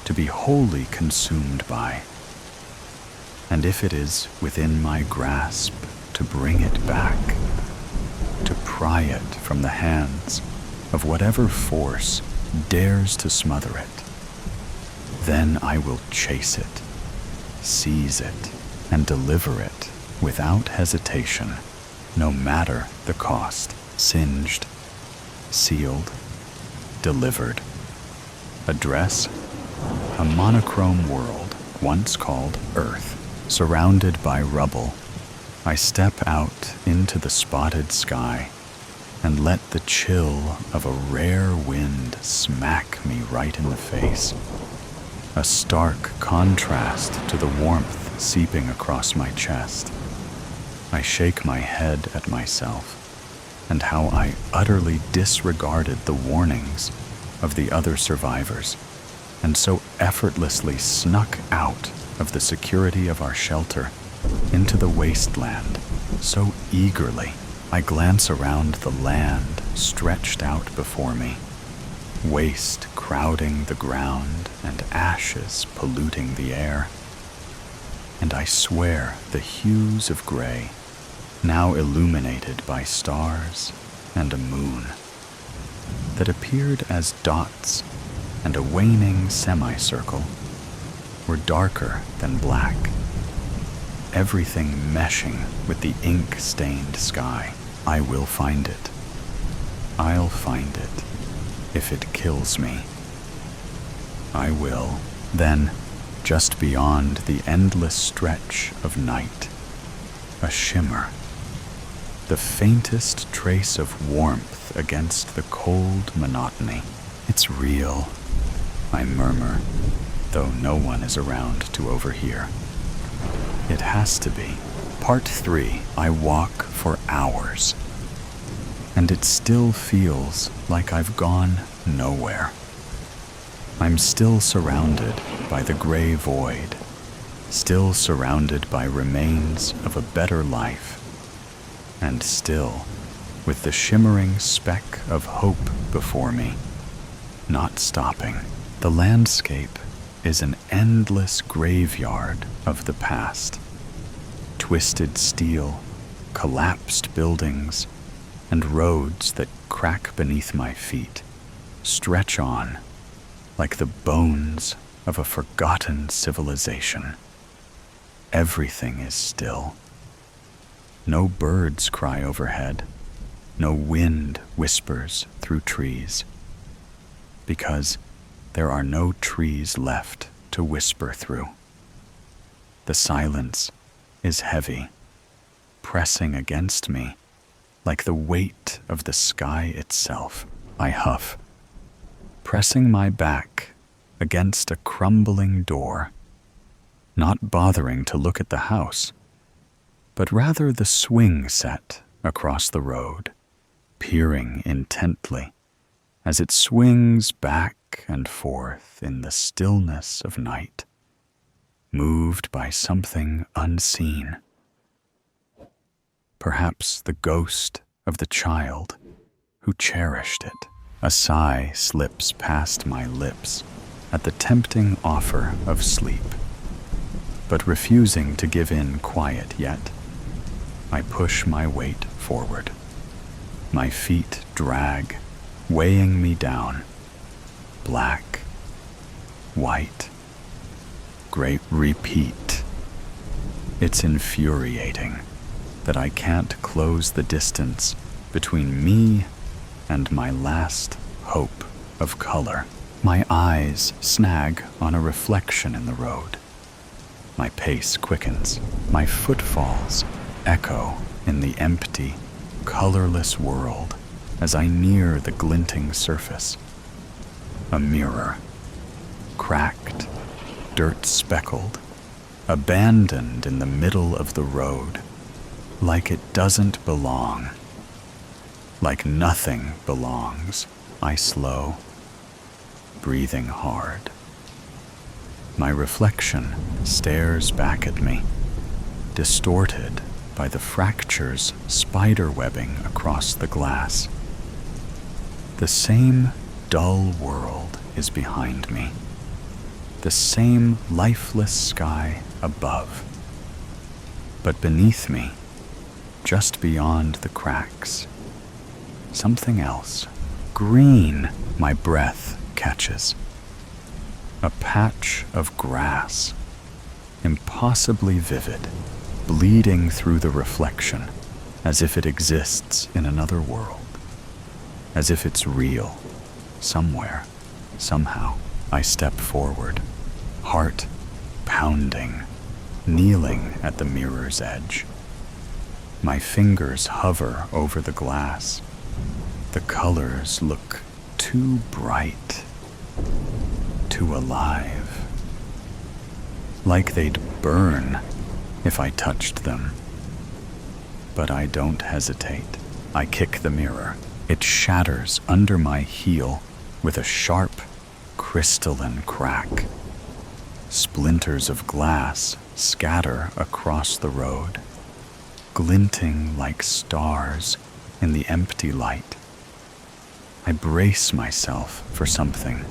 to be wholly consumed by. And if it is within my grasp to bring it back, to pry it from the hands of whatever force dares to smother it, then I will chase it, seize it, and deliver it without hesitation, no matter the cost. Singed, sealed, delivered. Address: a monochrome world once called Earth, surrounded by rubble. I step out into the spotted sky and let the chill of a rare wind smack me right in the face. A stark contrast to the warmth seeping across my chest. I shake my head at myself and how I utterly disregarded the warnings of the other survivors and so effortlessly snuck out of the security of our shelter into the wasteland so eagerly. I glance around the land stretched out before me, waste crowding the ground and ashes polluting the air. And I swear the hues of gray, now illuminated by stars and a moon, that appeared as dots and a waning semicircle, were darker than black, everything meshing with the ink-stained sky. I will find it. I'll find it, if it kills me. I will. Then, just beyond the endless stretch of night, a shimmer, the faintest trace of warmth against the cold monotony. It's real, I murmur, though no one is around to overhear. It has to be. Part 3. I walk for hours, and it still feels like I've gone nowhere. I'm still surrounded by the gray void, still surrounded by remains of a better life, and still with the shimmering speck of hope before me, not stopping. The landscape is an endless graveyard of the past. Twisted steel, collapsed buildings, and roads that crack beneath my feet stretch on like the bones of a forgotten civilization. Everything is still. No birds cry overhead, no wind whispers through trees, because there are no trees left to whisper through. The silence is heavy, pressing against me like the weight of the sky itself. I huff, pressing my back against a crumbling door, not bothering to look at the house, but rather the swing set across the road, peering intently as it swings back and forth in the stillness of night, moved by something unseen. Perhaps the ghost of the child who cherished it. A sigh slips past my lips at the tempting offer of sleep, but refusing to give in quiet yet, I push my weight forward. My feet drag, weighing me down. Black, white, great repeat. It's infuriating that I can't close the distance between me and my last hope of color. My eyes snag on a reflection in the road. My pace quickens. My footfalls echo in the empty, colorless world as I near the glinting surface. A mirror, cracked, dirt-speckled, abandoned in the middle of the road, like it doesn't belong. Like nothing belongs. I slow, breathing hard. My reflection stares back at me, distorted by the fractures spider-webbing across the glass. The same dull world is behind me, the same lifeless sky above. But beneath me, just beyond the cracks, something else. Green, my breath catches. A patch of grass, impossibly vivid, bleeding through the reflection, as if it exists in another world, as if it's real, somewhere, somehow. I step forward, heart pounding, kneeling at the mirror's edge. My fingers hover over the glass. The colors look too bright, too alive, like they'd burn if I touched them. But I don't hesitate. I kick the mirror. It shatters under my heel with a sharp, crystalline crack. Splinters of glass scatter across the road, glinting like stars in the empty light. I brace myself for something,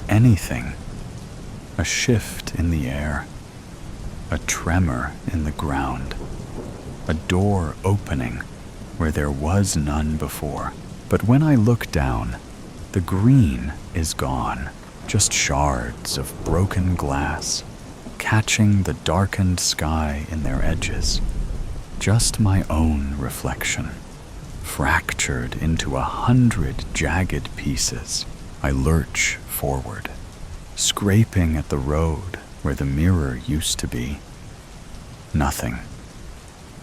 anything, a shift in the air, a tremor in the ground, a door opening where there was none before. But when I look down, the green is gone, just shards of broken glass, catching the darkened sky in their edges. Just my own reflection, fractured into 100 jagged pieces. I lurch forward, scraping at the road where the mirror used to be. Nothing.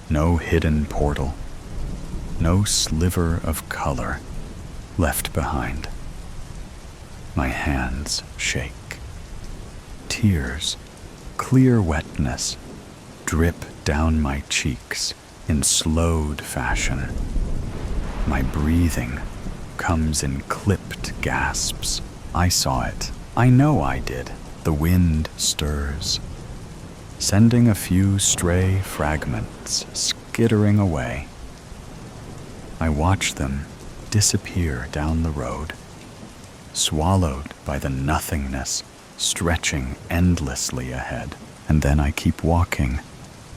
No hidden portal. No sliver of color left behind. My hands shake. Tears, clear wetness, drip down my cheeks in slowed fashion. My breathing comes in clipped gasps. I saw it. I know I did. The wind stirs, sending a few stray fragments skittering away. I watch them disappear down the road, swallowed by the nothingness stretching endlessly ahead. And then I keep walking,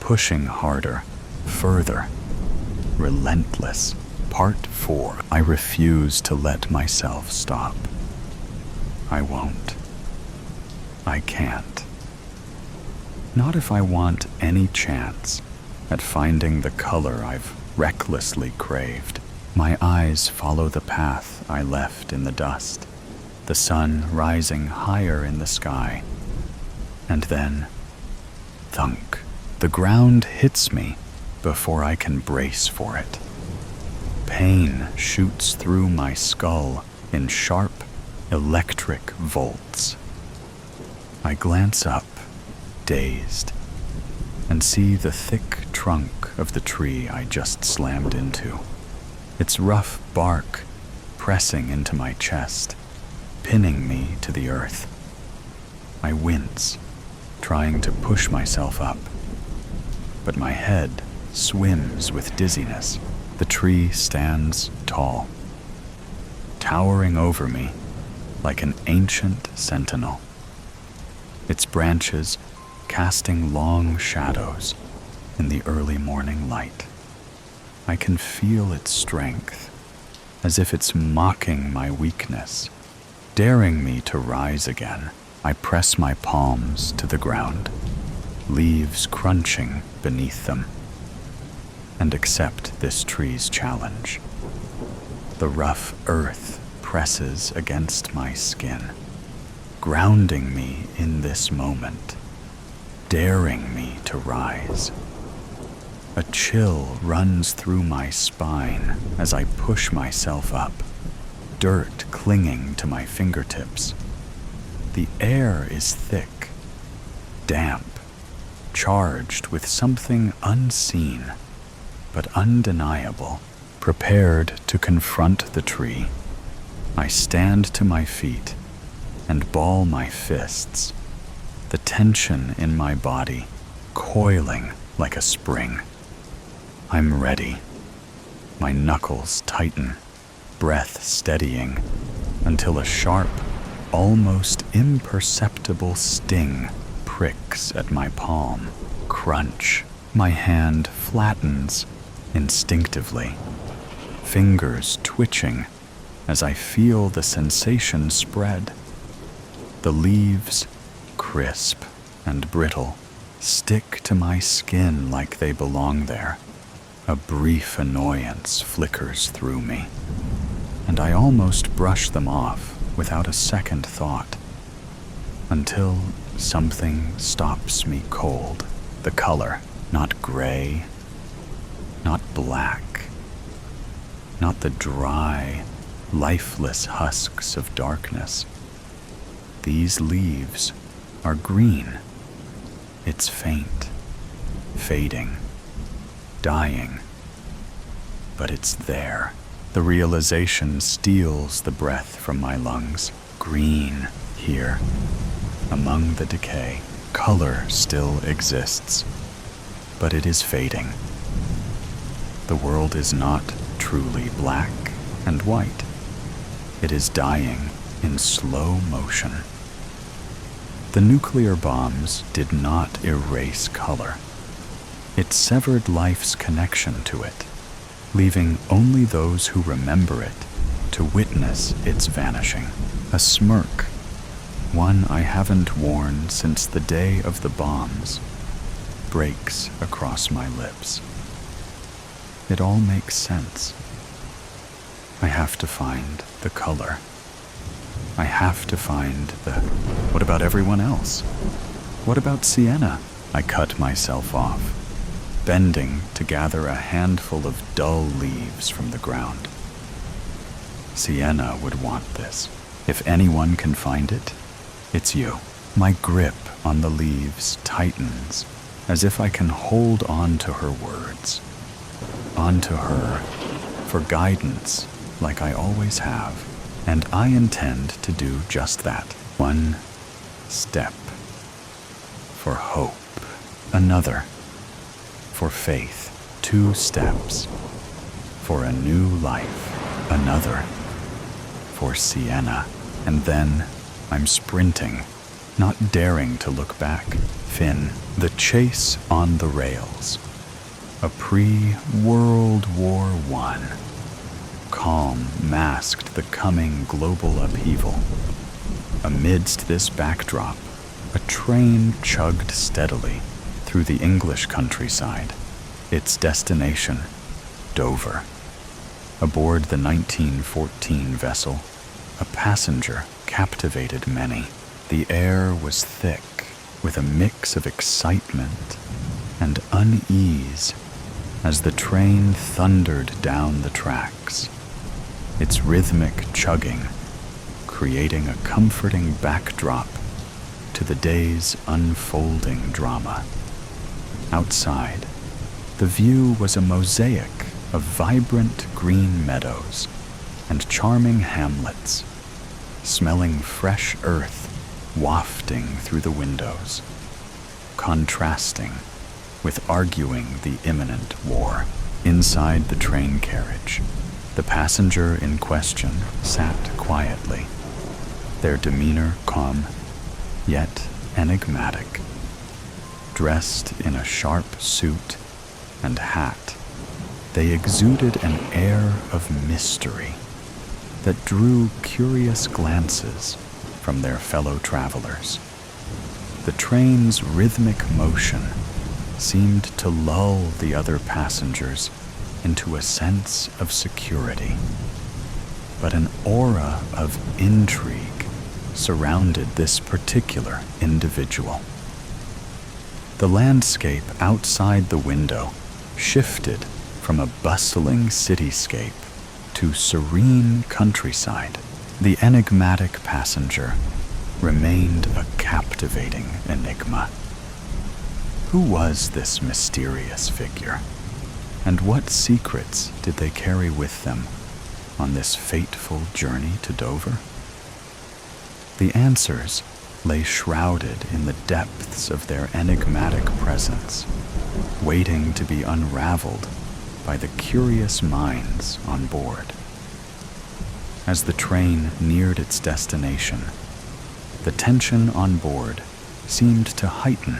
pushing harder, further, relentless. Part 4. I refuse to let myself stop. I won't. I can't. Not if I want any chance at finding the color I've recklessly craved. My eyes follow the path I left in the dust, the sun rising higher in the sky. And then, thunk, the ground hits me before I can brace for it. Pain shoots through my skull in sharp, electric volts. I glance up, dazed, and see the thick trunk of the tree I just slammed into. Its rough bark pressing into my chest, pinning me to the earth. I wince, trying to push myself up, but my head swims with dizziness. The tree stands tall, towering over me like an ancient sentinel, its branches casting long shadows in the early morning light. I can feel its strength, as if it's mocking my weakness, daring me to rise again. I press my palms to the ground, leaves crunching beneath them, and accept this tree's challenge. The rough earth presses against my skin, grounding me in this moment, daring me to rise. A chill runs through my spine as I push myself up, dirt clinging to my fingertips. The air is thick, damp, charged with something unseen but undeniable. Prepared to confront the tree, I stand to my feet and ball my fists, the tension in my body coiling like a spring. I'm ready. My knuckles tighten, breath steadying, until a sharp, almost imperceptible sting pricks at my palm. Crunch. My hand flattens instinctively, fingers twitching as I feel the sensation spread. The leaves, crisp and brittle, stick to my skin like they belong there. A brief annoyance flickers through me, and I almost brush them off without a second thought, until something stops me cold. The color, not gray, not black, not the dry, lifeless husks of darkness. These leaves are green. It's faint, fading, dying, but it's there. The realization steals the breath from my lungs. Green here, among the decay. Color still exists, but it is fading. The world is not truly black and white. It is dying in slow motion. The nuclear bombs did not erase color. It severed life's connection to it, leaving only those who remember it to witness its vanishing. A smirk, one I haven't worn since the day of the bombs, breaks across my lips. It all makes sense. I have to find the color. I have to find the... What about everyone else? What about Sienna? I cut myself off, bending to gather a handful of dull leaves from the ground. Sienna would want this. If anyone can find it, it's you. My grip on the leaves tightens, as if I can hold on to her words. Onto her, for guidance, like I always have. And I intend to do just that. One step. For hope. Another. For faith. 2 steps. For a new life. Another. For Sienna. And then I'm sprinting, not daring to look back. Finn. The chase on the rails. A pre-World War I. Calm masked the coming global upheaval. Amidst this backdrop, a train chugged steadily through the English countryside, its destination, Dover. Aboard the 1914 vessel, a passenger captivated many. The air was thick with a mix of excitement and unease as the train thundered down the tracks, its rhythmic chugging creating a comforting backdrop to the day's unfolding drama. Outside, the view was a mosaic of vibrant green meadows and charming hamlets, smelling fresh earth wafting through the windows, contrasting with arguing the imminent war. Inside the train carriage, the passenger in question sat quietly, their demeanor calm, yet enigmatic. Dressed in a sharp suit and hat, they exuded an air of mystery that drew curious glances from their fellow travelers. The train's rhythmic motion seemed to lull the other passengers into a sense of security, but an aura of intrigue surrounded this particular individual. The landscape outside the window shifted from a bustling cityscape to serene countryside. The enigmatic passenger remained a captivating enigma. Who was this mysterious figure? And what secrets did they carry with them on this fateful journey to Dover? The answers lay shrouded in the depths of their enigmatic presence, waiting to be unraveled by the curious minds on board. As the train neared its destination, the tension on board seemed to heighten,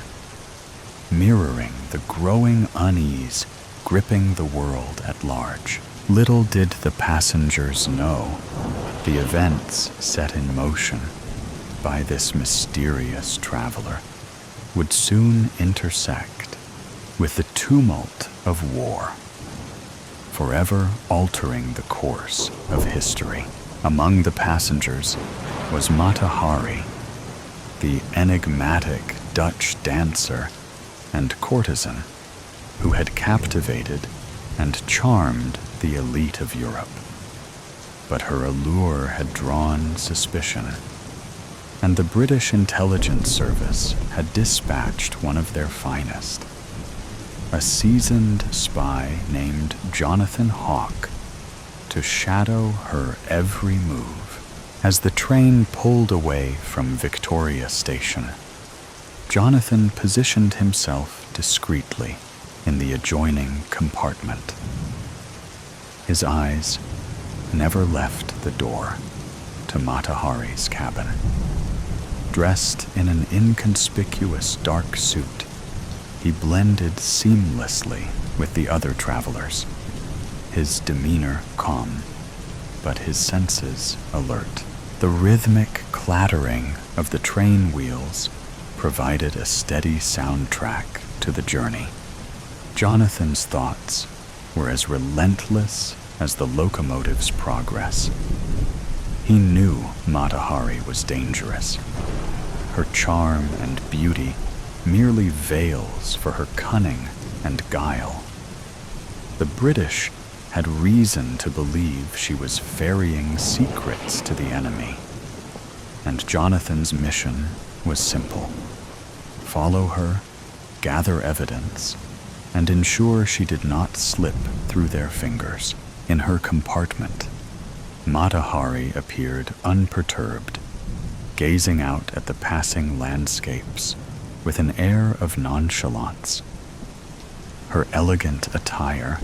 mirroring the growing unease gripping the world at large. Little did the passengers know the events set in motion by this mysterious traveler would soon intersect with the tumult of war, forever altering the course of history. Among the passengers was Mata Hari, the enigmatic Dutch dancer and courtesan who had captivated and charmed the elite of Europe. But her allure had drawn suspicion, and the British intelligence service had dispatched one of their finest, a seasoned spy named Jonathan Hawke, to shadow her every move. As the train pulled away from Victoria Station, Jonathan positioned himself discreetly in the adjoining compartment. His eyes never left the door to Mata Hari's cabin. Dressed in an inconspicuous dark suit, he blended seamlessly with the other travelers, his demeanor calm, but his senses alert. The rhythmic clattering of the train wheels provided a steady soundtrack to the journey. Jonathan's thoughts were as relentless as the locomotive's progress. He knew Mata Hari was dangerous. Her charm and beauty merely veils for her cunning and guile. The British had reason to believe she was ferrying secrets to the enemy, and Jonathan's mission was simple: follow her, gather evidence, and ensure she did not slip through their fingers. In her compartment, Mata Hari appeared unperturbed, gazing out at the passing landscapes with an air of nonchalance. Her elegant attire,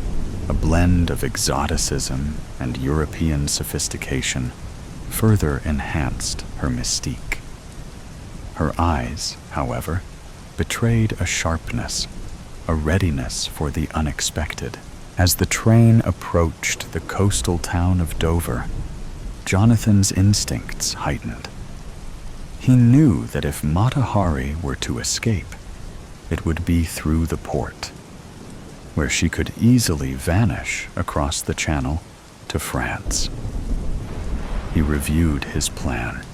a blend of exoticism and European sophistication, further enhanced her mystique. Her eyes, however, betrayed a sharpness, a readiness for the unexpected. As the train approached the coastal town of Dover, Jonathan's instincts heightened. He knew that if Mata Hari were to escape, it would be through the port, where she could easily vanish across the channel to France. He reviewed his plan,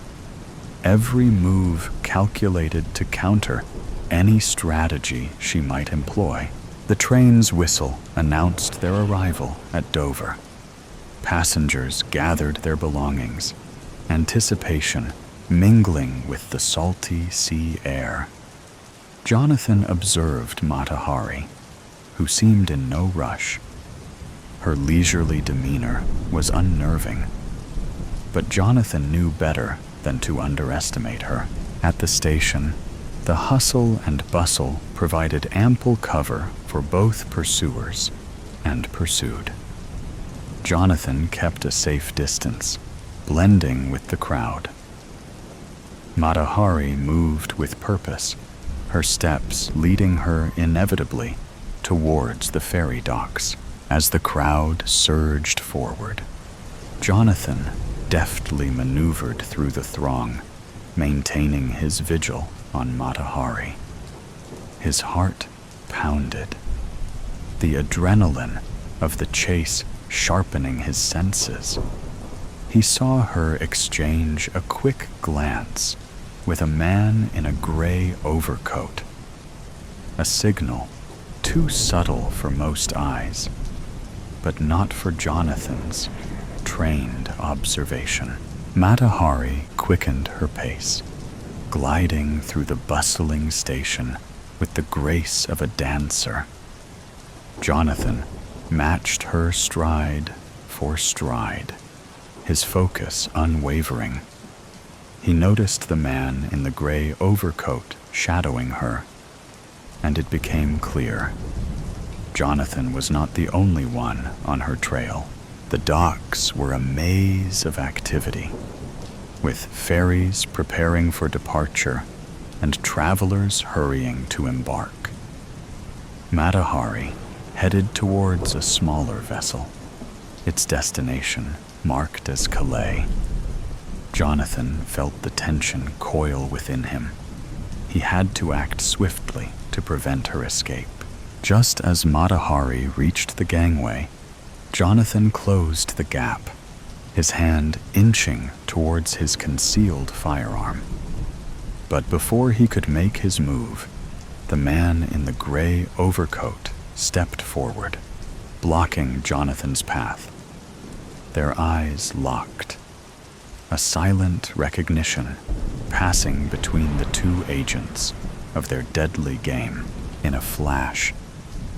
every move calculated to counter any strategy she might employ. The train's whistle announced their arrival at Dover. Passengers gathered their belongings, anticipation mingling with the salty sea air. Jonathan observed Mata Hari, who seemed in no rush. Her leisurely demeanor was unnerving, but Jonathan knew better than to underestimate her. At the station, the hustle and bustle provided ample cover for both pursuers and pursued. Jonathan kept a safe distance, blending with the crowd. Mata Hari moved with purpose, her steps leading her inevitably towards the ferry docks. As the crowd surged forward, Jonathan deftly maneuvered through the throng, maintaining his vigil on Mata Hari. His heart pounded, the adrenaline of the chase sharpening his senses. He saw her exchange a quick glance with a man in a gray overcoat, a signal too subtle for most eyes, but not for Jonathan's trained observation. Mata Hari quickened her pace, gliding through the bustling station with the grace of a dancer. Jonathan matched her stride for stride, his focus unwavering. He noticed the man in the gray overcoat shadowing her, and it became clear Jonathan was not the only one on her trail. The docks were a maze of activity, with ferries preparing for departure and travelers hurrying to embark. Mata Hari headed towards a smaller vessel, its destination marked as Calais. Jonathan felt the tension coil within him. He had to act swiftly to prevent her escape. Just as Matahari reached the gangway, Jonathan closed the gap, his hand inching towards his concealed firearm. But before he could make his move, the man in the gray overcoat stepped forward, blocking Jonathan's path. Their eyes locked, a silent recognition passing between the two agents of their deadly game. In a flash,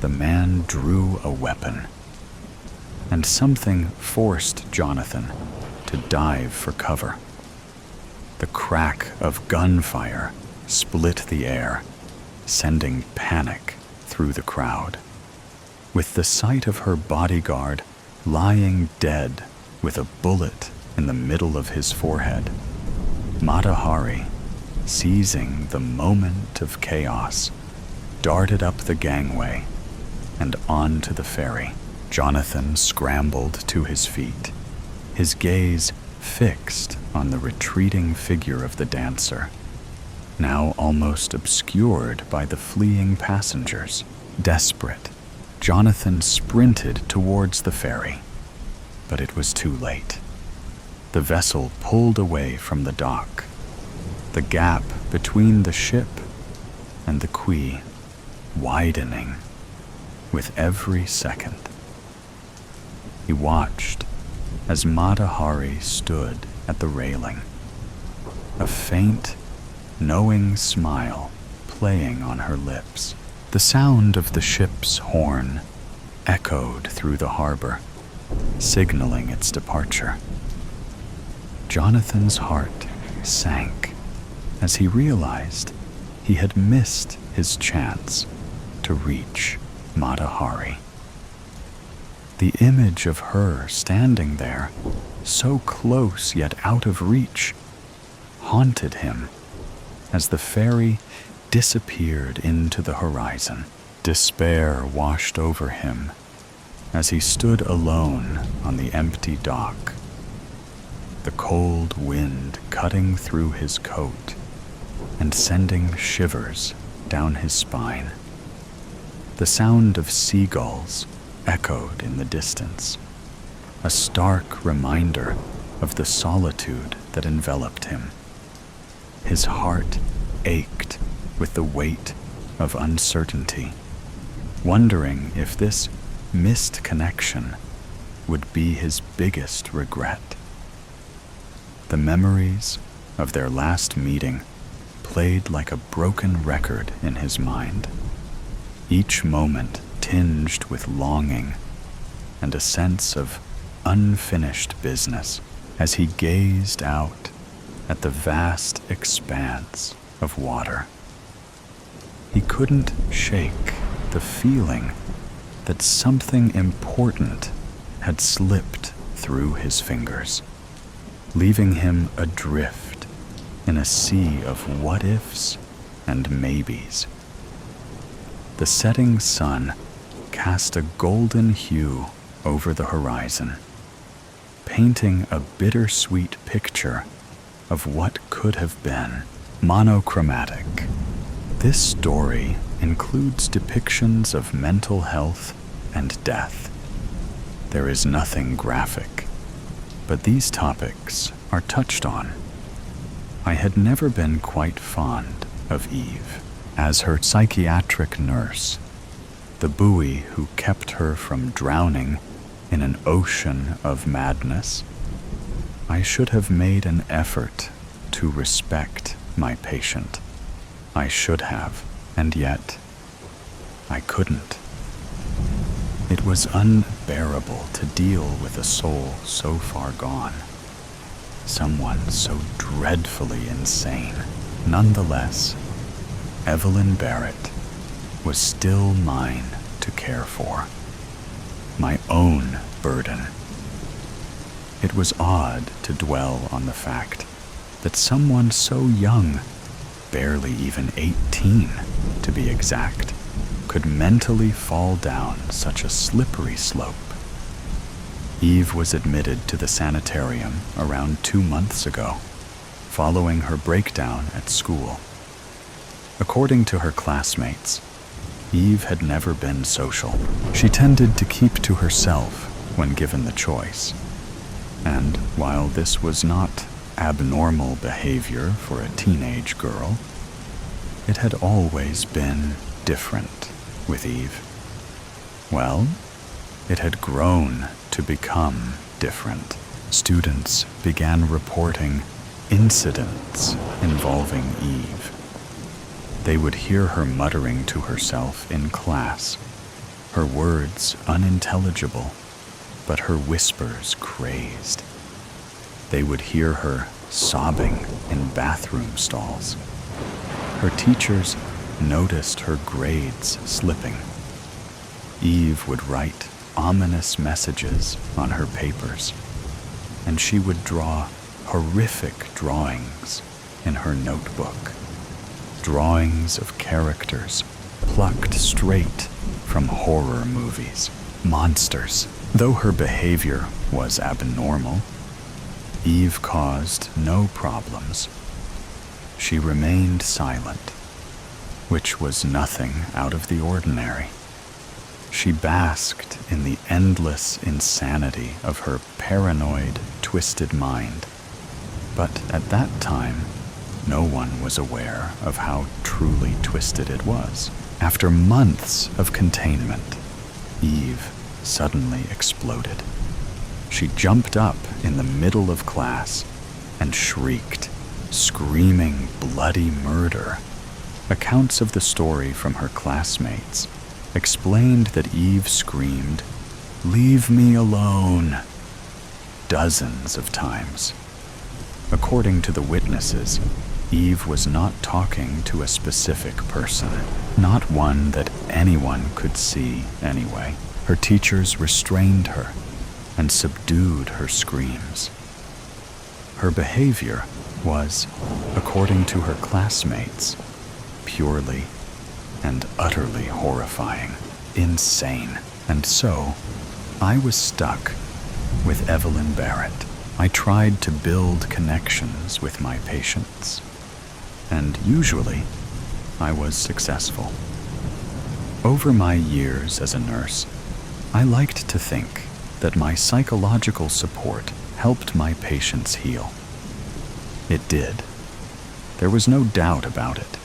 the man drew a weapon, and something forced Jonathan to dive for cover. The crack of gunfire split the air, sending panic through the crowd. With the sight of her bodyguard lying dead with a bullet in the middle of his forehead, Matahari, seizing the moment of chaos, darted up the gangway and onto the ferry. Jonathan scrambled to his feet, his gaze fixed on the retreating figure of the dancer, now almost obscured by the fleeing passengers. Desperate, Jonathan sprinted towards the ferry, but it was too late. The vessel pulled away from the dock, the gap between the ship and the quay widening with every second. He watched as Matahari stood at the railing, a faint, knowing smile playing on her lips. The sound of the ship's horn echoed through the harbor, signaling its departure. Jonathan's heart sank as he realized he had missed his chance to reach Matahari. The image of her standing there, so close yet out of reach, haunted him as the ferry disappeared into the horizon. Despair washed over him as he stood alone on the empty dock, the cold wind cutting through his coat and sending shivers down his spine. The sound of seagulls echoed in the distance, a stark reminder of the solitude that enveloped him. His heart ached with the weight of uncertainty, wondering if this missed connection would be his biggest regret. The memories of their last meeting played like a broken record in his mind, each moment tinged with longing and a sense of unfinished business as he gazed out at the vast expanse of water. He couldn't shake the feeling that something important had slipped through his fingers, leaving him adrift in a sea of what-ifs and maybes. The setting sun cast a golden hue over the horizon, painting a bittersweet picture of what could have been. Monochromatic. This story includes depictions of mental health and death. There is nothing graphic, but these topics are touched on. I had never been quite fond of Eve as her psychiatric nurse, the buoy who kept her from drowning in an ocean of madness. I should have made an effort to respect my patient. I should have, and yet I couldn't. It was unbearable to deal with a soul so far gone, someone so dreadfully insane. Nonetheless, Evelyn Barrett was still mine to care for, my own burden. It was odd to dwell on the fact that someone so young, barely even 18 to be exact, could mentally fall down such a slippery slope. Eve was admitted to the sanitarium around 2 months ago, following her breakdown at school. According to her classmates, Eve had never been social. She tended to keep to herself when given the choice. And while this was not abnormal behavior for a teenage girl, it had always been different with Eve. Well, it had grown to become different. Students began reporting incidents involving Eve. They would hear her muttering to herself in class, her words unintelligible, but her whispers crazed. They would hear her sobbing in bathroom stalls. Her teachers noticed her grades slipping. Eve would write ominous messages on her papers, and she would draw horrific drawings in her notebook. Drawings of characters plucked straight from horror movies, monsters. Though her behavior was abnormal, Eve caused no problems. She remained silent, which was nothing out of the ordinary. She basked in the endless insanity of her paranoid, twisted mind. But at that time, no one was aware of how truly twisted it was. After months of containment, Eve suddenly exploded. She jumped up in the middle of class and shrieked, screaming bloody murder. Accounts of the story from her classmates explained that Eve screamed, "Leave me alone," dozens of times. According to the witnesses, Eve was not talking to a specific person, not one that anyone could see anyway. Her teachers restrained her and subdued her screams. Her behavior was, according to her classmates, purely and utterly horrifying, insane. And so, I was stuck with Evelyn Barrett. I tried to build connections with my patients, and usually, I was successful. Over my years as a nurse, I liked to think that my psychological support helped my patients heal. It did. There was no doubt about it.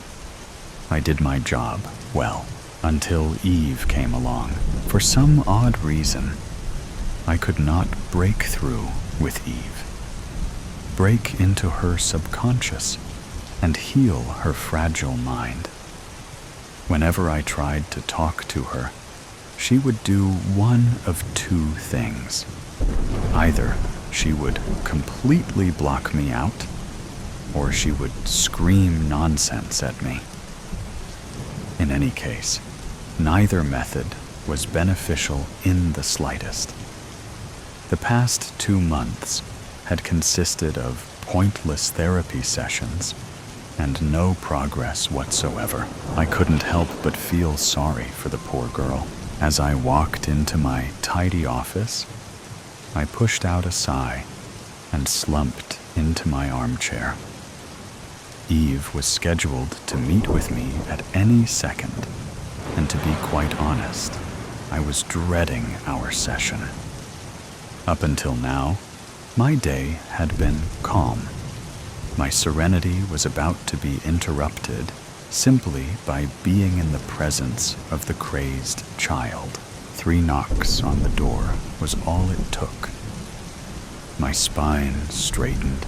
I did my job well, until Eve came along. For some odd reason, I could not break through with Eve, break into her subconscious, and heal her fragile mind. Whenever I tried to talk to her, she would do one of two things. Either she would completely block me out, or she would scream nonsense at me. In any case, neither method was beneficial in the slightest. The past 2 months had consisted of pointless therapy sessions and no progress whatsoever. I couldn't help but feel sorry for the poor girl. As I walked into my tidy office, I pushed out a sigh and slumped into my armchair. Eve was scheduled to meet with me at any second, and to be quite honest, I was dreading our session. Up until now, my day had been calm. My serenity was about to be interrupted simply by being in the presence of the crazed child. 3 knocks on the door was all it took. My spine straightened,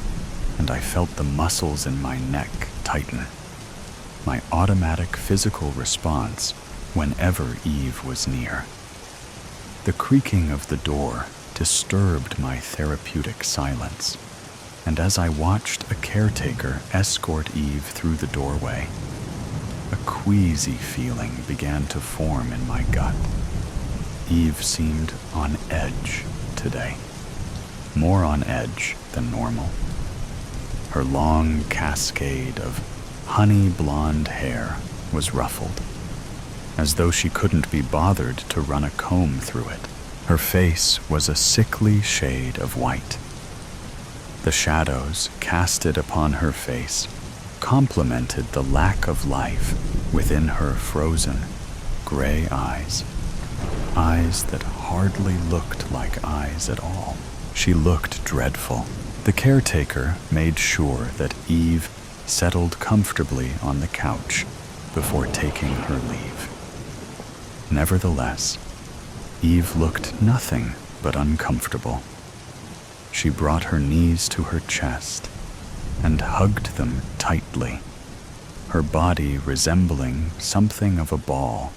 and I felt the muscles in my neck tighten. My automatic physical response whenever Eve was near. The creaking of the door disturbed my therapeutic silence, and as I watched a caretaker escort Eve through the doorway, a queasy feeling began to form in my gut. Eve seemed on edge today, more on edge than normal. Her long cascade of honey blonde hair was ruffled, as though she couldn't be bothered to run a comb through it. Her face was a sickly shade of white. The shadows casted upon her face complemented the lack of life within her frozen, gray eyes. Eyes that hardly looked like eyes at all. She looked dreadful. The caretaker made sure that Eve settled comfortably on the couch before taking her leave. Nevertheless, Eve looked nothing but uncomfortable. She brought her knees to her chest and hugged them tightly, her body resembling something of a ball.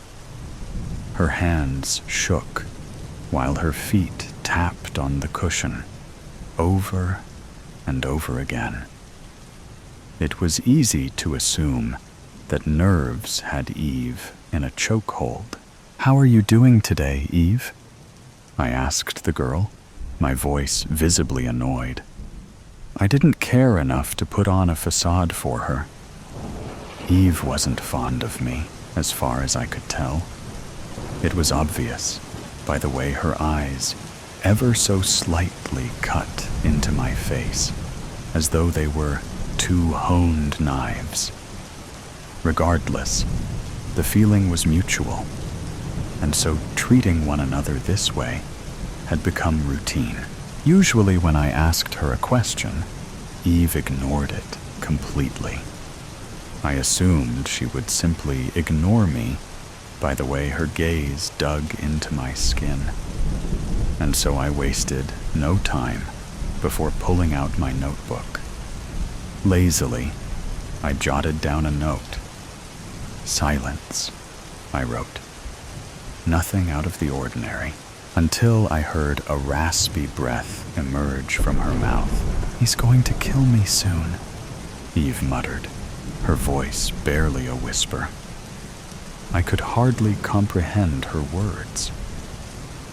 Her hands shook while her feet tapped on the cushion over and over again. It was easy to assume that nerves had Eve in a chokehold. "How are you doing today, Eve?" I asked the girl, my voice visibly annoyed. I didn't care enough to put on a facade for her. Eve wasn't fond of me, as far as I could tell. It was obvious by the way her eyes ever so slightly cut into my face, as though they were two honed knives. Regardless, the feeling was mutual, and so treating one another this way had become routine. Usually when I asked her a question, Eve ignored it completely. I assumed she would simply ignore me by the way her gaze dug into my skin, and so I wasted no time before pulling out my notebook. Lazily, I jotted down a note. "Silence," I wrote. Nothing out of the ordinary, until I heard a raspy breath emerge from her mouth. "He's going to kill me soon," Eve muttered, her voice barely a whisper. I could hardly comprehend her words.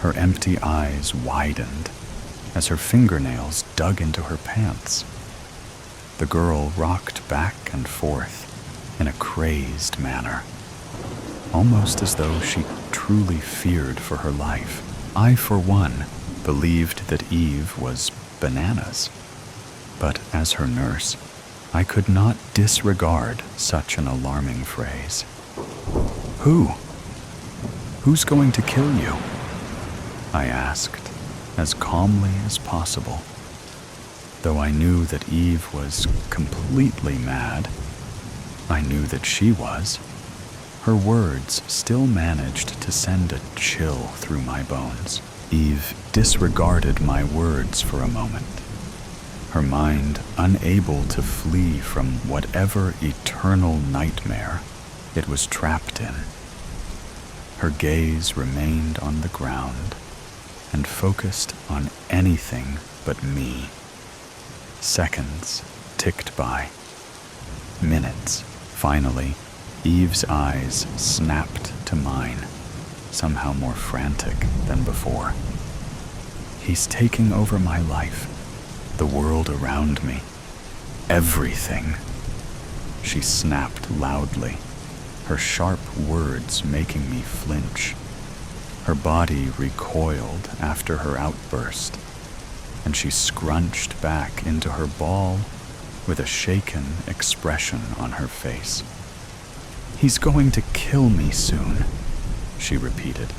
Her empty eyes widened as her fingernails dug into her pants. The girl rocked back and forth in a crazed manner, almost as though she truly feared for her life. I, for one, believed that Eve was bananas, but as her nurse, I could not disregard such an alarming phrase. "Who? Who's going to kill you?" I asked, as calmly as possible. Though I knew that Eve was completely mad, I knew that she was. Her words still managed to send a chill through my bones. Eve disregarded my words for a moment, her mind unable to flee from whatever eternal nightmare it was trapped in. Her gaze remained on the ground and focused on anything but me. Seconds ticked by. Minutes. Finally, Eve's eyes snapped to mine, somehow more frantic than before. "He's taking over my life, the world around me, everything," she snapped loudly, her sharp words making me flinch. Her body recoiled after her outburst, and she scrunched back into her ball with a shaken expression on her face. "He's going to kill me soon," she repeated.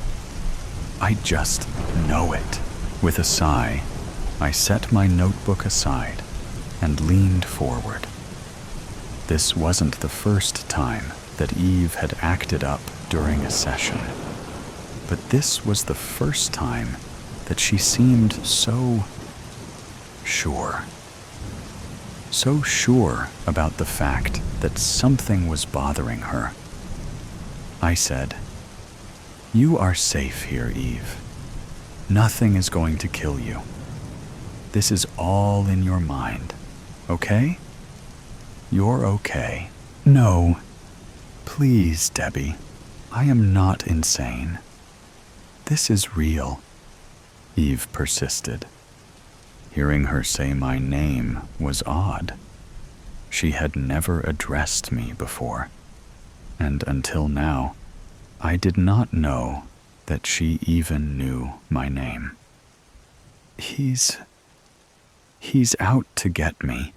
"I just know it." With a sigh, I set my notebook aside and leaned forward. This wasn't the first time that Eve had acted up during a session, but this was the first time that she seemed so sure. So sure about the fact that something was bothering her. I said, "You are safe here, Eve. Nothing is going to kill you. This is all in your mind, okay? You're okay." "No, please, Debbie. I am not insane. This is real," Eve persisted. Hearing her say my name was odd. She had never addressed me before, and until now, I did not know that she even knew my name. He's out to get me,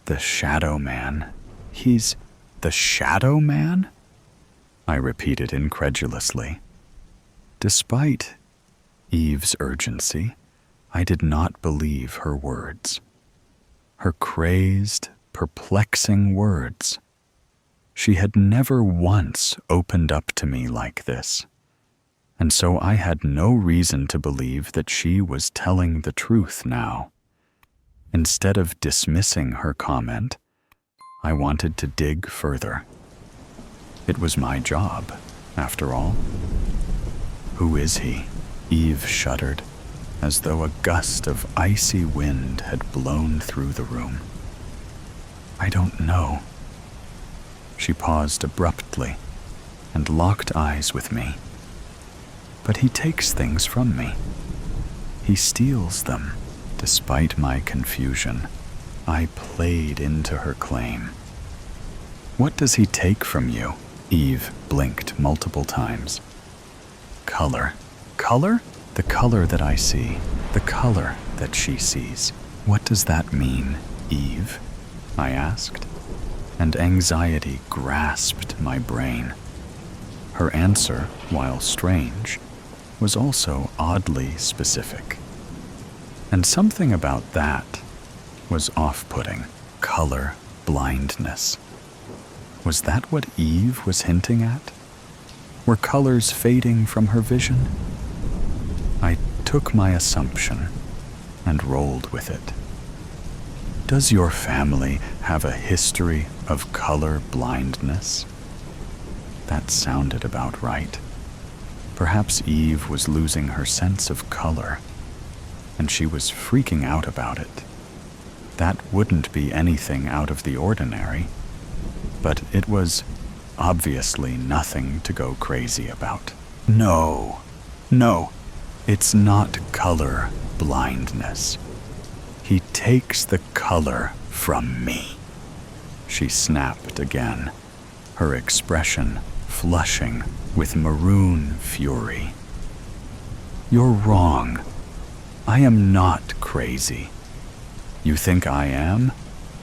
the shadow man," He's the Shadow Man? I repeated incredulously. Despite Eve's urgency, I did not believe her words. Her crazed, perplexing words. She had never once opened up to me like this, and so I had no reason to believe that she was telling the truth now. Instead of dismissing her comment, I wanted to dig further. It was my job, after all. Who is he? Eve shuddered, as though a gust of icy wind had blown through the room. I don't know. She paused abruptly and locked eyes with me. But he takes things from me. He steals them. Despite my confusion, I played into her claim. What does he take from you? Eve blinked multiple times. Color. Color? The color that I see. The color that she sees. What does that mean, Eve? I asked, and anxiety grasped my brain. Her answer, while strange, was also oddly specific. And something about that was off-putting. Color blindness. Was that what Eve was hinting at? Were colors fading from her vision? I took my assumption and rolled with it. Does your family have a history of color blindness? That sounded about right. Perhaps Eve was losing her sense of color, and she was freaking out about it. That wouldn't be anything out of the ordinary, but it was obviously nothing to go crazy about. No, it's not color blindness. He takes the color from me. She snapped again, her expression flushing with maroon fury. You're wrong. I am not crazy. You think I am,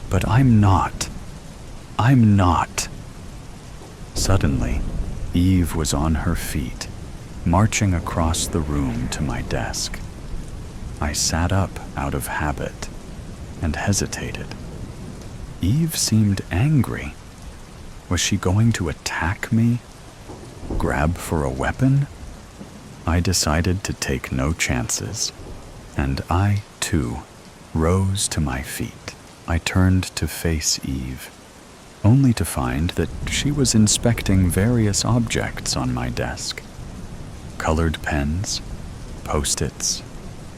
but I'm not. I'm not. Suddenly, Eve was on her feet, marching across the room to my desk. I sat up out of habit and hesitated. Eve seemed angry. Was she going to attack me? Grab for a weapon? I decided to take no chances, and I, too, rose to my feet. I turned to face Eve, only to find that she was inspecting various objects on my desk. Colored pens, Post-its,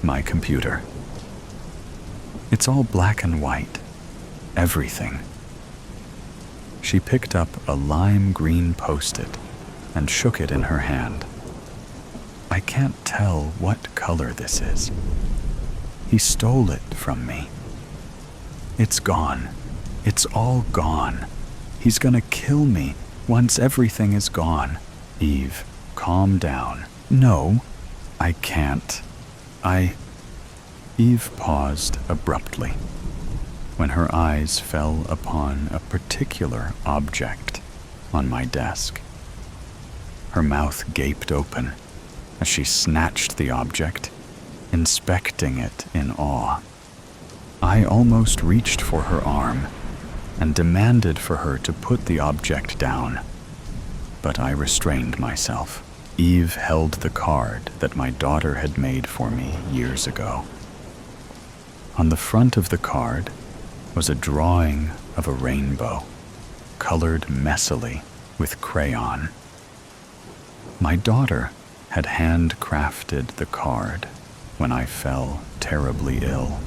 my computer. It's all black and white. Everything. She picked up a lime green Post-it and shook it in her hand. I can't tell what color this is. He stole it from me. It's gone. It's all gone. He's gonna kill me once everything is gone. Eve, calm down. No, I can't. Eve paused abruptly when her eyes fell upon a particular object on my desk. Her mouth gaped open as she snatched the object, inspecting it in awe. I almost reached for her arm and demanded for her to put the object down, but I restrained myself. Eve held the card that my daughter had made for me years ago. On the front of the card was a drawing of a rainbow, colored messily with crayon. My daughter had handcrafted the card when I fell terribly ill,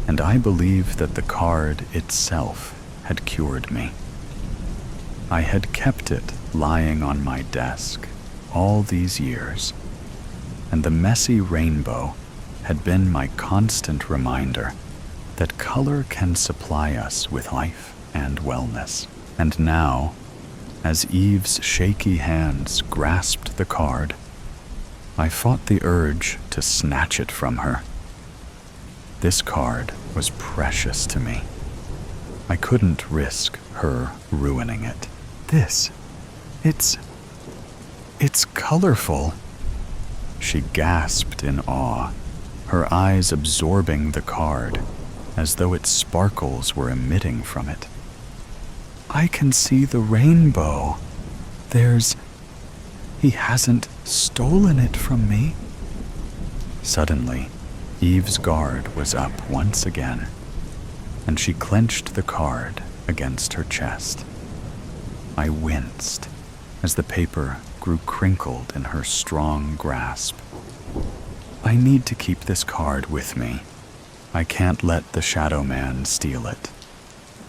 and I believe that the card itself had cured me. I had kept it lying on my desk all these years, and the messy rainbow had been my constant reminder that color can supply us with life and wellness. And now, as Eve's shaky hands grasped the card, I fought the urge to snatch it from her. This card was precious to me. I couldn't risk her ruining it. It's colorful. She gasped in awe, her eyes absorbing the card, as though its sparkles were emitting from it. I can see the rainbow. He hasn't stolen it from me. Suddenly, Eve's guard was up once again, and she clenched the card against her chest. I winced as the paper grew crinkled in her strong grasp. I need to keep this card with me. I can't let the Shadow Man steal it.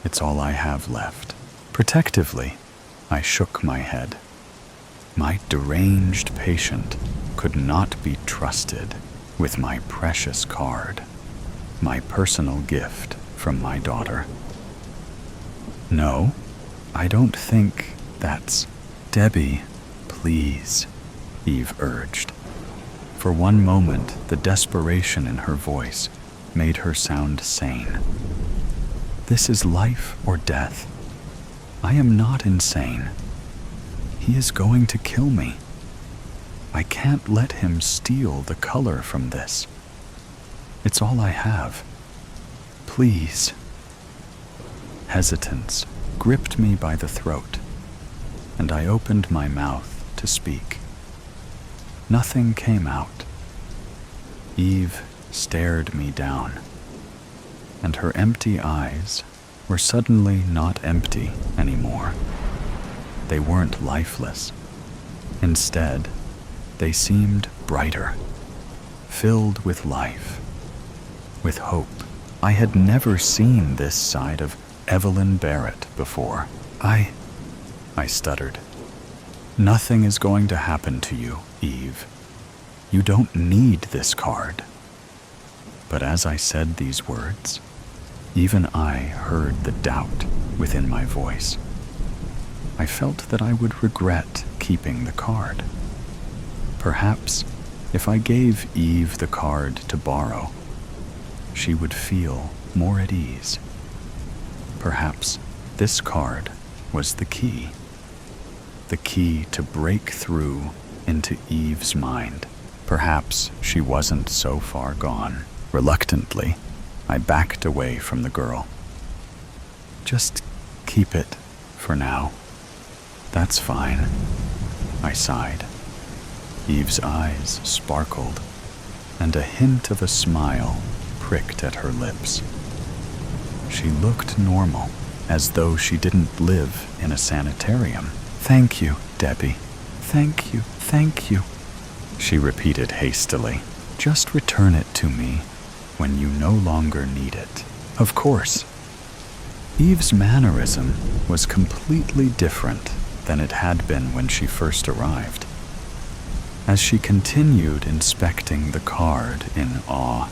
It's all I have left. Protectively, I shook my head. My deranged patient could not be trusted with my precious card, my personal gift from my daughter. No, I don't think that's... Debbie, please, Eve urged. For one moment, the desperation in her voice made her sound sane. This is life or death. I am not insane. He is going to kill me. I can't let him steal the color from this. It's all I have. Please. Hesitance gripped me by the throat, and I opened my mouth to speak. Nothing came out. Eve stared me down, and her empty eyes were suddenly not empty anymore. They weren't lifeless. Instead, they seemed brighter, filled with life, with hope. I had never seen this side of Evelyn Barrett before. I stuttered. Nothing is going to happen to you, Eve. You don't need this card. But as I said these words, even I heard the doubt within my voice. I felt that I would regret keeping the card. Perhaps if I gave Eve the card to borrow, she would feel more at ease. Perhaps this card was the key to break through into Eve's mind. Perhaps she wasn't so far gone. Reluctantly, I backed away from the girl. Just keep it for now. That's fine, I sighed. Eve's eyes sparkled, and a hint of a smile pricked at her lips. She looked normal, as though she didn't live in a sanitarium. Thank you, Debbie. Thank you, she repeated hastily. Just return it to me when you no longer need it. Of course. Eve's mannerism was completely different than it had been when she first arrived. As she continued inspecting the card in awe,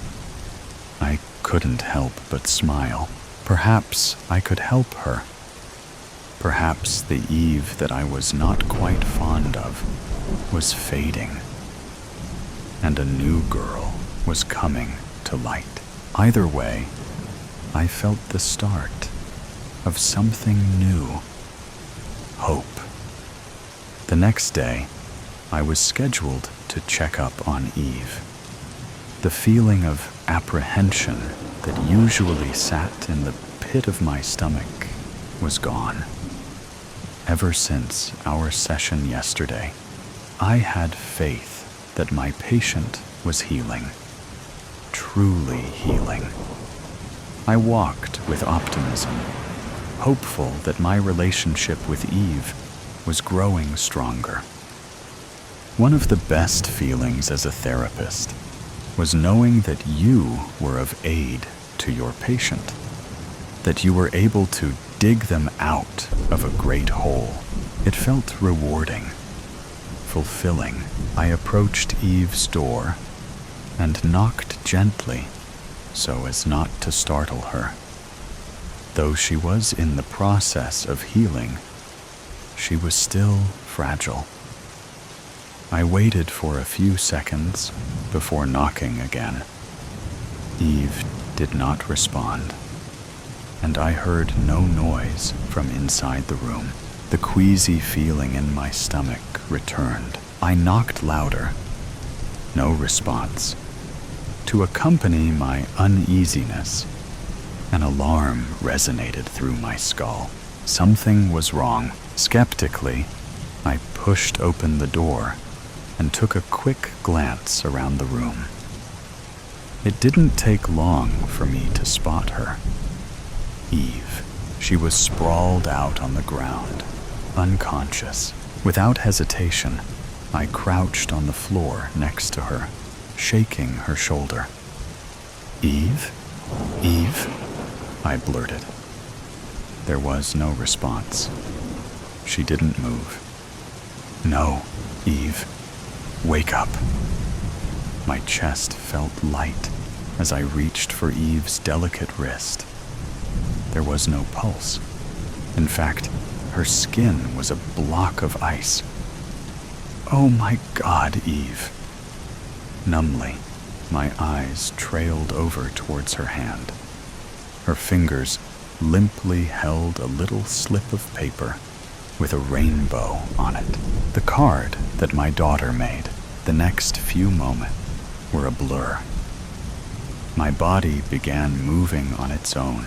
I couldn't help but smile. Perhaps I could help her. Perhaps the Eve that I was not quite fond of was fading, and a new girl was coming to light. Either way, I felt the start of something new. Hope. The next day, I was scheduled to check up on Eve. The feeling of apprehension that usually sat in the pit of my stomach was gone. Ever since our session yesterday, I had faith that my patient was healing, truly healing. I walked with optimism, hopeful that my relationship with Eve was growing stronger. One of the best feelings as a therapist was knowing that you were of aid to your patient, that you were able to dig them out of a great hole. It felt rewarding, fulfilling. I approached Eve's door and knocked gently so as not to startle her. Though she was in the process of healing, she was still fragile. I waited for a few seconds before knocking again. Eve did not respond. and I heard no noise from inside the room. The queasy feeling in my stomach returned. I knocked louder. No response. To accompany my uneasiness, an alarm resonated through my skull. Something was wrong. Skeptically, I pushed open the door and took a quick glance around the room. It didn't take long for me to spot her. Eve. She was sprawled out on the ground, unconscious. Without hesitation, I crouched on the floor next to her, shaking her shoulder. "Eve? Eve?" I blurted. There was no response. She didn't move. "No, Eve. Wake up." My chest felt light as I reached for Eve's delicate wrist. There was no pulse. In fact, her skin was a block of ice. "Oh my God, Eve." Numbly, my eyes trailed over towards her hand. Her fingers limply held a little slip of paper with a rainbow on it. The card that my daughter made. The next few moments were a blur. My body began moving on its own,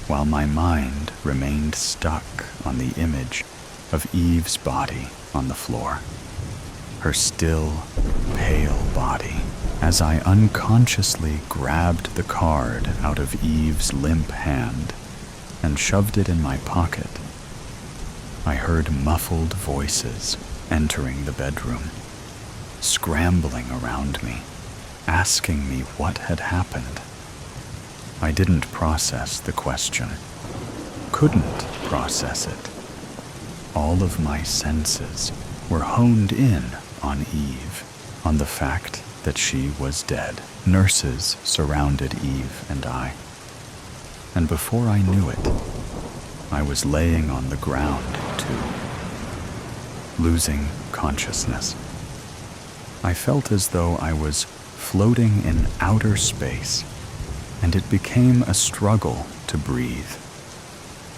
while my mind remained stuck on the image of Eve's body on the floor. Her still, pale body. As I unconsciously grabbed the card out of Eve's limp hand and shoved it in my pocket, I heard muffled voices entering the bedroom, scrambling around me, asking me what had happened. I didn't process the question, couldn't process it. All of my senses were honed in on Eve, on the fact that she was dead. Nurses surrounded Eve and I, and before I knew it, I was laying on the ground too, losing consciousness. I felt as though I was floating in outer space, and it became a struggle to breathe.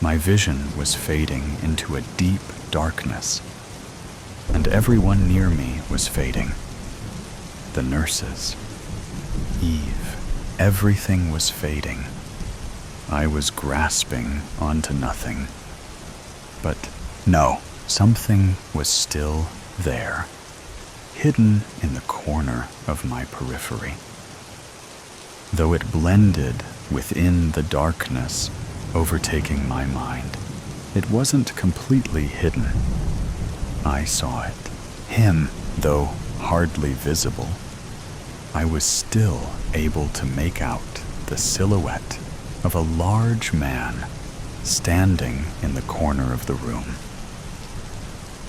My vision was fading into a deep darkness, and everyone near me was fading. The nurses, Eve, everything was fading. I was grasping onto nothing. But no, something was still there, hidden in the corner of my periphery. Though it blended within the darkness overtaking my mind, it wasn't completely hidden. I saw it. Him, though hardly visible, I was still able to make out the silhouette of a large man standing in the corner of the room.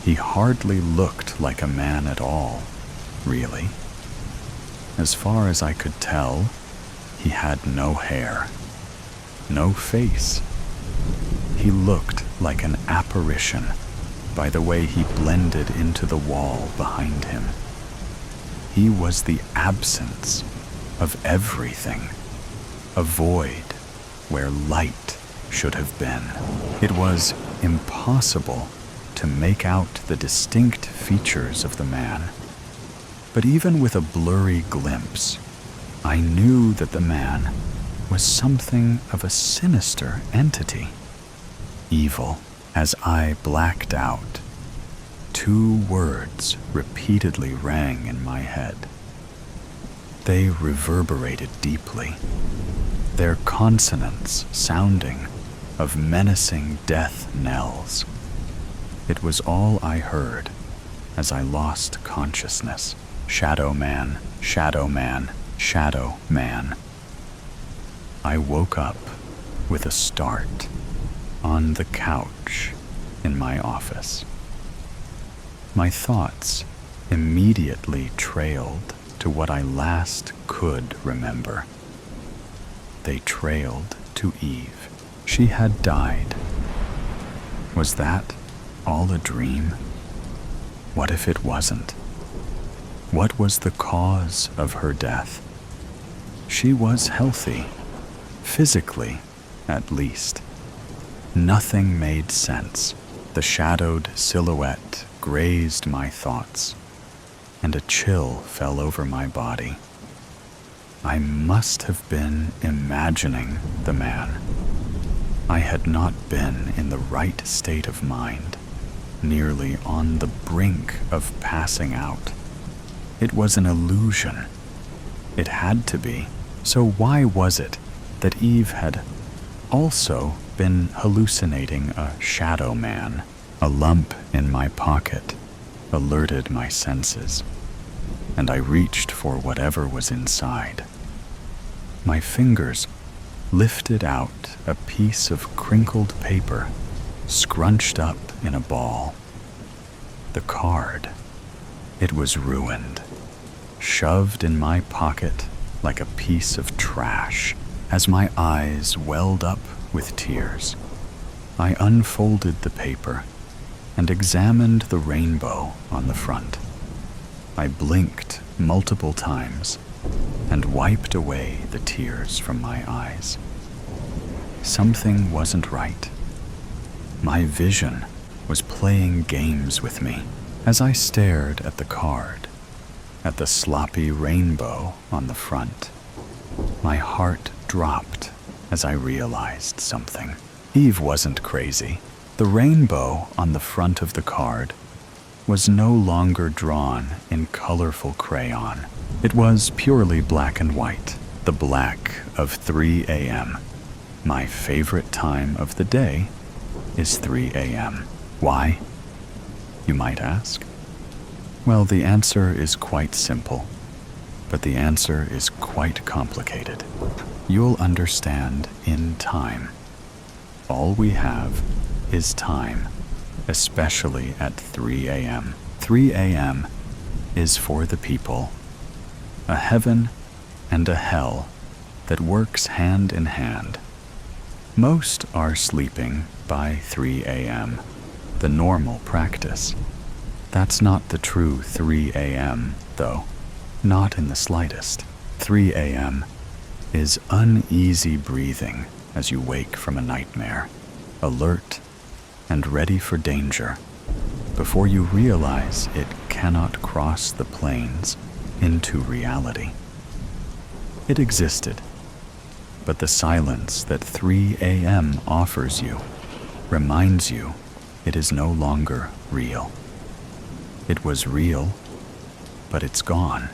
He hardly looked like a man at all, really. As far as I could tell, he had no hair, no face. He looked like an apparition by the way he blended into the wall behind him. He was the absence of everything, a void where light should have been. It was impossible to make out the distinct features of the man, but even with a blurry glimpse, I knew that the man was something of a sinister entity. Evil. As I blacked out, 2 words repeatedly rang in my head. They reverberated deeply, their consonants sounding of menacing death knells. It was all I heard as I lost consciousness. Shadow man, shadow man, shadow man. I woke up with a start on the couch in my office. My thoughts immediately trailed to what I last could remember. They trailed to Eve. She had died. Was that all a dream? What if it wasn't? What was the cause of her death? She was healthy, physically at least. Nothing made sense. The shadowed silhouette grazed my thoughts, and a chill fell over my body. I must have been imagining the man. I had not been in the right state of mind, nearly on the brink of passing out. It was an illusion. It had to be. So why was it that Eve had also been hallucinating a shadow man? A lump in my pocket alerted my senses, and I reached for whatever was inside. My fingers lifted out a piece of crinkled paper, scrunched up in a ball. The card. It was ruined, shoved in my pocket like a piece of trash. As my eyes welled up with tears, I unfolded the paper and examined the rainbow on the front. I blinked multiple times and wiped away the tears from my eyes. Something wasn't right. My vision was playing games with me as I stared at the card, at the sloppy rainbow on the front. My heart dropped as I realized something. Eve wasn't crazy. The rainbow on the front of the card was no longer drawn in colorful crayon. It was purely black and white, the black of 3 a.m. My favorite time of the day is 3 a.m. Why, you might ask? Well, the answer is quite simple, but the answer is quite complicated. You'll understand in time. All we have is time, especially at 3 a.m. 3 a.m. is for the people, a heaven and a hell that works hand in hand. Most are sleeping by 3 a.m., the normal practice. That's not the true 3 a.m., though, not in the slightest. 3 a.m. is uneasy breathing as you wake from a nightmare, alert and ready for danger, before you realize it cannot cross the plains into reality. It existed, but the silence that 3 a.m. offers you reminds you it is no longer real. It was real, but it's gone.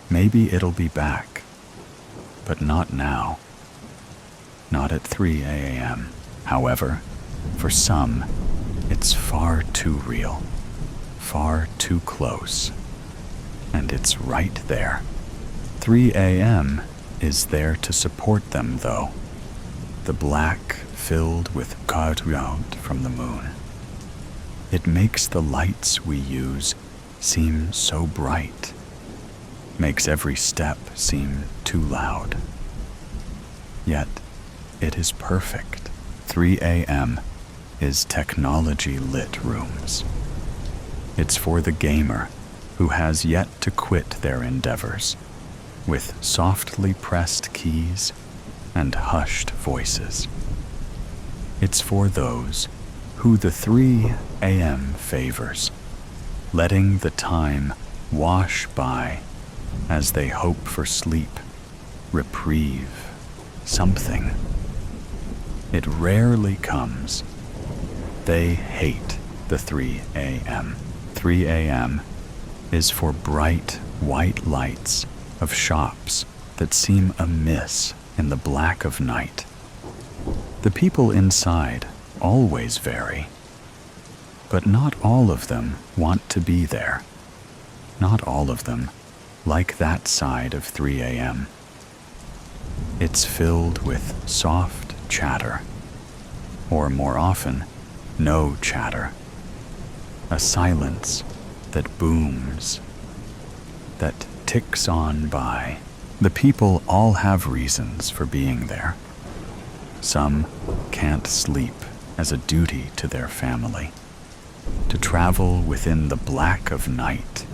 Maybe it'll be back, but not now. Not at 3 a.m. However, for some, it's far too real, far too close, and it's right there. 3 a.m. is there to support them, though. The black filled with cartwheel from the moon. It makes the lights we use seem so bright, makes every step seem too loud. Yet, it is perfect. 3 a.m. is technology-lit rooms. It's for the gamer who has yet to quit their endeavors, with softly pressed keys and hushed voices. It's for those who the 3 a.m. favors, letting the time wash by as they hope for sleep, reprieve, something. It rarely comes. They hate the 3 a.m. 3 a.m. is for bright white lights of shops that seem amiss in the black of night. The people inside always vary, but not all of them want to be there. Not all of them like that side of 3 a.m. It's filled with soft chatter, or more often, no chatter. A silence that booms, that ticks on by. The people all have reasons for being there. Some can't sleep as a duty to their family, to travel within the black of night,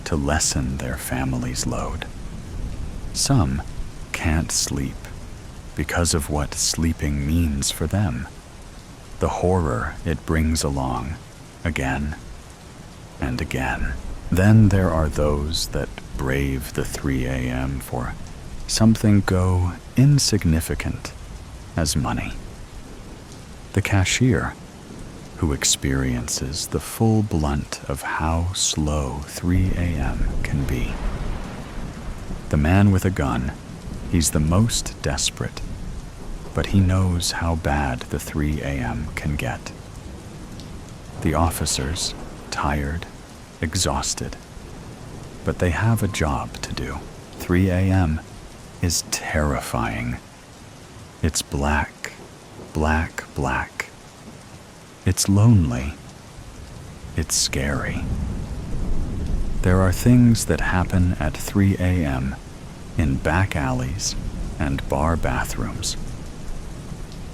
to lessen their family's load. Some can't sleep because of what sleeping means for them, the horror it brings along again and again. Then there are those that brave the 3 a.m. for something go insignificant as money. The cashier, who experiences the full blunt of how slow 3 a.m. can be. The man with a gun, he's the most desperate, but he knows how bad the 3 a.m. can get. The officers, tired, exhausted, but they have a job to do. 3 a.m. is terrifying. It's black, black, black. It's lonely. It's scary. There are things that happen at 3 a.m. in back alleys and bar bathrooms.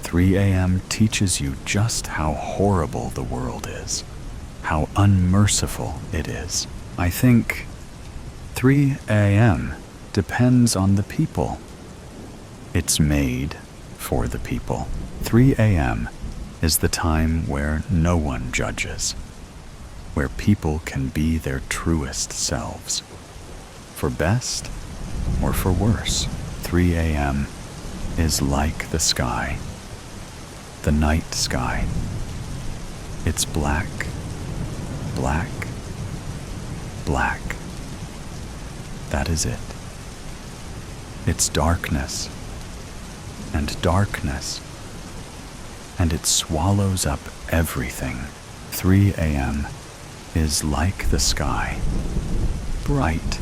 3 a.m. teaches you just how horrible the world is, how unmerciful it is. I think 3 a.m. depends on the people. It's made for the people. 3 a.m. is the time where no one judges, where people can be their truest selves. For best or for worse, 3 a.m. is like the sky, the night sky. It's black, black, black. That is it. It's darkness and darkness, and it swallows up everything. 3 a.m. is like the sky, bright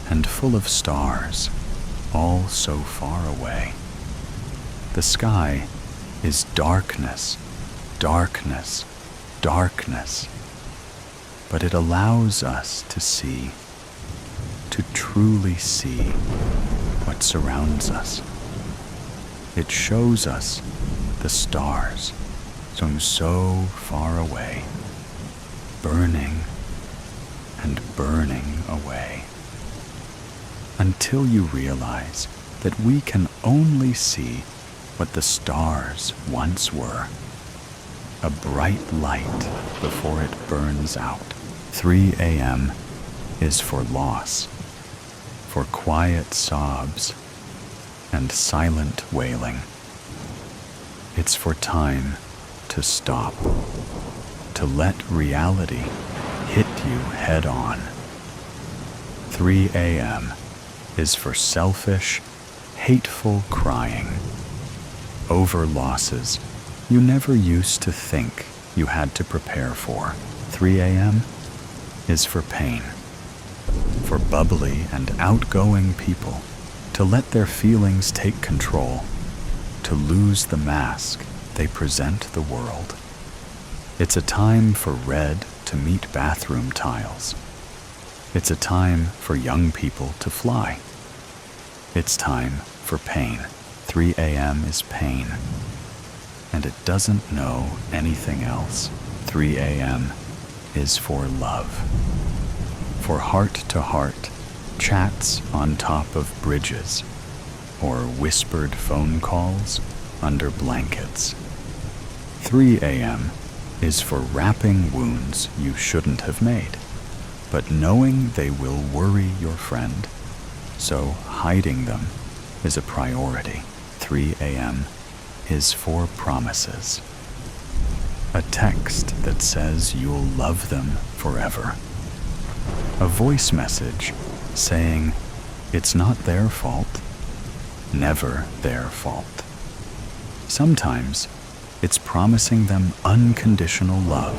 and full of stars, all so far away. The sky is darkness, darkness, darkness, but it allows us to see, to truly see what surrounds us. It shows us the stars from so far away, burning and burning away, until you realize that we can only see what the stars once were, a bright light before it burns out. 3 a.m. is for loss, for quiet sobs and silent wailing. It's for time to stop, to let reality hit you head on. 3 a.m. is for selfish, hateful crying over losses you never used to think you had to prepare for. 3 a.m. is for pain, for bubbly and outgoing people to let their feelings take control, to lose the mask they present the world. It's a time for red to meet bathroom tiles. It's a time for young people to fly. It's time for pain. 3 a.m. is pain, and it doesn't know anything else. 3 a.m. is for love, for heart-to-heart chats on top of bridges, or whispered phone calls under blankets. 3 a.m. is for wrapping wounds you shouldn't have made, but knowing they will worry your friend, so hiding them is a priority. 3 a.m. is for promises. A text that says you'll love them forever. A voice message saying it's not their fault, never their fault. Sometimes it's promising them unconditional love,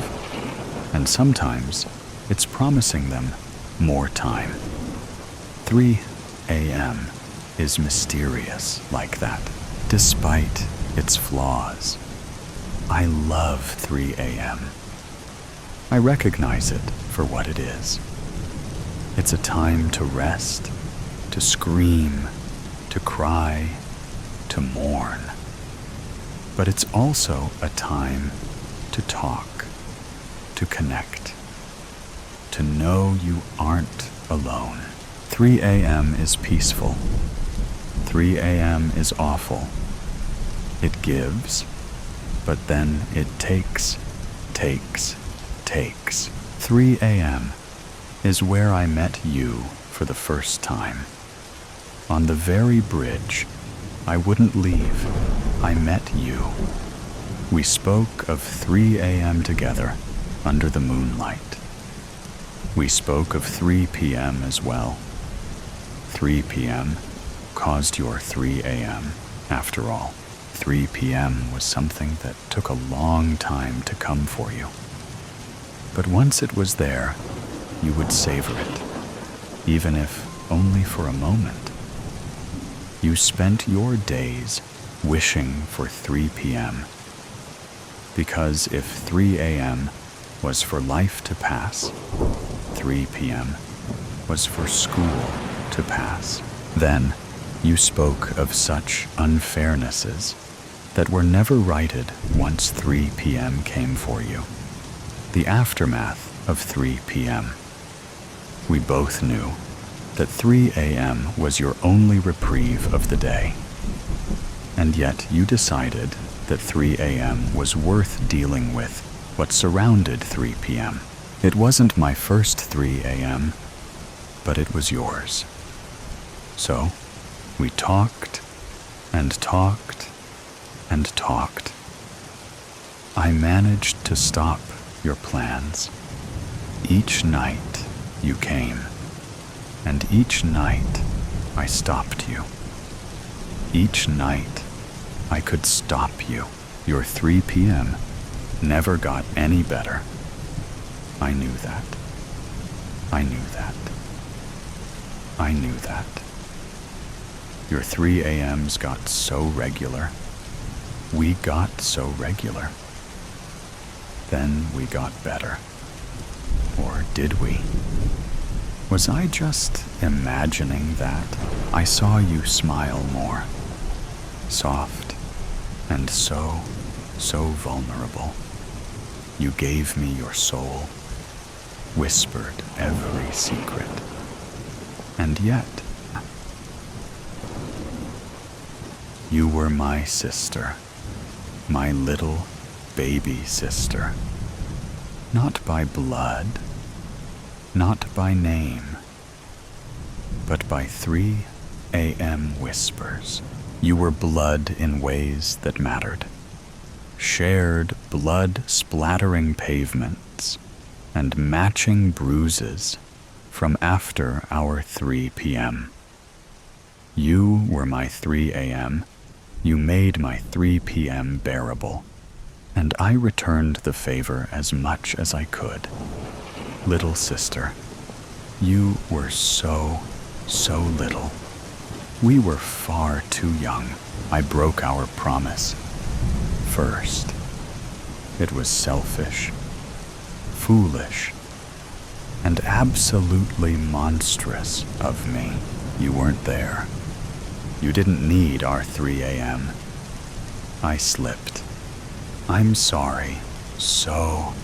and sometimes it's promising them more time. 3 a.m. is mysterious like that, despite its flaws. I love 3 a.m. I recognize it for what it is. It's a time to rest, to scream, to cry, to mourn. But it's also a time to talk, to connect, to know you aren't alone. 3 a.m. is peaceful. 3 a.m. is awful. It gives, but then it takes. 3 a.m. is where I met you for the first time. On the very bridge I wouldn't leave, I met you. We spoke of 3 a.m. together under the moonlight. We spoke of 3 p.m. as well. 3 p.m. caused your 3 a.m. After all, 3 p.m. was something that took a long time to come for you. But once it was there, you would savor it, even if only for a moment. You spent your days wishing for 3 p.m. Because if 3 a.m. was for life to pass, 3 p.m. was for school to pass. Then you spoke of such unfairnesses that were never righted once 3 p.m. came for you. The aftermath of 3 p.m. We both knew that 3 a.m. was your only reprieve of the day. And yet you decided that 3 a.m. was worth dealing with what surrounded 3 p.m. It wasn't my first 3 a.m., but it was yours. So we talked and talked and talked. I managed to stop your plans. Each night you came, and each night I stopped you. Each night I could stop you. Your 3 p.m. never got any better. I knew that. I knew that. I knew that. Your 3 a.m.s got so regular. We got so regular. Then we got better. Or did we? Was I just imagining that? I saw you smile more. Soft and so vulnerable. You gave me your soul, whispered every secret. And yet, you were my sister, my little baby sister. Not by blood, not by name, but by 3 a.m. whispers. You were blood in ways that mattered. Shared blood-splattering pavements and matching bruises from after our 3 p.m. You were my 3 a.m. You made my 3 p.m. bearable, and I returned the favor as much as I could. Little sister, you were so little. We were far too young. I broke our promise. First, it was selfish, foolish, and absolutely monstrous of me. You weren't there. You didn't need our 3 a.m. I slipped. I'm sorry. So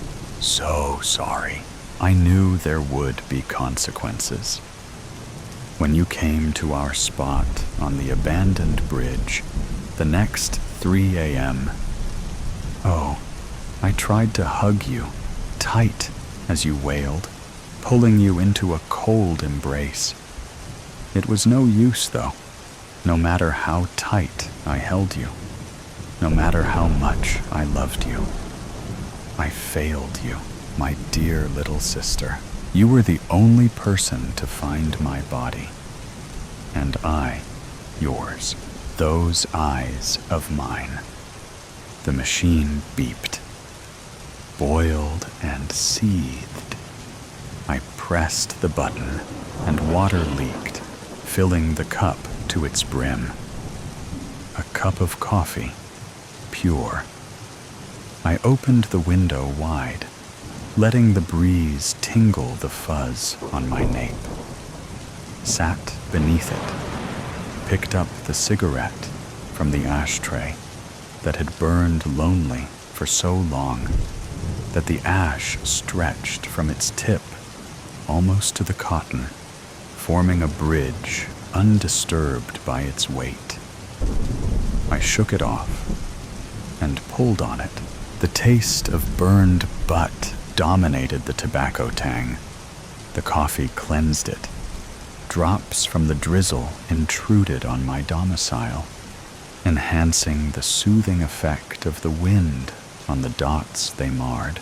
sorry. I knew there would be consequences. When you came to our spot on the abandoned bridge, the next 3 a.m., oh, I tried to hug you, tight as you wailed, pulling you into a cold embrace. It was no use, though, no matter how tight I held you, no matter how much I loved you. I failed you, my dear little sister. You were the only person to find my body, and I, yours, those eyes of mine. The machine beeped, boiled and seethed. I pressed the button, and water leaked, filling the cup to its brim. A cup of coffee, pure. I opened the window wide, letting the breeze tingle the fuzz on my nape. Sat beneath it, picked up the cigarette from the ashtray that had burned lonely for so long that the ash stretched from its tip almost to the cotton, forming a bridge undisturbed by its weight. I shook it off, and pulled on it. The taste of burned butt dominated the tobacco tang. The coffee cleansed it. Drops from the drizzle intruded on my domicile, enhancing the soothing effect of the wind on the dots they marred.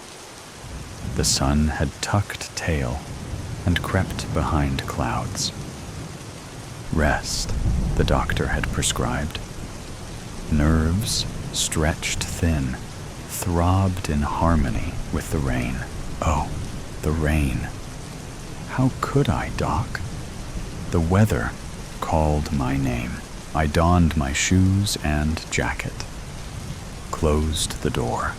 The sun had tucked tail and crept behind clouds. Rest, the doctor had prescribed. Nerves, stretched thin, throbbed in harmony with the rain. Oh, the rain. How could I, Doc? The weather called my name. I donned my shoes and jacket, closed the door,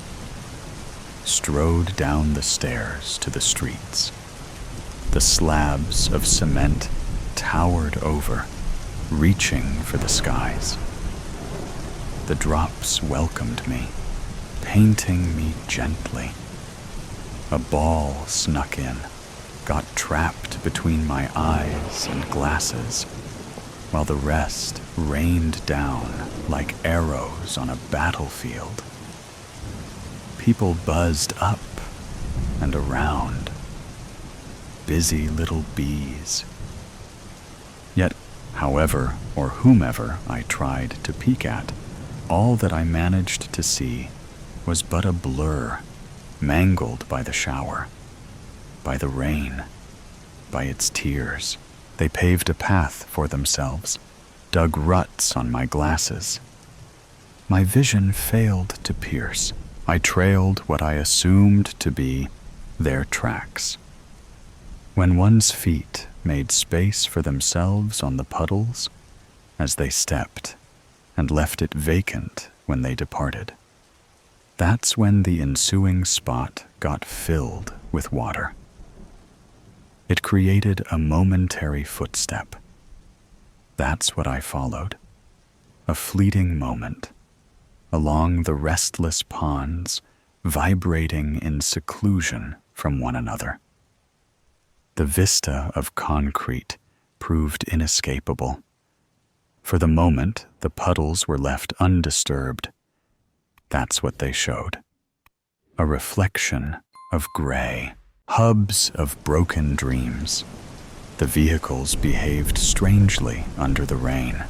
strode down the stairs to the streets. The slabs of cement towered over, reaching for the skies. The drops welcomed me, painting me gently. A ball snuck in, got trapped between my eyes and glasses, while the rest rained down like arrows on a battlefield. People buzzed up and around, busy little bees. Yet, however or whomever I tried to peek at, all that I managed to see was but a blur, mangled by the shower, by the rain, by its tears. They paved a path for themselves, dug ruts on my glasses. My vision failed to pierce. I trailed what I assumed to be their tracks. When one's feet made space for themselves on the puddles as they stepped and left it vacant when they departed, that's when the ensuing spot got filled with water. It created a momentary footstep. That's what I followed. A fleeting moment, along the restless ponds, vibrating in seclusion from one another. The vista of concrete proved inescapable. For the moment, the puddles were left undisturbed. That's what they showed. A reflection of gray. Hubs of broken dreams. The vehicles behaved strangely under the rain.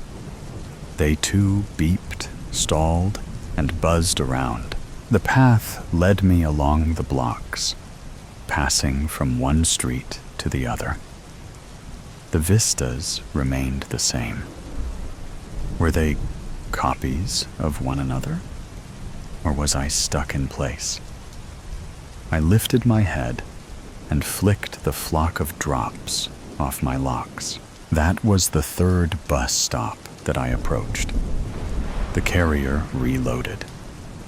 They too beeped, stalled, and buzzed around. The path led me along the blocks, passing from one street to the other. The vistas remained the same. Were they copies of one another? Or was I stuck in place? I lifted my head and flicked the flock of drops off my locks. That was the third bus stop that I approached. The carrier reloaded,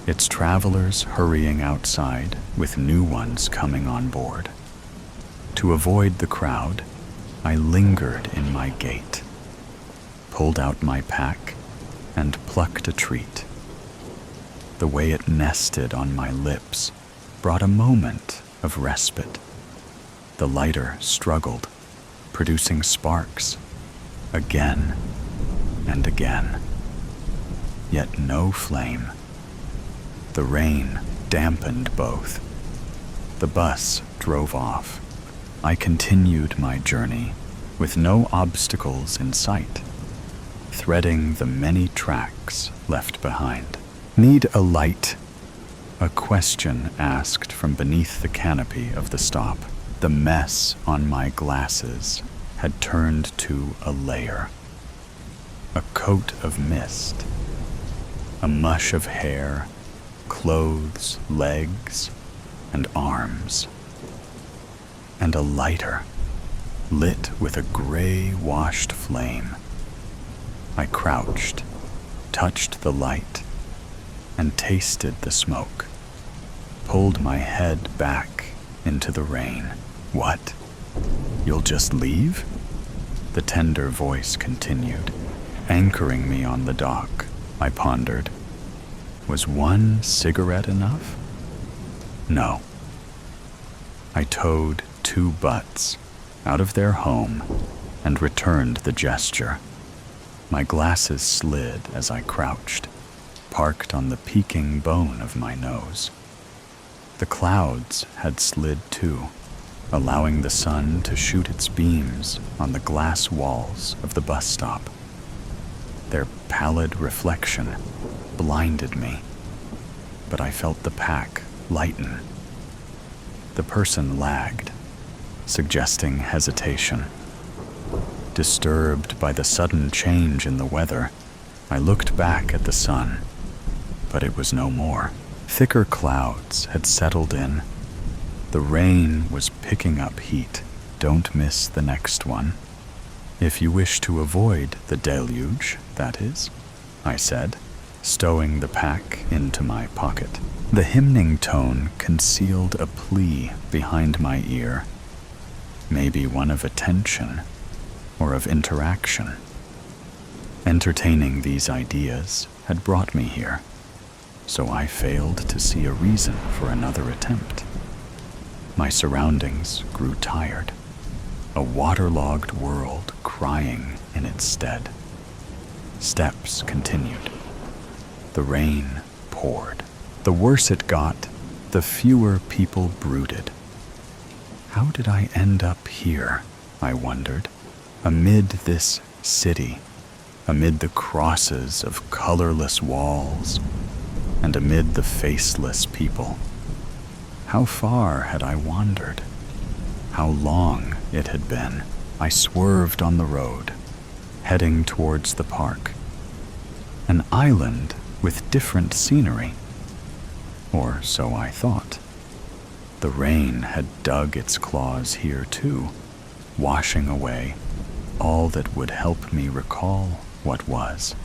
its travelers hurrying outside with new ones coming on board. To avoid the crowd, I lingered in my gait, pulled out my pack, and plucked a treat. The way it nested on my lips brought a moment of respite. The lighter struggled, producing sparks, again and again. Yet no flame. The rain dampened both. The bus drove off. I continued my journey with no obstacles in sight, threading the many tracks left behind. Need a light? A question asked from beneath the canopy of the stop. The mess on my glasses had turned to a layer. A coat of mist. A mush of hair, clothes, legs, and arms. And a lighter, lit with a gray-washed flame. I crouched, touched the light, and tasted the smoke. Pulled my head back into the rain. What? You'll just leave? The tender voice continued, anchoring me on the dock. I pondered. Was one cigarette enough? No. I towed 2 butts out of their home and returned the gesture. My glasses slid as I crouched. parked on the peaking bone of my nose. The clouds had slid too, allowing the sun to shoot its beams on the glass walls of the bus stop. Their pallid reflection blinded me, but I felt the pack lighten. The person lagged, suggesting hesitation. Disturbed by the sudden change in the weather, I looked back at the sun, but it was no more. Thicker clouds had settled in. The rain was picking up heat. Don't miss the next one. If you wish to avoid the deluge, that is, I said, stowing the pack into my pocket. The hymning tone concealed a plea behind my ear, maybe one of attention or of interaction. Entertaining these ideas had brought me here, so I failed to see a reason for another attempt. My surroundings grew tired, a waterlogged world crying in its stead. Steps continued. The rain poured. The worse it got, the fewer people brooded. How did I end up here, I wondered, amid this city, amid the crosses of colorless walls, and amid the faceless people? How far had I wandered? How long it had been? I swerved on the road, heading towards the park. An island with different scenery. Or so I thought. The rain had dug its claws here too, washing away all that would help me recall what was.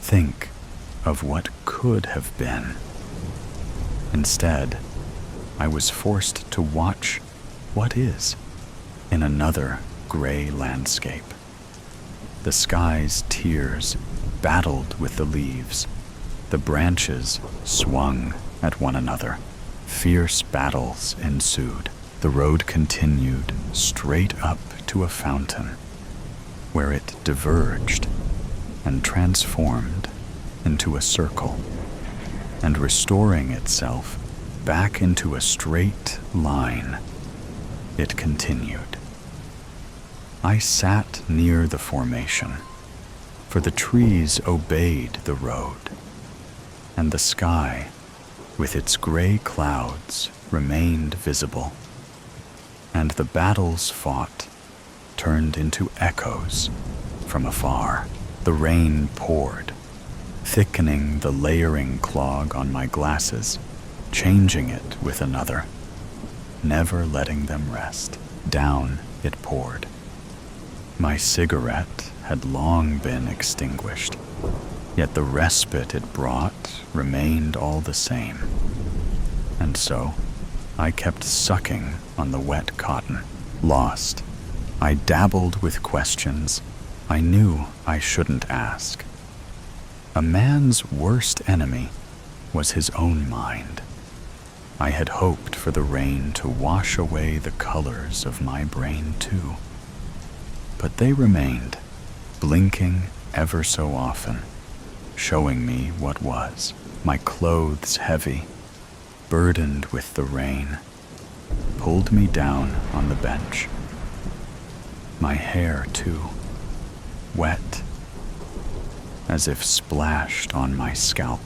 Think of what could have been. Instead, I was forced to watch what is in another gray landscape. The sky's tears battled with the leaves. The branches swung at one another. Fierce battles ensued. The road continued straight up to a fountain, where it diverged and transformed into a circle, and restoring itself back into a straight line, it continued. I sat near the formation, for the trees obeyed the road, and the sky, with its gray clouds, remained visible, and the battles fought turned into echoes from afar. The rain poured, thickening the layering clog on my glasses, changing it with another, never letting them rest. Down it poured. My cigarette had long been extinguished, yet the respite it brought remained all the same. And so, I kept sucking on the wet cotton. Lost, I dabbled with questions I knew I shouldn't ask. A man's worst enemy was his own mind. I had hoped for the rain to wash away the colors of my brain too. But they remained, blinking ever so often, showing me what was. My clothes heavy, burdened with the rain, pulled me down on the bench. My hair, too, wet, as if splashed on my scalp.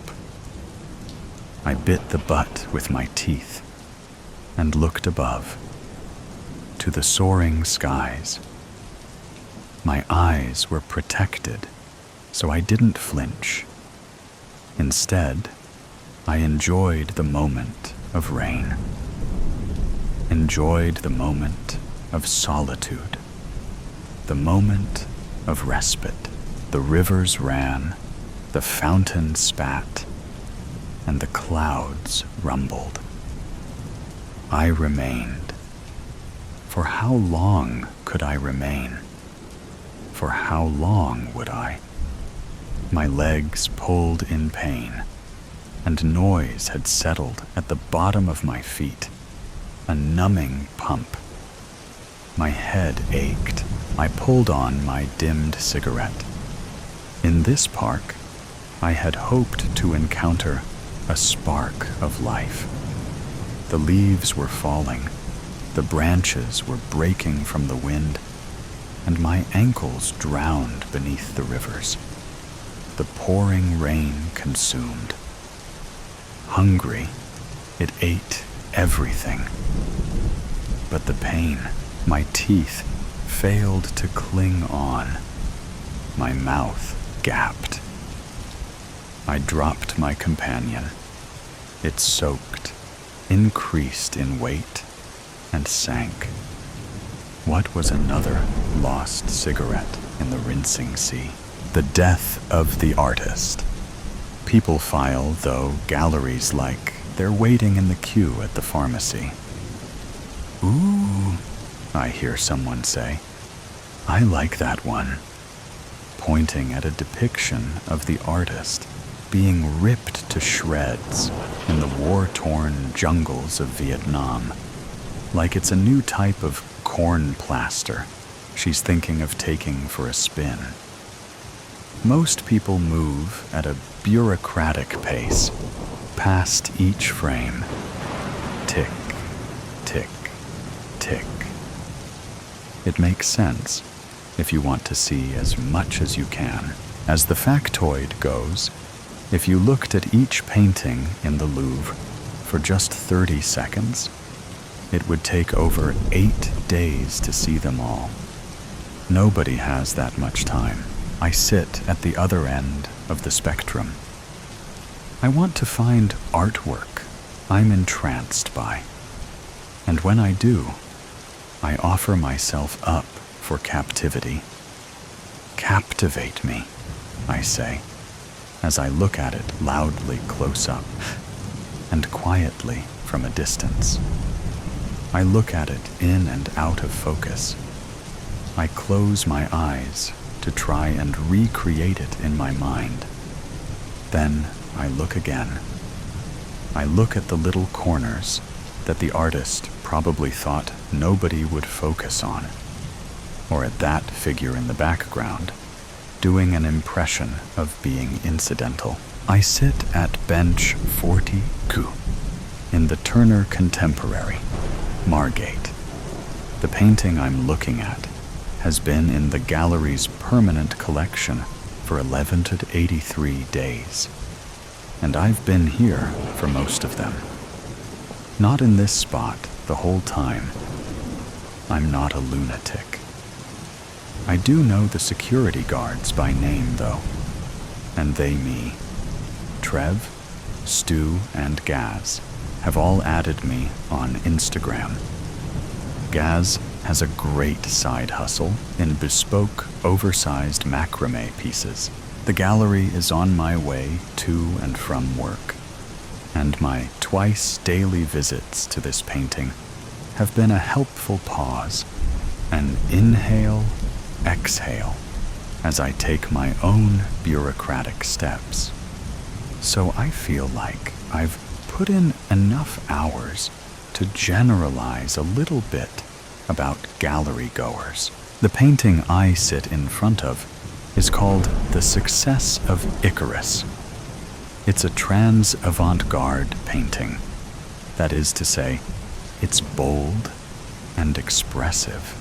I bit the butt with my teeth and looked above, to the soaring skies. My eyes were protected, so I didn't flinch. Instead, I enjoyed the moment of rain, enjoyed the moment of solitude, the moment of respite. The rivers ran, the fountain spat, and the clouds rumbled. I remained. For how long could I remain? For how long would I? My legs pulled in pain, and noise had settled at the bottom of my feet, a numbing pump. My head ached. I pulled on my dimmed cigarette. In this park, I had hoped to encounter a spark of life. The leaves were falling, the branches were breaking from the wind, and my ankles drowned beneath the rivers. The pouring rain consumed. Hungry, it ate everything. But the pain, my teeth failed to cling on. My mouth gapped. I dropped my companion. It soaked, increased in weight, and sank. What was another lost cigarette in the rinsing sea? The death of the artist. People file, though, galleries like they're waiting in the queue at the pharmacy. Ooh, I hear someone say. I like that one. Pointing at a depiction of the artist being ripped to shreds in the war-torn jungles of Vietnam, like it's a new type of corn plaster she's thinking of taking for a spin. Most people move at a bureaucratic pace, past each frame. Tick, tick, tick. It makes sense if you want to see as much as you can. As the factoid goes, if you looked at each painting in the Louvre for just 30 seconds, it would take over 8 days to see them all. Nobody has that much time. I sit at the other end of the spectrum. I want to find artwork I'm entranced by. And when I do, I offer myself up for captivity. Captivate me, I say, as I look at it loudly close up and quietly from a distance. I look at it in and out of focus. I close my eyes to try and recreate it in my mind. Then I look again. I look at the little corners that the artist probably thought nobody would focus on, or at that figure in the background, doing an impression of being incidental. I sit at bench 42 in the Turner Contemporary, Margate. The painting I'm looking at has been in the gallery's permanent collection for 1183 days, and I've been here for most of them. Not in this spot the whole time. I'm not a lunatic. I do know the security guards by name, though, and they me. Trev, Stu, and Gaz have all added me on Instagram. Gaz has a great side hustle in bespoke, oversized macrame pieces. The gallery is on my way to and from work, and my twice daily visits to this painting have been a helpful pause, an inhale, exhale, as I take my own bureaucratic steps. So I feel like I've put in enough hours to generalize a little bit about gallery goers. The painting I sit in front of is called The Success of Icarus. It's a trans avant-garde painting. That is to say, it's bold and expressive.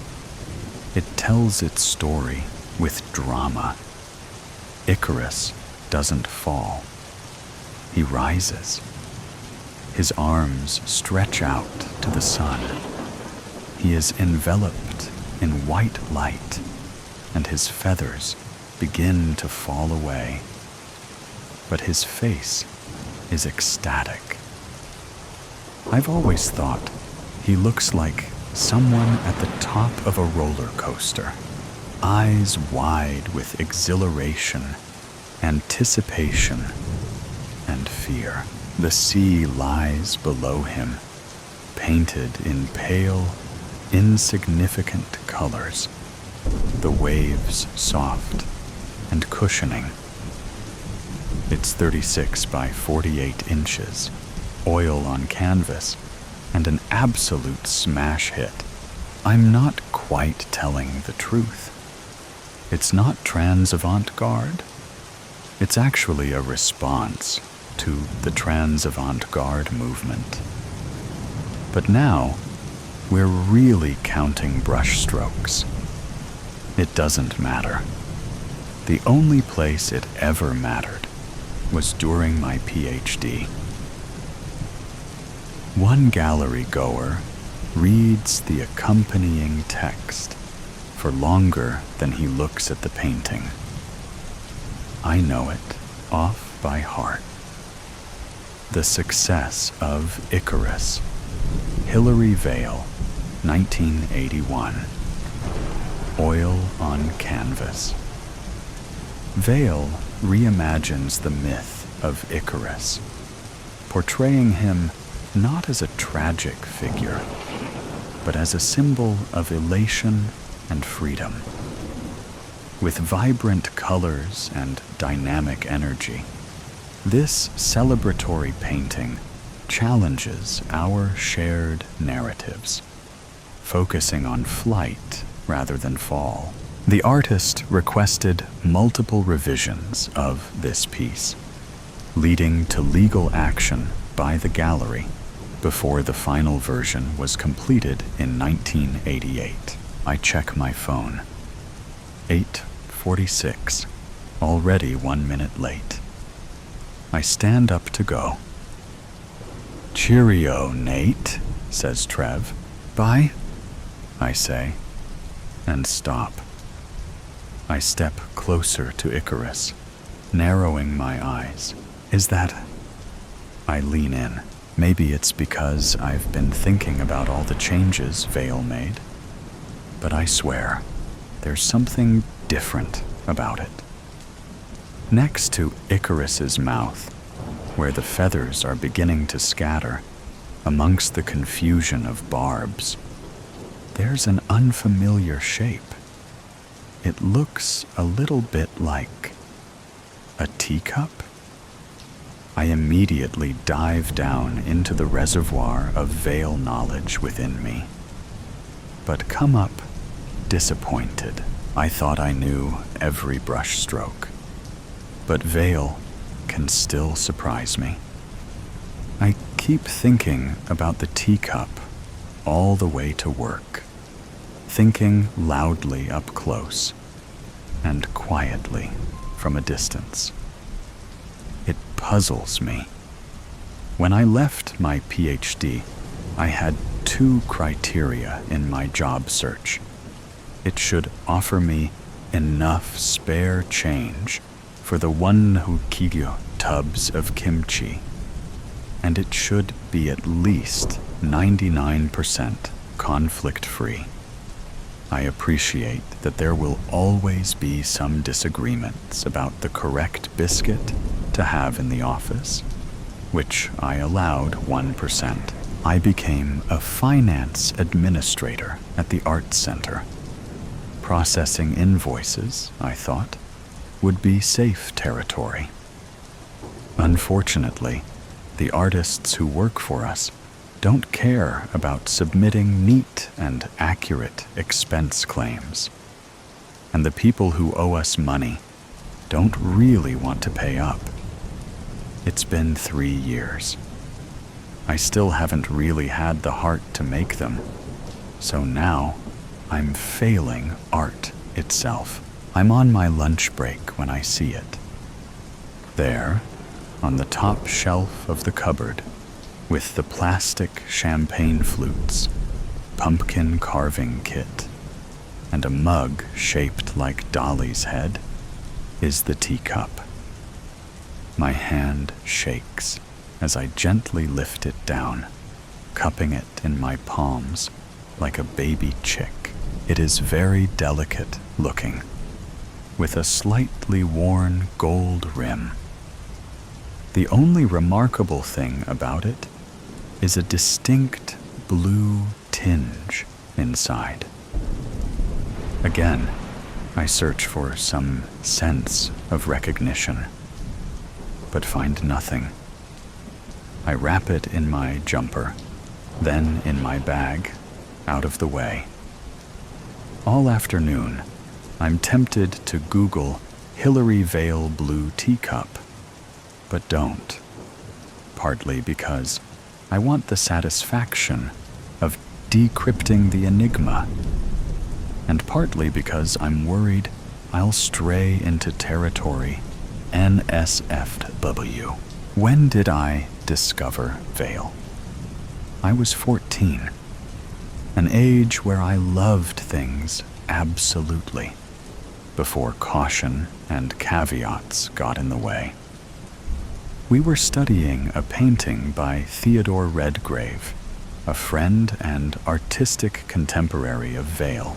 It tells its story with drama. Icarus doesn't fall. He rises. His arms stretch out to the sun. He is enveloped in white light, and his feathers begin to fall away. But his face is ecstatic. I've always thought he looks like someone at the top of a roller coaster, eyes wide with exhilaration, anticipation, and fear. The sea lies below him, painted in pale, insignificant colors, the waves soft and cushioning. It's 36 by 48 inches, oil on canvas, and an absolute smash hit. I'm not quite telling the truth. It's not trans avant-garde. It's actually a response to the trans avant-garde movement. But now, we're really counting brushstrokes. It doesn't matter. The only place it ever mattered was during my PhD. One gallery goer reads the accompanying text for longer than he looks at the painting. I know it off by heart. The Success of Icarus, Hilary Vale, 1981. Oil on canvas. Vale reimagines the myth of Icarus, portraying him not as a tragic figure, but as a symbol of elation and freedom. With vibrant colors and dynamic energy, this celebratory painting challenges our shared narratives, focusing on flight rather than fall. The artist requested multiple revisions of this piece, leading to legal action by the gallery before the final version was completed in 1988. I check my phone. 8:46, already 1 minute late. I stand up to go. "Cheerio, Nate," says Trev. "Bye," I say, and stop. I step closer to Icarus, narrowing my eyes. Is that... I lean in. Maybe it's because I've been thinking about all the changes Vale made. But I swear, there's something different about it. Next to Icarus's mouth, where the feathers are beginning to scatter amongst the confusion of barbs, there's an unfamiliar shape. It looks a little bit like a teacup. I immediately dive down into the reservoir of Vale knowledge within me, but come up disappointed. I thought I knew every brushstroke, but Vale can still surprise me. I keep thinking about the teacup all the way to work, thinking loudly up close and quietly from a distance. It puzzles me. When I left my PhD, I had 2 criteria in my job search. It should offer me enough spare change for the 1 kg tubs of kimchi, and it should be at least 99% conflict-free. I appreciate that there will always be some disagreements about the correct biscuit to have in the office, which I allowed 1%. I became a finance administrator at the Arts Center. Processing invoices, I thought, would be safe territory. Unfortunately, the artists who work for us don't care about submitting neat and accurate expense claims. And the people who owe us money don't really want to pay up. It's been 3 years. I still haven't really had the heart to make them, so now I'm failing art itself. I'm on my lunch break when I see it. There, on the top shelf of the cupboard, with the plastic champagne flutes, pumpkin carving kit, and a mug shaped like Dolly's head, is the teacup. My hand shakes as I gently lift it down, cupping it in my palms like a baby chick. It is very delicate looking, with a slightly worn gold rim. The only remarkable thing about it is a distinct blue tinge inside. Again, I search for some sense of recognition, but find nothing. I wrap it in my jumper, then in my bag, out of the way. All afternoon, I'm tempted to Google Hilary Vale blue teacup, but don't. Partly because I want the satisfaction of decrypting the enigma, and partly because I'm worried I'll stray into territory NSFW. When did I discover Vale? I was 14, an age where I loved things absolutely, before caution and caveats got in the way. We were studying a painting by Theodore Redgrave, a friend and artistic contemporary of Vale.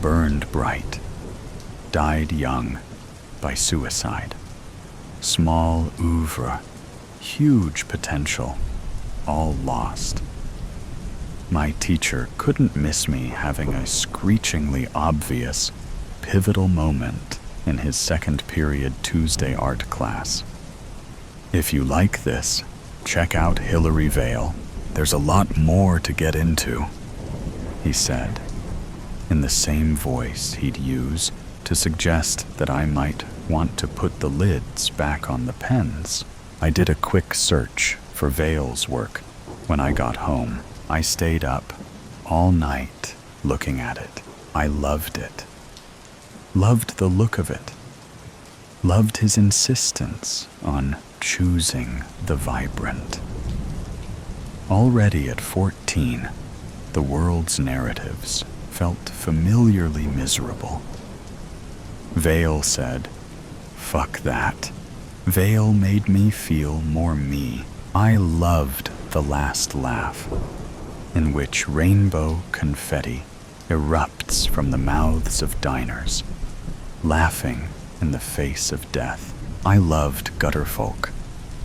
Burned bright, died young by suicide. Small oeuvre, huge potential, all lost. My teacher couldn't miss me having a screechingly obvious, pivotal moment in his second period Tuesday art class. If you like this, check out Hilary Vale. There's a lot more to get into, he said, in the same voice he'd use to suggest that I might want to put the lids back on the pens. I did a quick search for Vale's work when I got home. I stayed up all night looking at it. I loved it. Loved the look of it. Loved his insistence on choosing the vibrant. Already at 14, the world's narratives felt familiarly miserable. Vale said, "Fuck that." Vale made me feel more me. I loved the last laugh, in which rainbow confetti erupts from the mouths of diners, laughing in the face of death. I loved Gutterfolk,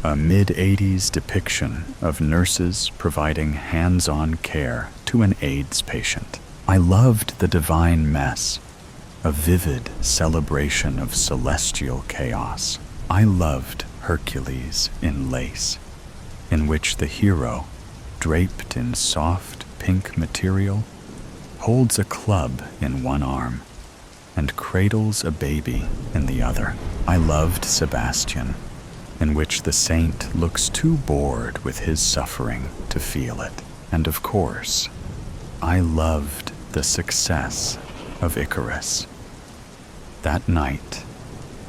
a mid-'80s depiction of nurses providing hands-on care to an AIDS patient. I loved The Divine Mess, a vivid celebration of celestial chaos. I loved Hercules in Lace, in which the hero, draped in soft pink material, holds a club in one arm and cradles a baby in the other. I loved Sebastian, in which the saint looks too bored with his suffering to feel it. And of course, I loved the success of Icarus. That night,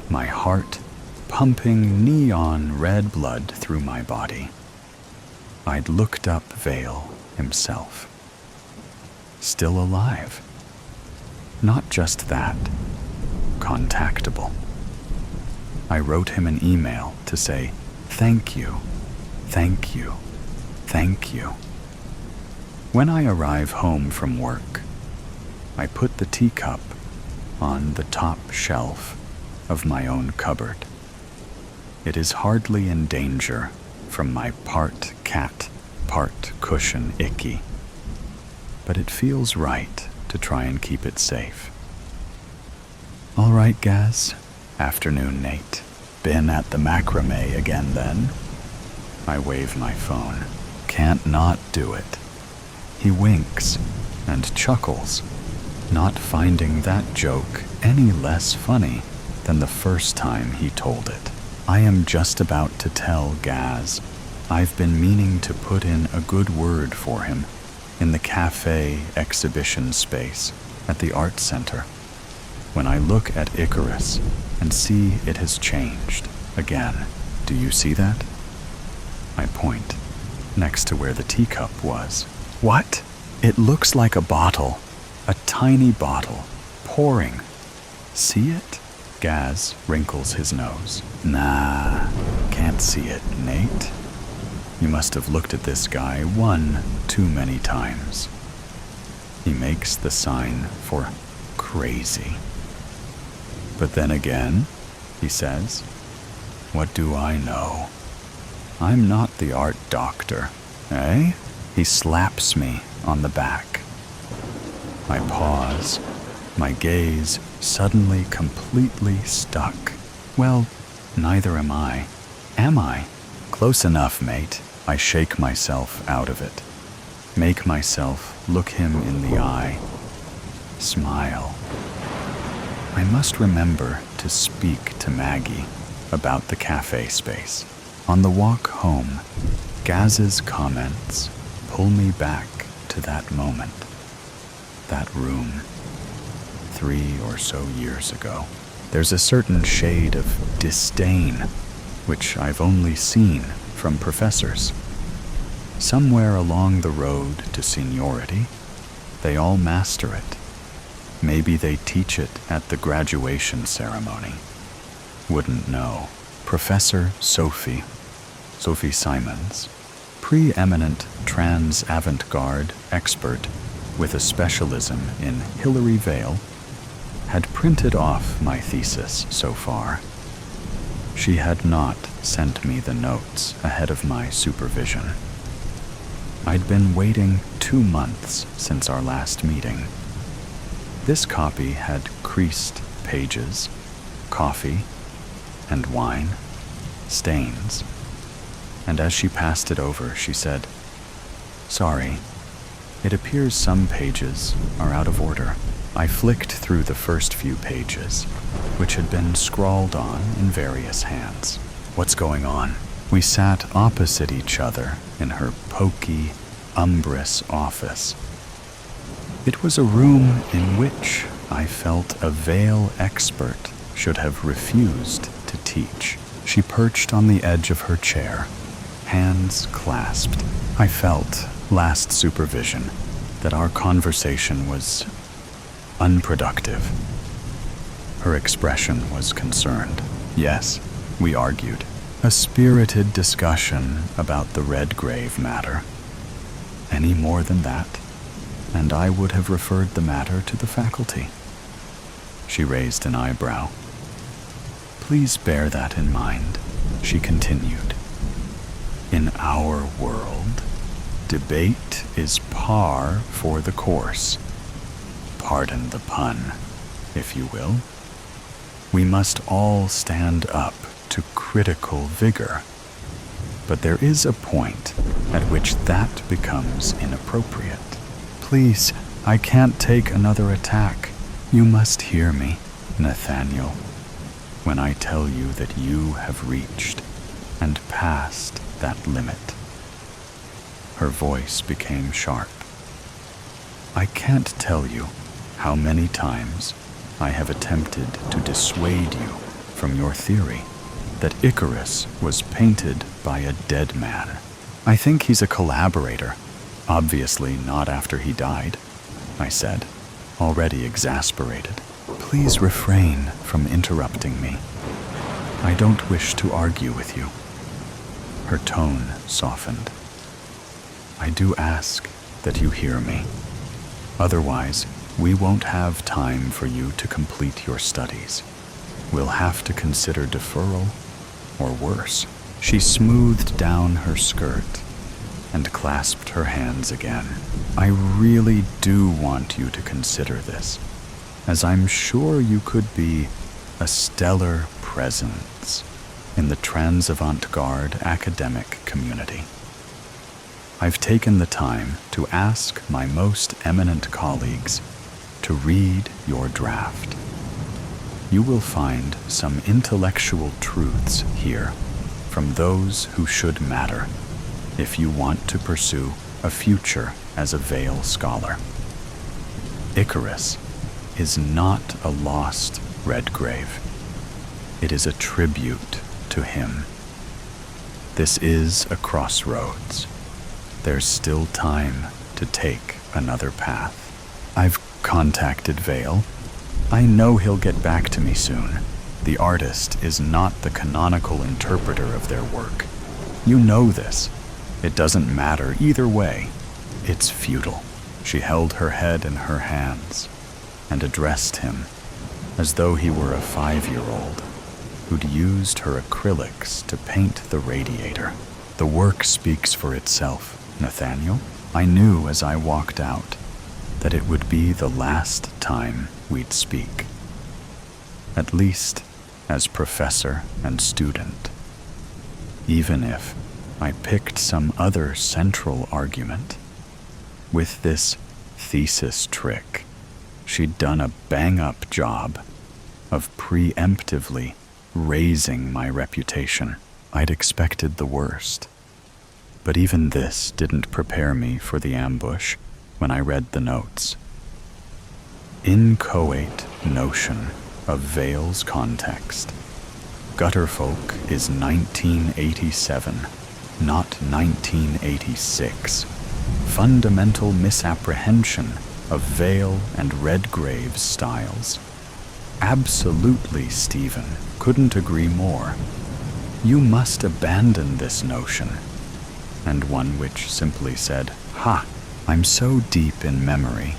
my heart pumping neon red blood through my body, I'd looked up Vale himself. Still alive. Not just that, contactable. I wrote him an email to say, "Thank you, thank you, thank you." When I arrive home from work, I put the teacup on the top shelf of my own cupboard. It is hardly in danger from my part cat, part cushion icky, but it feels right to try and keep it safe. All right, Gaz. Afternoon, Nate. Been at the macrame again then? I wave my phone. Can't not do it. He winks and chuckles, not finding that joke any less funny than the first time he told it. I am just about to tell Gaz I've been meaning to put in a good word for him in the cafe exhibition space at the art center, when I look at Icarus and see it has changed again. Do you see that? I point next to where the teacup was. What? It looks like a bottle, a tiny bottle, pouring. See it? Gaz wrinkles his nose. Nah, can't see it, Nate. You must have looked at this guy one too many times. He makes the sign for crazy. But then again, he says, what do I know? I'm not the art doctor, eh? He slaps me on the back. I pause, my gaze suddenly completely stuck. Well, neither am I. Am I? Close enough, mate. I shake myself out of it. Make myself look him in the eye. Smile. I must remember to speak to Maggie about the cafe space. On the walk home, Gaz's comments pull me back to that moment, that room, 3 or so years ago. There's a certain shade of disdain, which I've only seen from professors. Somewhere along the road to seniority, they all master it. Maybe they teach it at the graduation ceremony. Wouldn't know. Professor Sophie Simons, preeminent trans avant-garde expert with a specialism in Hilary Vale, had printed off my thesis so far. She had not sent me the notes ahead of my supervision. I'd been waiting 2 months since our last meeting. This copy had creased pages, coffee, and wine, stains, and as she passed it over, she said, "Sorry, it appears some pages are out of order." I flicked through the first few pages, which had been scrawled on in various hands. "What's going on?" We sat opposite each other in her poky, umbrous office. It was a room in which I felt a Vale expert should have refused to teach. She perched on the edge of her chair, hands clasped. I felt, last supervision, that our conversation was unproductive. Her expression was concerned. Yes, we argued. A spirited discussion about the Redgrave matter. Any more than that, and I would have referred the matter to the faculty. She raised an eyebrow. "Please bear that in mind," she continued. "In our world, debate is par for the course. Pardon the pun, if you will. We must all stand up to critical vigor. But there is a point at which that becomes inappropriate. Please, I can't take another attack. You must hear me, Nathaniel, when I tell you that you have reached and passed that limit." Her voice became sharp. "I can't tell you how many times I have attempted to dissuade you from your theory that Icarus was painted by a dead man. I think he's a collaborator, obviously not after he died," I said, already exasperated. "Please refrain from interrupting me. I don't wish to argue with you." Her tone softened. "I do ask that you hear me. Otherwise, we won't have time for you to complete your studies. We'll have to consider deferral, or worse." She smoothed down her skirt and clasped her hands again. "I really do want you to consider this, as I'm sure you could be a stellar presence in the trans avant-garde academic community. I've taken the time to ask my most eminent colleagues to read your draft. You will find some intellectual truths here from those who should matter if you want to pursue a future as a Vale scholar. Icarus is not a lost Redgrave. It is a tribute to him. This is a crossroads. There's still time to take another path. I've contacted Vale. I know he'll get back to me soon. The artist is not the canonical interpreter of their work. You know this. It doesn't matter either way. It's futile." She held her head in her hands and addressed him as though he were a 5-year-old who'd used her acrylics to paint the radiator. "The work speaks for itself, Nathaniel. I knew as I walked out that it would be the last time we'd speak. At least as professor and student. Even if I picked some other central argument. With this thesis trick, she'd done a bang-up job of preemptively raising my reputation. I'd expected the worst. But even this didn't prepare me for the ambush when I read the notes. Inchoate notion of Vale's context. Gutterfolk is 1987, not 1986. Fundamental misapprehension of Vale and Redgrave's styles. Absolutely, Stephen. Couldn't agree more. You must abandon this notion. And one which simply said, "Ha, I'm so deep in memory,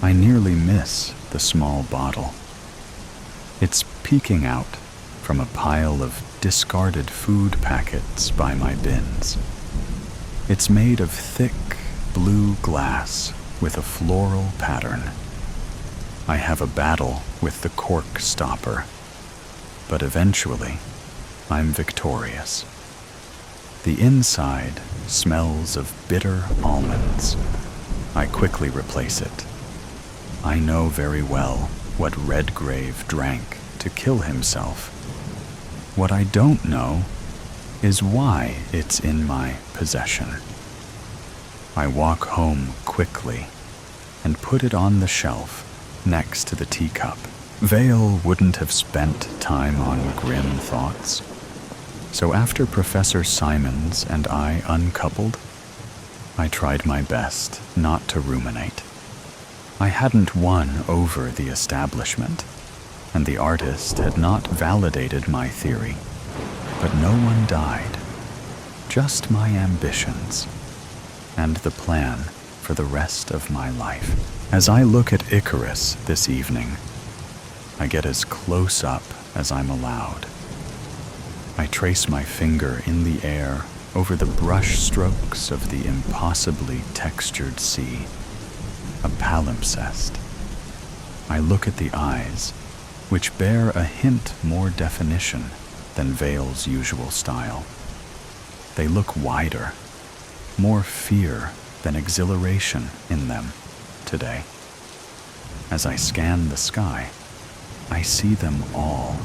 I nearly miss the small bottle. It's peeking out from a pile of discarded food packets by my bins. It's made of thick blue glass with a floral pattern. I have a battle with the cork stopper, but eventually I'm victorious. The inside smells of bitter almonds. I quickly replace it. I know very well what Redgrave drank to kill himself. What I don't know is why it's in my possession. I walk home quickly and put it on the shelf next to the teacup. Vale wouldn't have spent time on grim thoughts. So after Professor Simons and I uncoupled, I tried my best not to ruminate. I hadn't won over the establishment, and the artist had not validated my theory. But no one died, just my ambitions, and the plan for the rest of my life. As I look at Icarus this evening, I get as close up as I'm allowed. I trace my finger in the air over the brush strokes of the impossibly textured sea, a palimpsest. I look at the eyes, which bear a hint more definition than Vale's usual style. They look wider, more fear than exhilaration in them today. As I scan the sky, I see them all.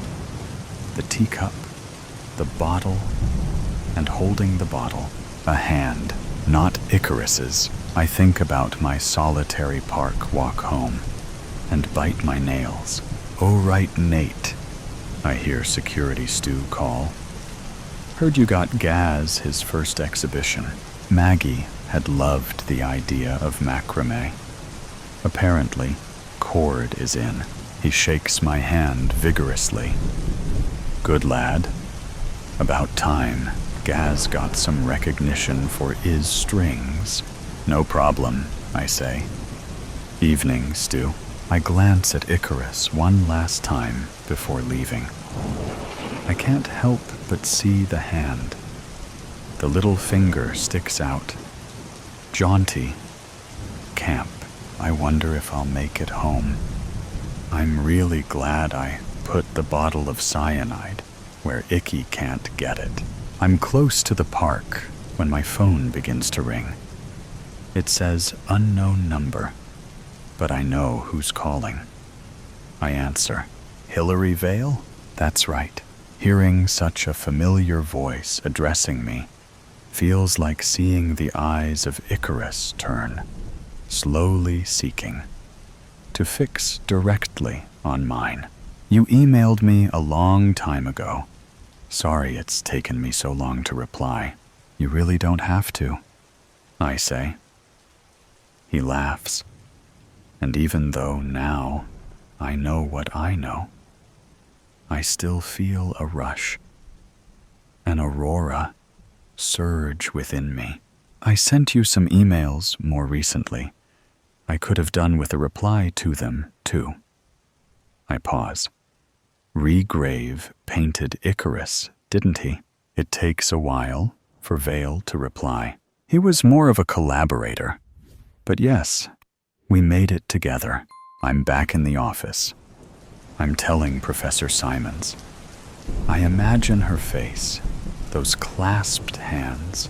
The teacup, the bottle, and holding the bottle, a hand, not Icarus's. I think about my solitary park walk home and bite my nails. "Oh, right, Nate," I hear Security Stu call. "Heard you got Gaz his first exhibition." Maggie had loved the idea of macrame. Apparently, Cord is in. He shakes my hand vigorously. "Good lad. About time Gaz got some recognition for his strings." "No problem," I say. "Evening, Stu." I glance at Icarus one last time before leaving. I can't help but see the hand. The little finger sticks out. Jaunty. Camp. I wonder if I'll make it home. I'm really glad I put the bottle of cyanide where Icky can't get it. I'm close to the park when my phone begins to ring. It says unknown number, but I know who's calling. I answer. Hillary Vale? That's right. Hearing such a familiar voice addressing me feels like seeing the eyes of Icarus turn, slowly seeking to fix directly on mine. "You emailed me a long time ago. Sorry it's taken me so long to reply." "You really don't have to," I say. He laughs, and even though now I know what I know, I still feel a rush, an aurora surge within me. "I sent you some emails more recently. I could have done with a reply to them, too." I pause. Regrave painted Icarus, didn't he? It takes a while for Vale to reply. He was more of a collaborator. But yes, we made it together. I'm back in the office. I'm telling Professor Simons. I imagine her face, those clasped hands,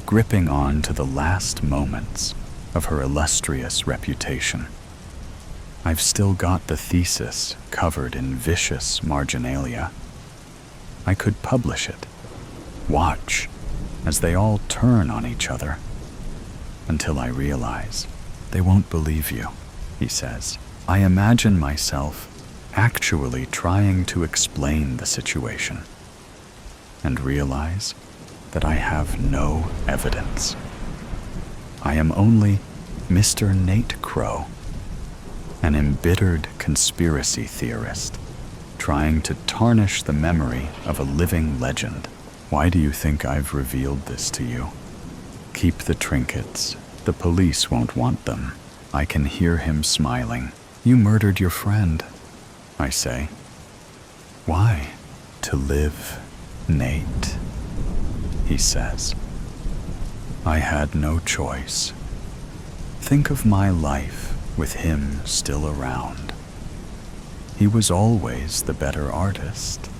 gripping on to the last moments of her illustrious reputation. I've still got the thesis covered in vicious marginalia. I could publish it. Watch as they all turn on each other. Until I realize they won't believe you, he says. I imagine myself actually trying to explain the situation and realize that I have no evidence. I am only Mr. Nate Crow, an embittered conspiracy theorist, trying to tarnish the memory of a living legend. Why do you think I've revealed this to you? Keep the trinkets. The police won't want them. I can hear him smiling. You murdered your friend, I say. Why? To live, Nate, he says. I had no choice. Think of my life with him still around. He was always the better artist.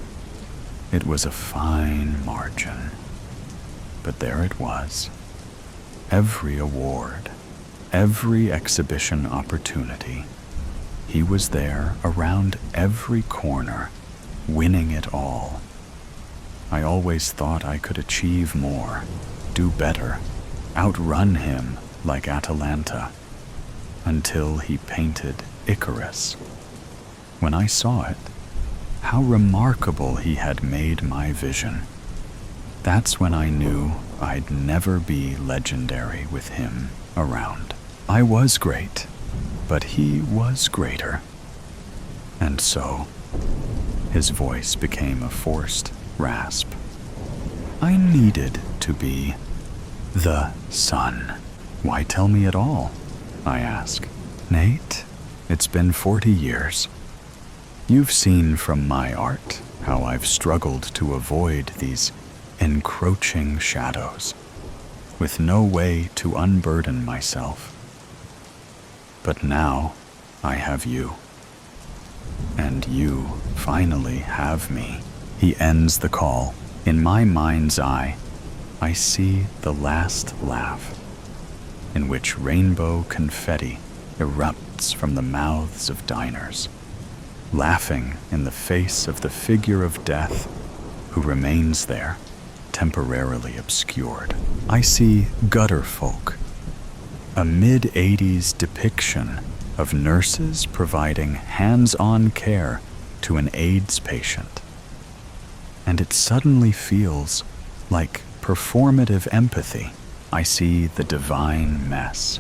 It was a fine margin. But there it was. Every award, every exhibition opportunity, he was there around every corner, winning it all. I always thought I could achieve more, do better, outrun him like Atalanta, until he painted Icarus. When I saw it, how remarkable he had made my vision. That's when I knew I'd never be legendary with him around. I was great, but he was greater. And so, his voice became a forced rasp. I needed to be the sun. Why tell me at all? I ask. Nate, it's been 40 years. You've seen from my art how I've struggled to avoid these encroaching shadows, with no way to unburden myself. But now I have you, and you finally have me. He ends the call. In my mind's eye, I see the last laugh, in which rainbow confetti erupts from the mouths of diners, laughing in the face of the figure of death who remains there, temporarily obscured. I see gutter folk, a mid-'80s depiction of nurses providing hands-on care to an AIDS patient. And it suddenly feels like performative empathy. I see the divine mess,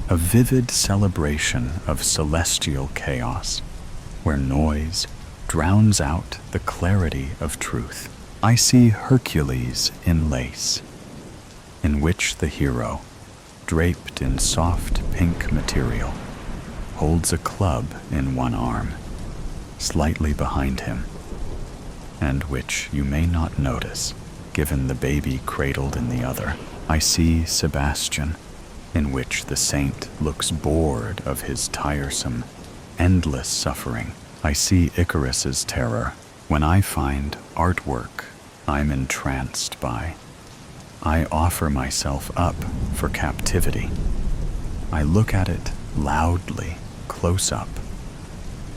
a vivid celebration of celestial chaos, where noise drowns out the clarity of truth. I see Hercules in lace, in which the hero, draped in soft pink material, holds a club in one arm, slightly behind him, and which you may not notice, given the baby cradled in the other. I see Sebastian, in which the saint looks bored of his tiresome, endless suffering. I see Icarus's terror. When I find artwork I'm entranced by, I offer myself up for captivity. I look at it loudly, close up,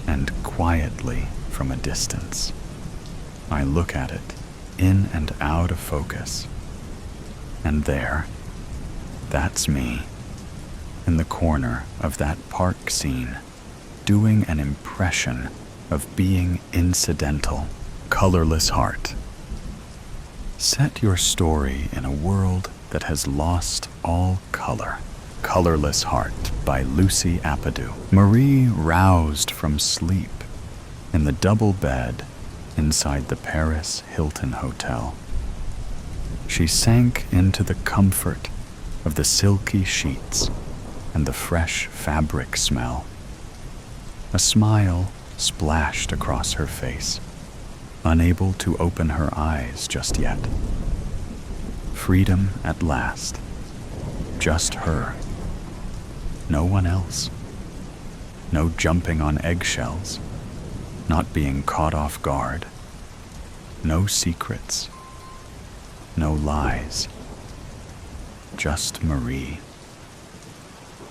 and quietly from a distance. I look at it in and out of focus. And there, that's me, in the corner of that park scene, doing an impression of being incidental. Colorless heart. Set your story in a world that has lost all color. Colorless Heart by Lucy Apatow. Marie roused from sleep in the double bed inside the Paris Hilton Hotel. She sank into the comfort of the silky sheets and the fresh fabric smell. A smile splashed across her face, unable to open her eyes just yet. Freedom at last. Just her. No one else. No jumping on eggshells. Not being caught off guard. No secrets. No lies. Just Marie.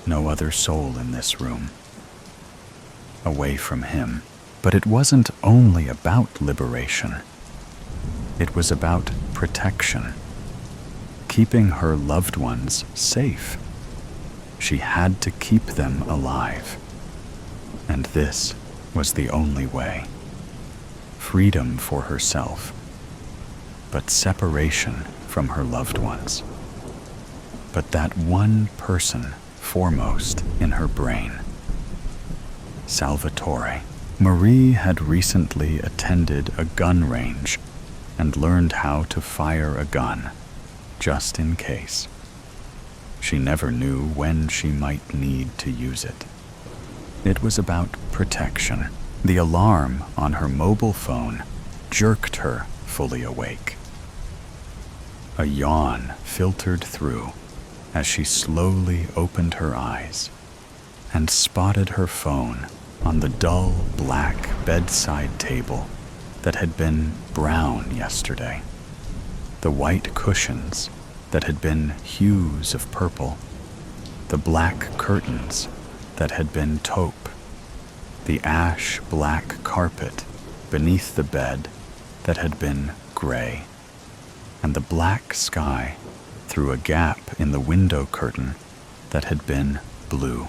No other soul in this room. away from him. But it wasn't only about liberation. It was about protection, keeping her loved ones safe. She had to keep them alive. And this was the only way. Freedom for herself, but separation from her loved ones. But that one person foremost in her brain. Salvatore. Marie had recently attended a gun range and learned how to fire a gun, just in case. She never knew when she might need to use it. It was about protection. The alarm on her mobile phone jerked her fully awake. A yawn filtered through as she slowly opened her eyes and spotted her phone on the dull black bedside table that had been brown yesterday. The white cushions that had been hues of purple, the black curtains that had been taupe, the ash-black carpet beneath the bed that had been gray, and the black sky through a gap in the window curtain that had been blue.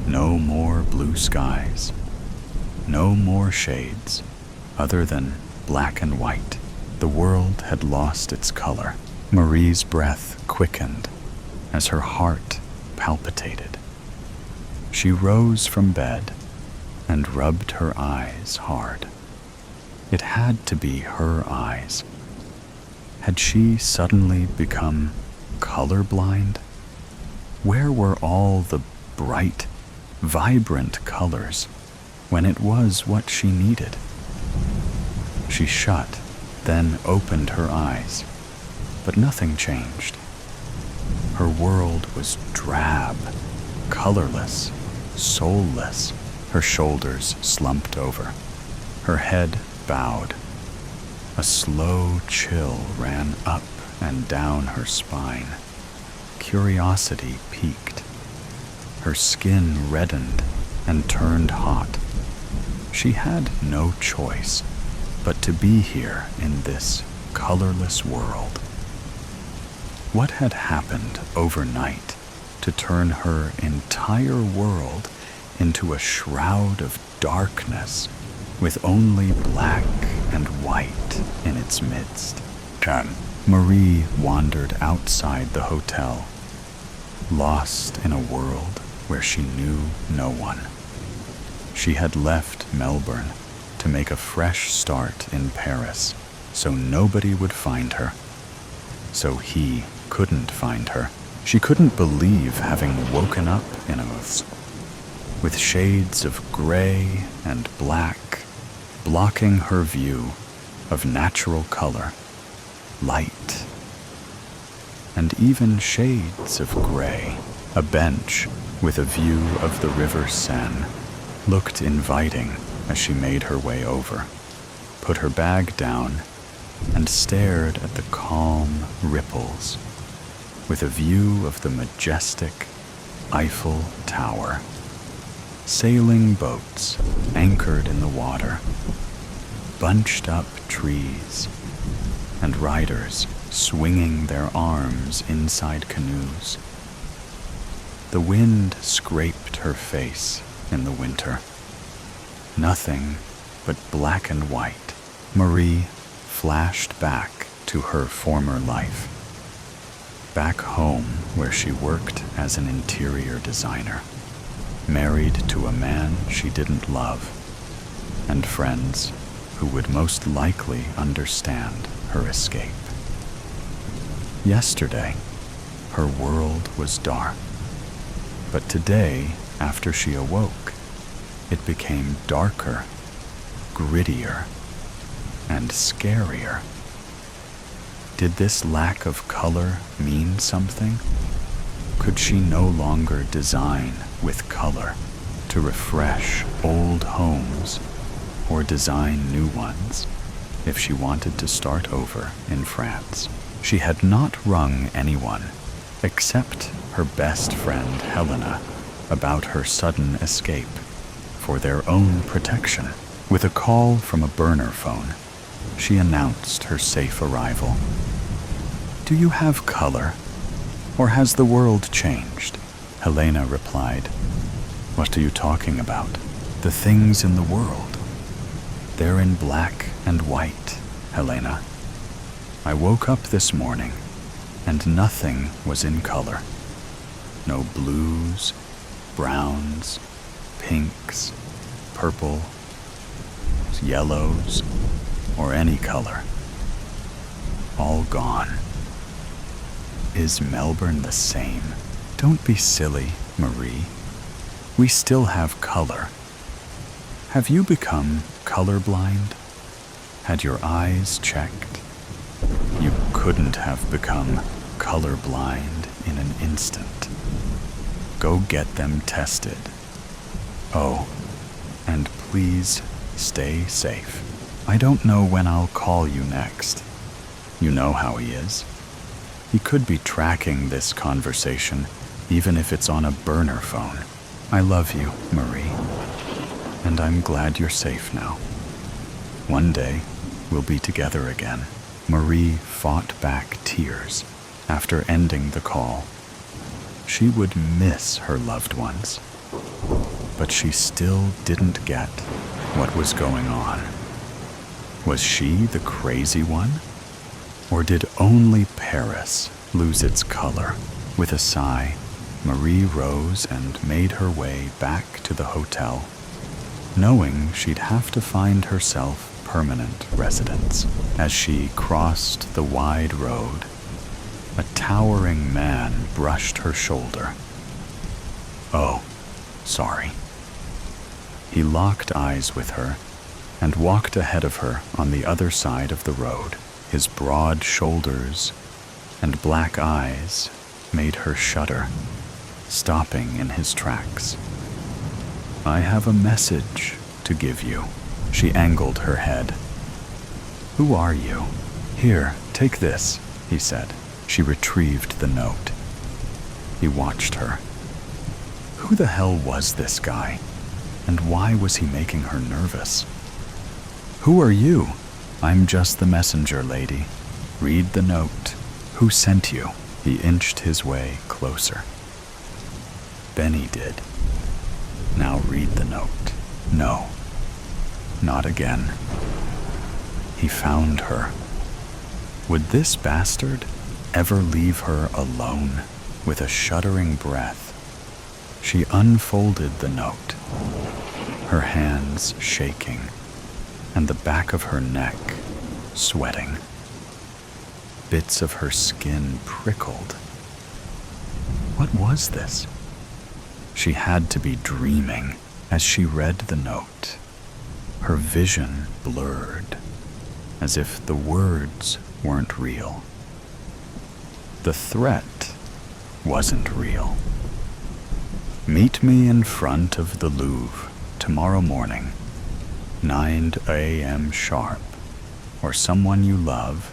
No more blue skies, no more shades other than black and white. The world had lost its color. Marie's breath quickened as her heart palpitated. She rose from bed and rubbed her eyes hard. It had to be her eyes. Had she suddenly become colorblind? Where were all the bright, vibrant colors when it was what she needed? She shut, then opened her eyes, but nothing changed. Her world was drab, colorless, soulless. Her shoulders slumped over, her head bowed. A slow chill ran up and down her spine. Curiosity peaked. Her skin reddened and turned hot. She had no choice but to be here in this colorless world. What had happened overnight to turn her entire world into a shroud of darkness with only black and white in its midst? Marie wandered outside the hotel, lost in a world where she knew no one. She had left Melbourne to make a fresh start in Paris, so nobody would find her. So he couldn't find her. She couldn't believe having woken up in a with shades of gray and black blocking her view of natural color, light, and even shades of gray. A bench with a view of the River Seine looked inviting as she made her way over, put her bag down, and stared at the calm ripples with a view of the majestic Eiffel Tower. Sailing boats anchored in the water, bunched up trees, and riders swinging their arms inside canoes. The wind scraped her face in the winter. Nothing but black and white. Marie flashed back to her former life, back home where she worked as an interior designer, married to a man she didn't love, and friends who would most likely understand her escape. Yesterday, her world was dark, but today, after she awoke, it became darker, grittier, and scarier. Did this lack of color mean something? Could she no longer design with color to refresh old homes or design new ones if she wanted to start over in France? She had not rung anyone except her best friend Helena about her sudden escape. for their own protection. With a call from a burner phone, she announced her safe arrival. "Do you have color? Or has the world changed?" Helena replied. "What are you talking about? The things in the world. They're in black and white, Helena. I woke up this morning and nothing was in color. No blues, browns, pinks, purple, yellows, or any color. All gone. Is Melbourne the same? Don't be silly, Marie. We still have color. Have you become colorblind? Had your eyes checked? You couldn't have become colorblind in an instant. Go get them tested. Oh, and please stay safe. I don't know when I'll call you next. You know how he is. He could be tracking this conversation, even if it's on a burner phone. I love you, Marie. And I'm glad you're safe now. One day, we'll be together again." Marie fought back tears after ending the call. She would miss her loved ones, but she still didn't get what was going on. Was she the crazy one? Or did only Paris lose its color? With a sigh, Marie rose and made her way back to the hotel, knowing she'd have to find herself permanent residence. As she crossed the wide road, a towering man brushed her shoulder. "Oh, sorry." He locked eyes with her and walked ahead of her on the other side of the road. His broad shoulders and black eyes made her shudder, stopping in his tracks. "I have a message to give you." She angled her head. "Who are you?" "Here, take this," he said. She retrieved the note. He watched her. Who the hell was this guy? And why was he making her nervous? "Who are you?" "I'm just the messenger, lady. Read the note." "Who sent you?" He inched his way closer. Benny did. "Now read the note." "No. Not again." He found her. Would this bastard ever leave her alone? With a shuddering breath, she unfolded the note, her hands shaking and the back of her neck sweating. Bits of her skin prickled. What was this? She had to be dreaming. As she read the note, her vision blurred, as if the words weren't real. The threat wasn't real. "Meet me in front of the Louvre tomorrow morning, 9 a.m. sharp, or someone you love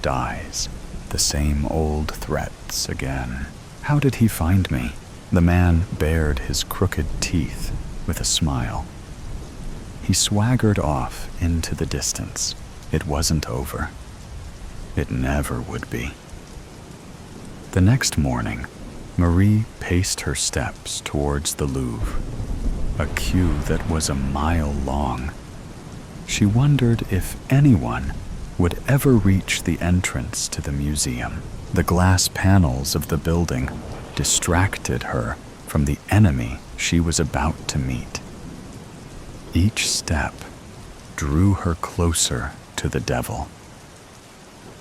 dies." The same old threats again. How did he find me? The man bared his crooked teeth with a smile. He swaggered off into the distance. It wasn't over. It never would be. The next morning, Marie paced her steps towards the Louvre, a queue that was a mile long. She wondered if anyone would ever reach the entrance to the museum. The glass panels of the building distracted her from the enemy she was about to meet. Each step drew her closer to the devil.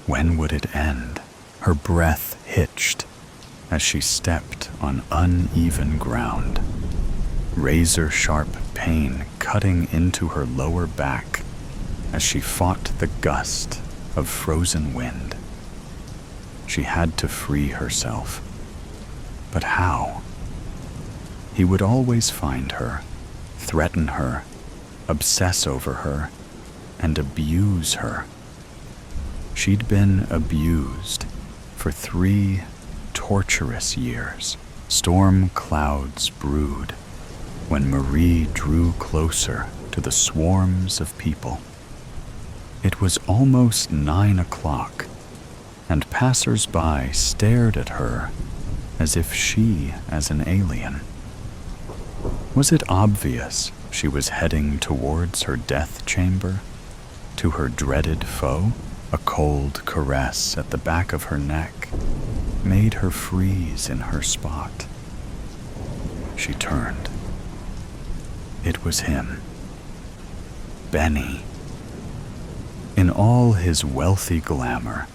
When would it end? Her breath hitched as she stepped on uneven ground, razor-sharp pain cutting into her lower back as she fought the gust of frozen wind. She had to free herself. But how? He would always find her, threaten her, obsess over her, and abuse her. She'd been abused for 3 torturous years. Storm clouds brewed, when Marie drew closer to the swarms of people. It was almost 9 o'clock, and passers-by stared at her as if she as an alien. Was it obvious she was heading towards her death chamber, to her dreaded foe? A cold caress at the back of her neck made her freeze in her spot. She turned. It was him. Benny. In all his wealthy glamour,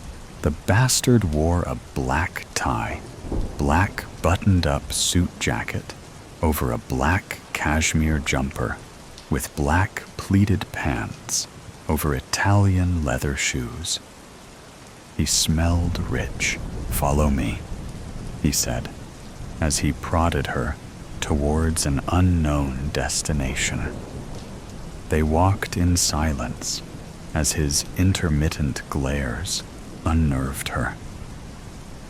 the bastard wore a black tie, black buttoned-up suit jacket over a black cashmere jumper with black pleated pants over Italian leather shoes. He smelled rich. "Follow me," he said, as he prodded her towards an unknown destination. They walked in silence as his intermittent glares unnerved her.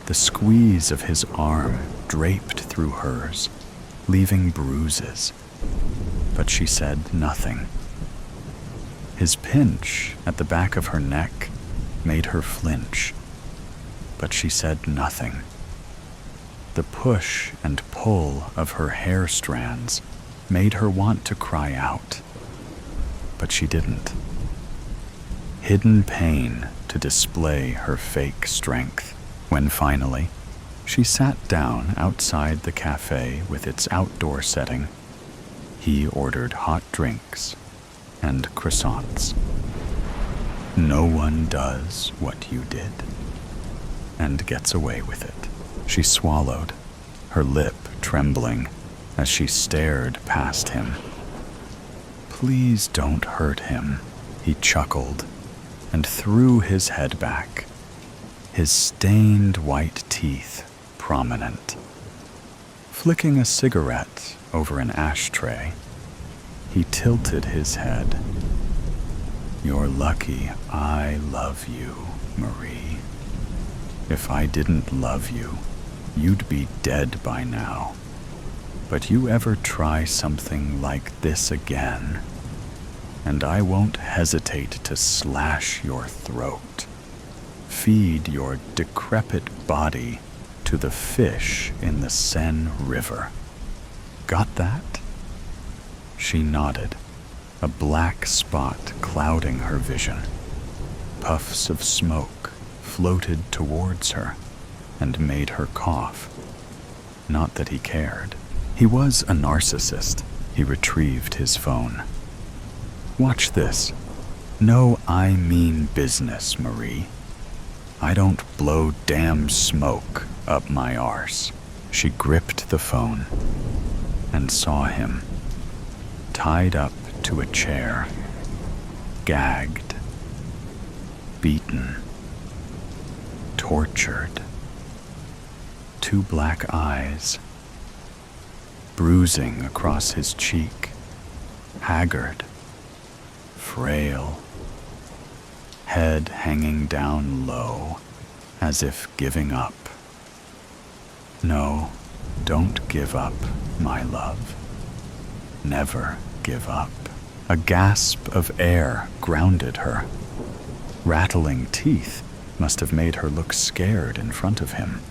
The squeeze of his arm draped through hers, leaving bruises, but she said nothing. His pinch at the back of her neck made her flinch, but she said nothing. The push and pull of her hair strands made her want to cry out, but she didn't. Hidden pain to display her fake strength. When finally, she sat down outside the cafe with its outdoor setting, he ordered hot drinks and croissants. No one does what you did and gets away with it. She swallowed, her lip trembling as she stared past him. "Please don't hurt him," he chuckled and threw his head back, his stained white teeth prominent. Flicking a cigarette over an ashtray, he tilted his head. "You're lucky I love you, Marie. If I didn't love you, you'd be dead by now. But you ever try something like this again, and I won't hesitate to slash your throat, feed your decrepit body to the fish in the Seine River. Got that?" She nodded, a black spot clouding her vision. Puffs of smoke floated towards her and made her cough. Not that he cared. He was a narcissist. He retrieved his phone. "Watch this. No, I mean business, Marie. I don't blow damn smoke up my arse." She gripped the phone and saw him, tied up to a chair, gagged, beaten, tortured. 2 black eyes, bruising across his cheek, haggard, frail, head hanging down low as if giving up. "No, don't give up, my love. Never give up." A gasp of air grounded her. Rattling teeth must have made her look scared in front of him.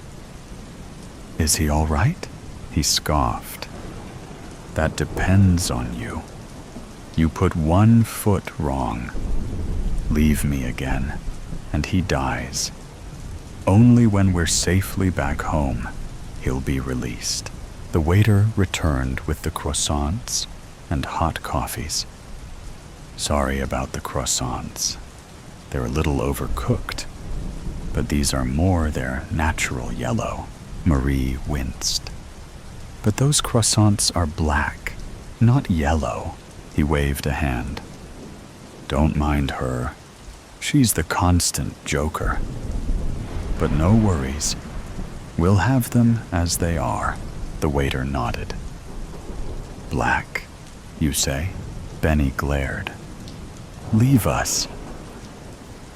"Is he all right?" he scoffed. "That depends on you. You put 1 foot wrong. Leave me again, and he dies. Only when we're safely back home, he'll be released." The waiter returned with the croissants and hot coffees. "Sorry about the croissants. They're a little overcooked, but these are more their natural yellow." Marie winced. "But those croissants are black, not yellow." He waved a hand. "Don't mind her. She's the constant joker. But no worries. We'll have them as they are." The waiter nodded. "Black, you say?" Benny glared. "Leave us."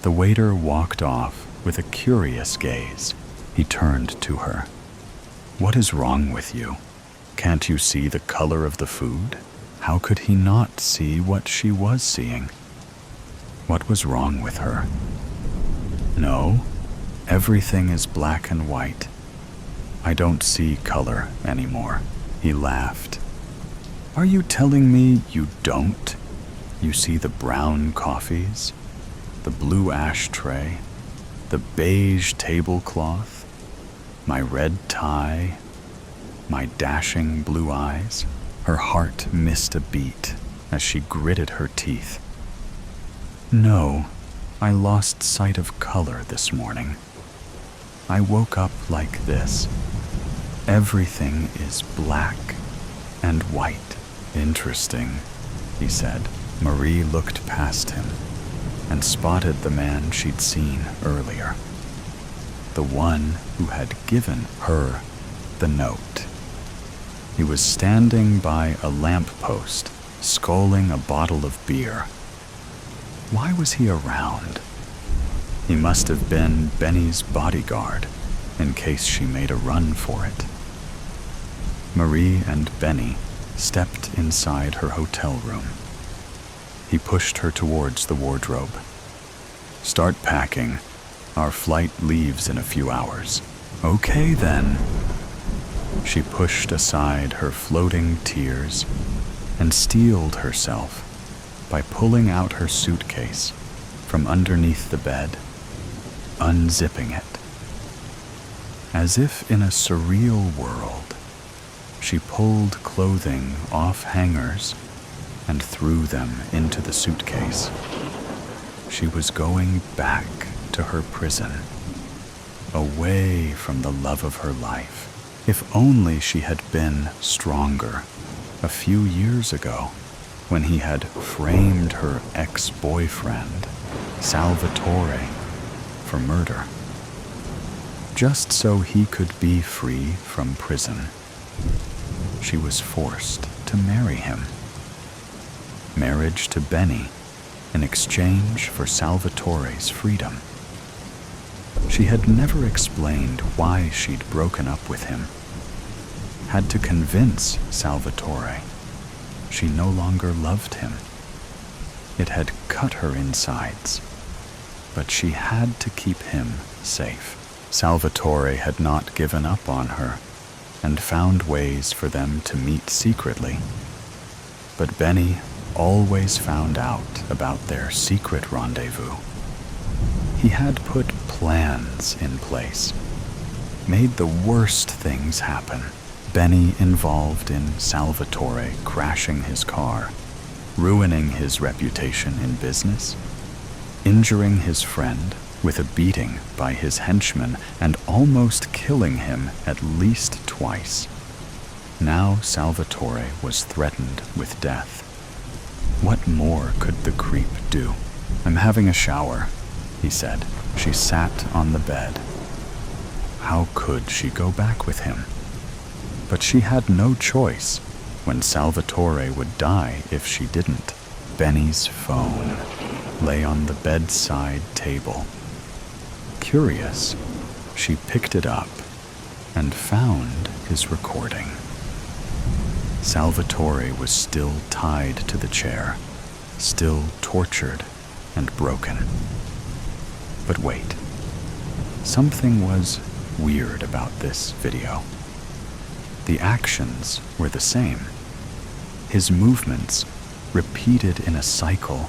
The waiter walked off with a curious gaze. He turned to her. "What is wrong with you?" Can't you see the color of the food? How could he not see what she was seeing? What was wrong with her? No, everything is black and white. I don't see color anymore. He laughed. Are you telling me you don't? You see the brown coffees, the blue ashtray, the beige tablecloth, my red tie, my dashing blue eyes. Her heart missed a beat as she gritted her teeth. No, I lost sight of color this morning. I woke up like this. Everything is black and white. Interesting, he said. Marie looked past him and spotted the man she'd seen earlier. The one who had given her the note. He was standing by a lamppost, sculling a bottle of beer. Why was he around? He must have been Benny's bodyguard, in case she made a run for it. Marie and Benny stepped inside her hotel room. He pushed her towards the wardrobe. Start packing. Our flight leaves in a few hours. Okay then. She pushed aside her floating tears and steeled herself by pulling out her suitcase from underneath the bed, unzipping it. As if in a surreal world, she pulled clothing off hangers and threw them into the suitcase. She was going back to her prison, away from the love of her life. If only she had been stronger a few years ago, when he had framed her ex-boyfriend, Salvatore, for murder, just so he could be free from prison. She was forced to marry him. Marriage to Benny in exchange for Salvatore's freedom. She had never explained why she'd broken up with him. Had to convince Salvatore she no longer loved him. It had cut her insides, but she had to keep him safe. Salvatore had not given up on her and found ways for them to meet secretly. But Benny always found out about their secret rendezvous. He had put plans in place, made the worst things happen. Benny involved in Salvatore crashing his car, ruining his reputation in business, injuring his friend with a beating by his henchmen, and almost killing him at least twice. Now Salvatore was threatened with death. What more could the creep do? I'm having a shower, he said. She sat on the bed. How could she go back with him? But she had no choice when Salvatore would die if she didn't. Benny's phone lay on the bedside table. Curious, she picked it up and found his recording. Salvatore was still tied to the chair, still tortured and broken. But wait, something was weird about this video. The actions were the same. His movements repeated in a cycle,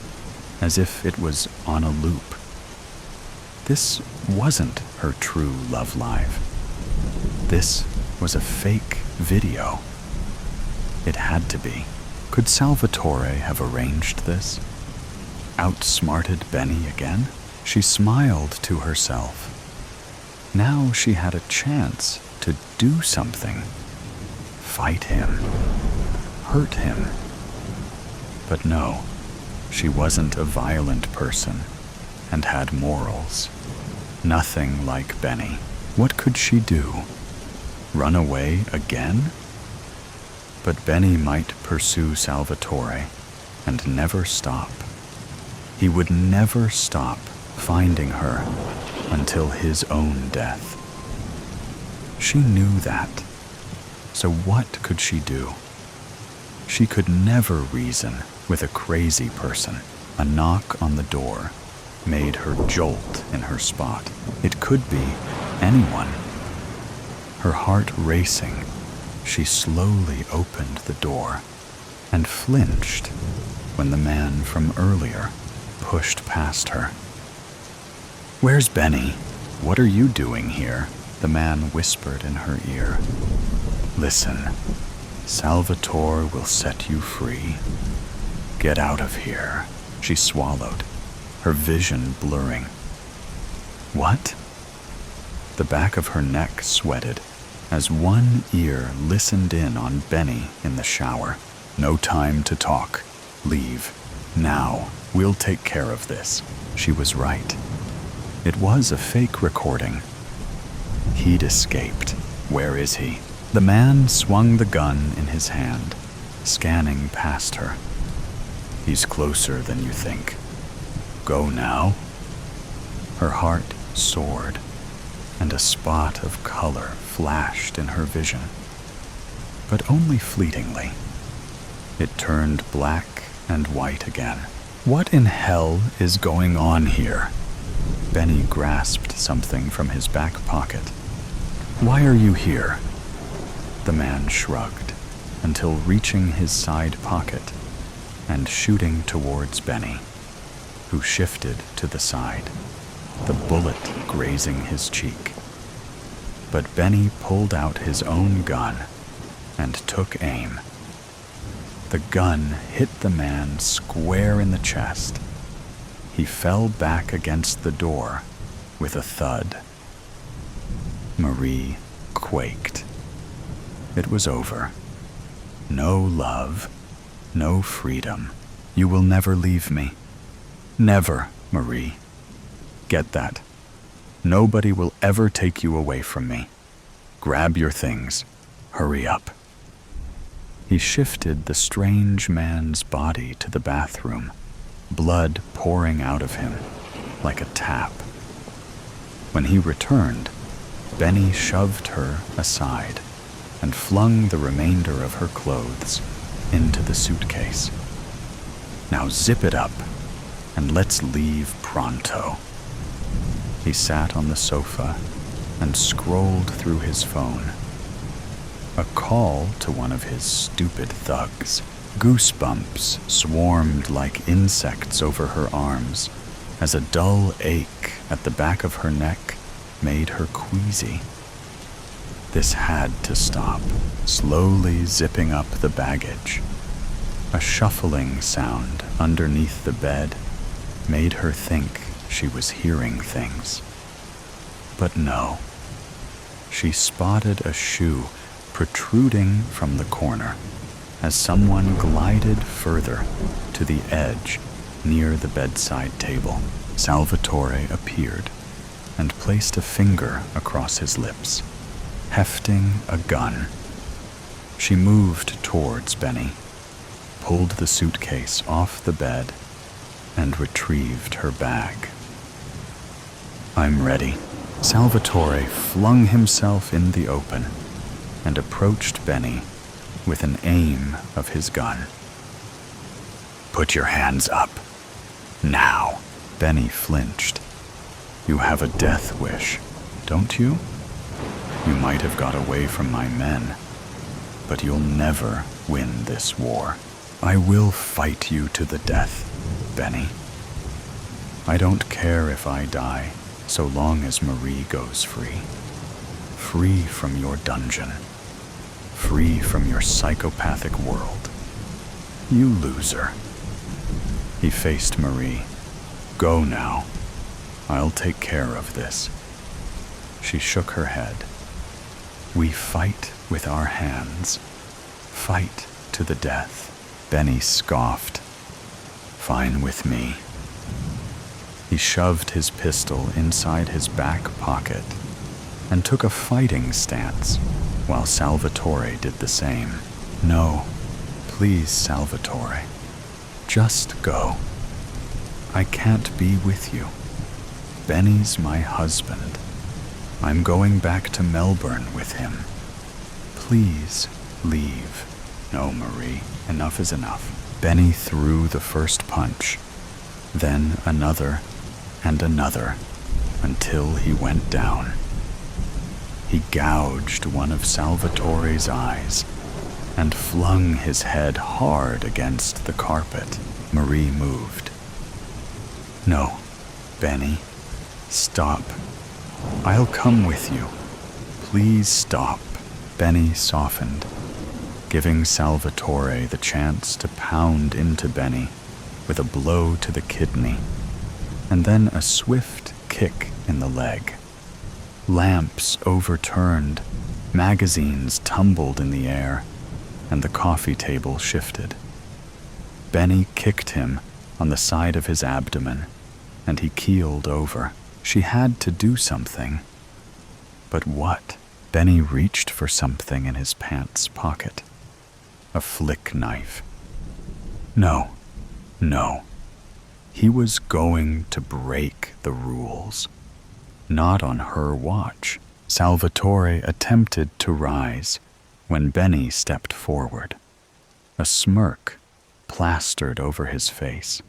as if it was on a loop. This wasn't her true love life. This was a fake video. It had to be. Could Salvatore have arranged this? Outsmarted Benny again? She smiled to herself. Now she had a chance to do something. Fight him. Hurt him. But no, she wasn't a violent person and had morals. Nothing like Benny. What could she do? Run away again? But Benny might pursue Salvatore and never stop. He would never stop finding her until his own death. She knew that. So what could she do? She could never reason with a crazy person. A knock on the door made her jolt in her spot. It could be anyone. Her heart racing, she slowly opened the door and flinched when the man from earlier pushed past her. "Where's Benny? What are you doing here?" the man whispered in her ear. "Listen, Salvatore will set you free. Get out of here." She swallowed, her vision blurring. "What?" The back of her neck sweated as one ear listened in on Benny in the shower. "No time to talk. Leave. Now. We'll take care of this." She was right. It was a fake recording. He'd escaped. Where is he? The man swung the gun in his hand, scanning past her. "He's closer than you think. Go now." Her heart soared, and a spot of color flashed in her vision. But only fleetingly. It turned black and white again. What in hell is going on here? Benny grasped something from his back pocket. "Why are you here?" The man shrugged until reaching his side pocket and shooting towards Benny, who shifted to the side, the bullet grazing his cheek. But Benny pulled out his own gun and took aim. The gun hit the man square in the chest. He fell back against the door with a thud. Marie quaked. It was over. No love, no freedom. "You will never leave me. Never, Marie. Get that. Nobody will ever take you away from me. Grab your things. Hurry up." He shifted the strange man's body to the bathroom, blood pouring out of him like a tap. When he returned, Benny shoved her aside and flung the remainder of her clothes into the suitcase. "Now zip it up and let's leave pronto." He sat on the sofa and scrolled through his phone. A call to one of his stupid thugs. Goosebumps swarmed like insects over her arms as a dull ache at the back of her neck made her queasy. This had to stop. Slowly zipping up the baggage. A shuffling sound underneath the bed made her think she was hearing things. But no. She spotted a shoe protruding from the corner as someone glided further to the edge near the bedside table. Salvatore appeared and placed a finger across his lips, hefting a gun. She moved towards Benny, pulled the suitcase off the bed, and retrieved her bag. "I'm ready." Salvatore flung himself in the open and approached Benny with an aim of his gun. "Put your hands up. Now." Benny flinched. "You have a death wish, don't you? You might have got away from my men, but you'll never win this war. I will fight you to the death, Benny. I don't care if I die, so long as Marie goes free. Free from your dungeon. Free from your psychopathic world. You loser." He faced Marie. "Go now. I'll take care of this." She shook her head. "We fight with our hands. Fight to the death." Benny scoffed. "Fine with me." He shoved his pistol inside his back pocket and took a fighting stance while Salvatore did the same. "No, please, Salvatore. Just go. I can't be with you. Benny's my husband. I'm going back to Melbourne with him. Please, leave. No, Marie, enough is enough. Benny threw the first punch, then another and another, until he went down. He gouged one of Salvatore's eyes and flung his head hard against the carpet. Marie moved. No, Benny, stop. I'll come with you. Please stop. Benny softened, giving Salvatore the chance to pound into Benny with a blow to the kidney, and then a swift kick in the leg. Lamps overturned, magazines tumbled in the air, and the coffee table shifted. Benny kicked him on the side of his abdomen, and he keeled over. She had to do something. But what? Benny reached for something in his pants pocket. A flick knife. No. He was going to break the rules. Not on her watch. Salvatore attempted to rise when Benny stepped forward. A smirk plastered over his face.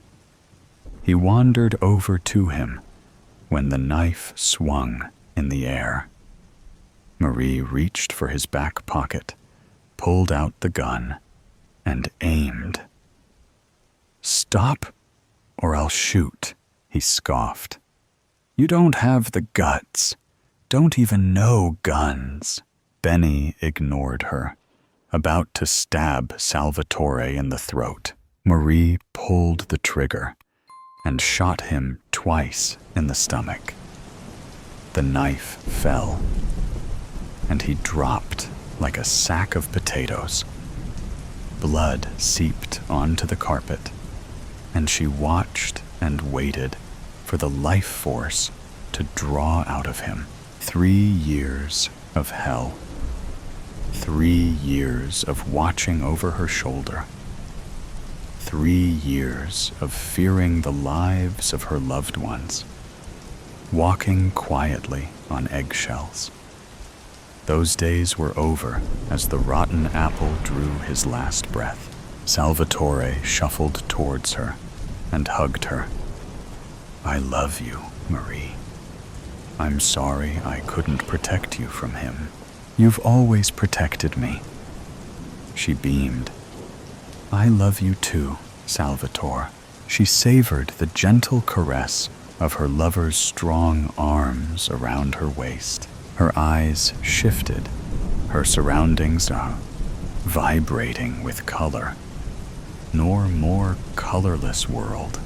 He wandered over to him when the knife swung in the air. Marie reached for his back pocket, pulled out the gun, and aimed. Stop, or I'll shoot, he scoffed. You don't have the guts. Don't even know guns. Benny ignored her, about to stab Salvatore in the throat. Marie pulled the trigger and shot him twice in the stomach. The knife fell, and he dropped like a sack of potatoes. Blood seeped onto the carpet, and she watched and waited for the life force to draw out of him. 3 years of hell. 3 years of watching over her shoulder. 3 years of fearing the lives of her loved ones. Walking quietly on eggshells. Those days were over as the rotten apple drew his last breath. Salvatore shuffled towards her and hugged her. I love you, Marie. I'm sorry I couldn't protect you from him. You've always protected me. She beamed. I love you too, Salvatore. She savored the gentle caress of her lover's strong arms around her waist. Her eyes shifted, her surroundings vibrating with color. Nor more colorless world.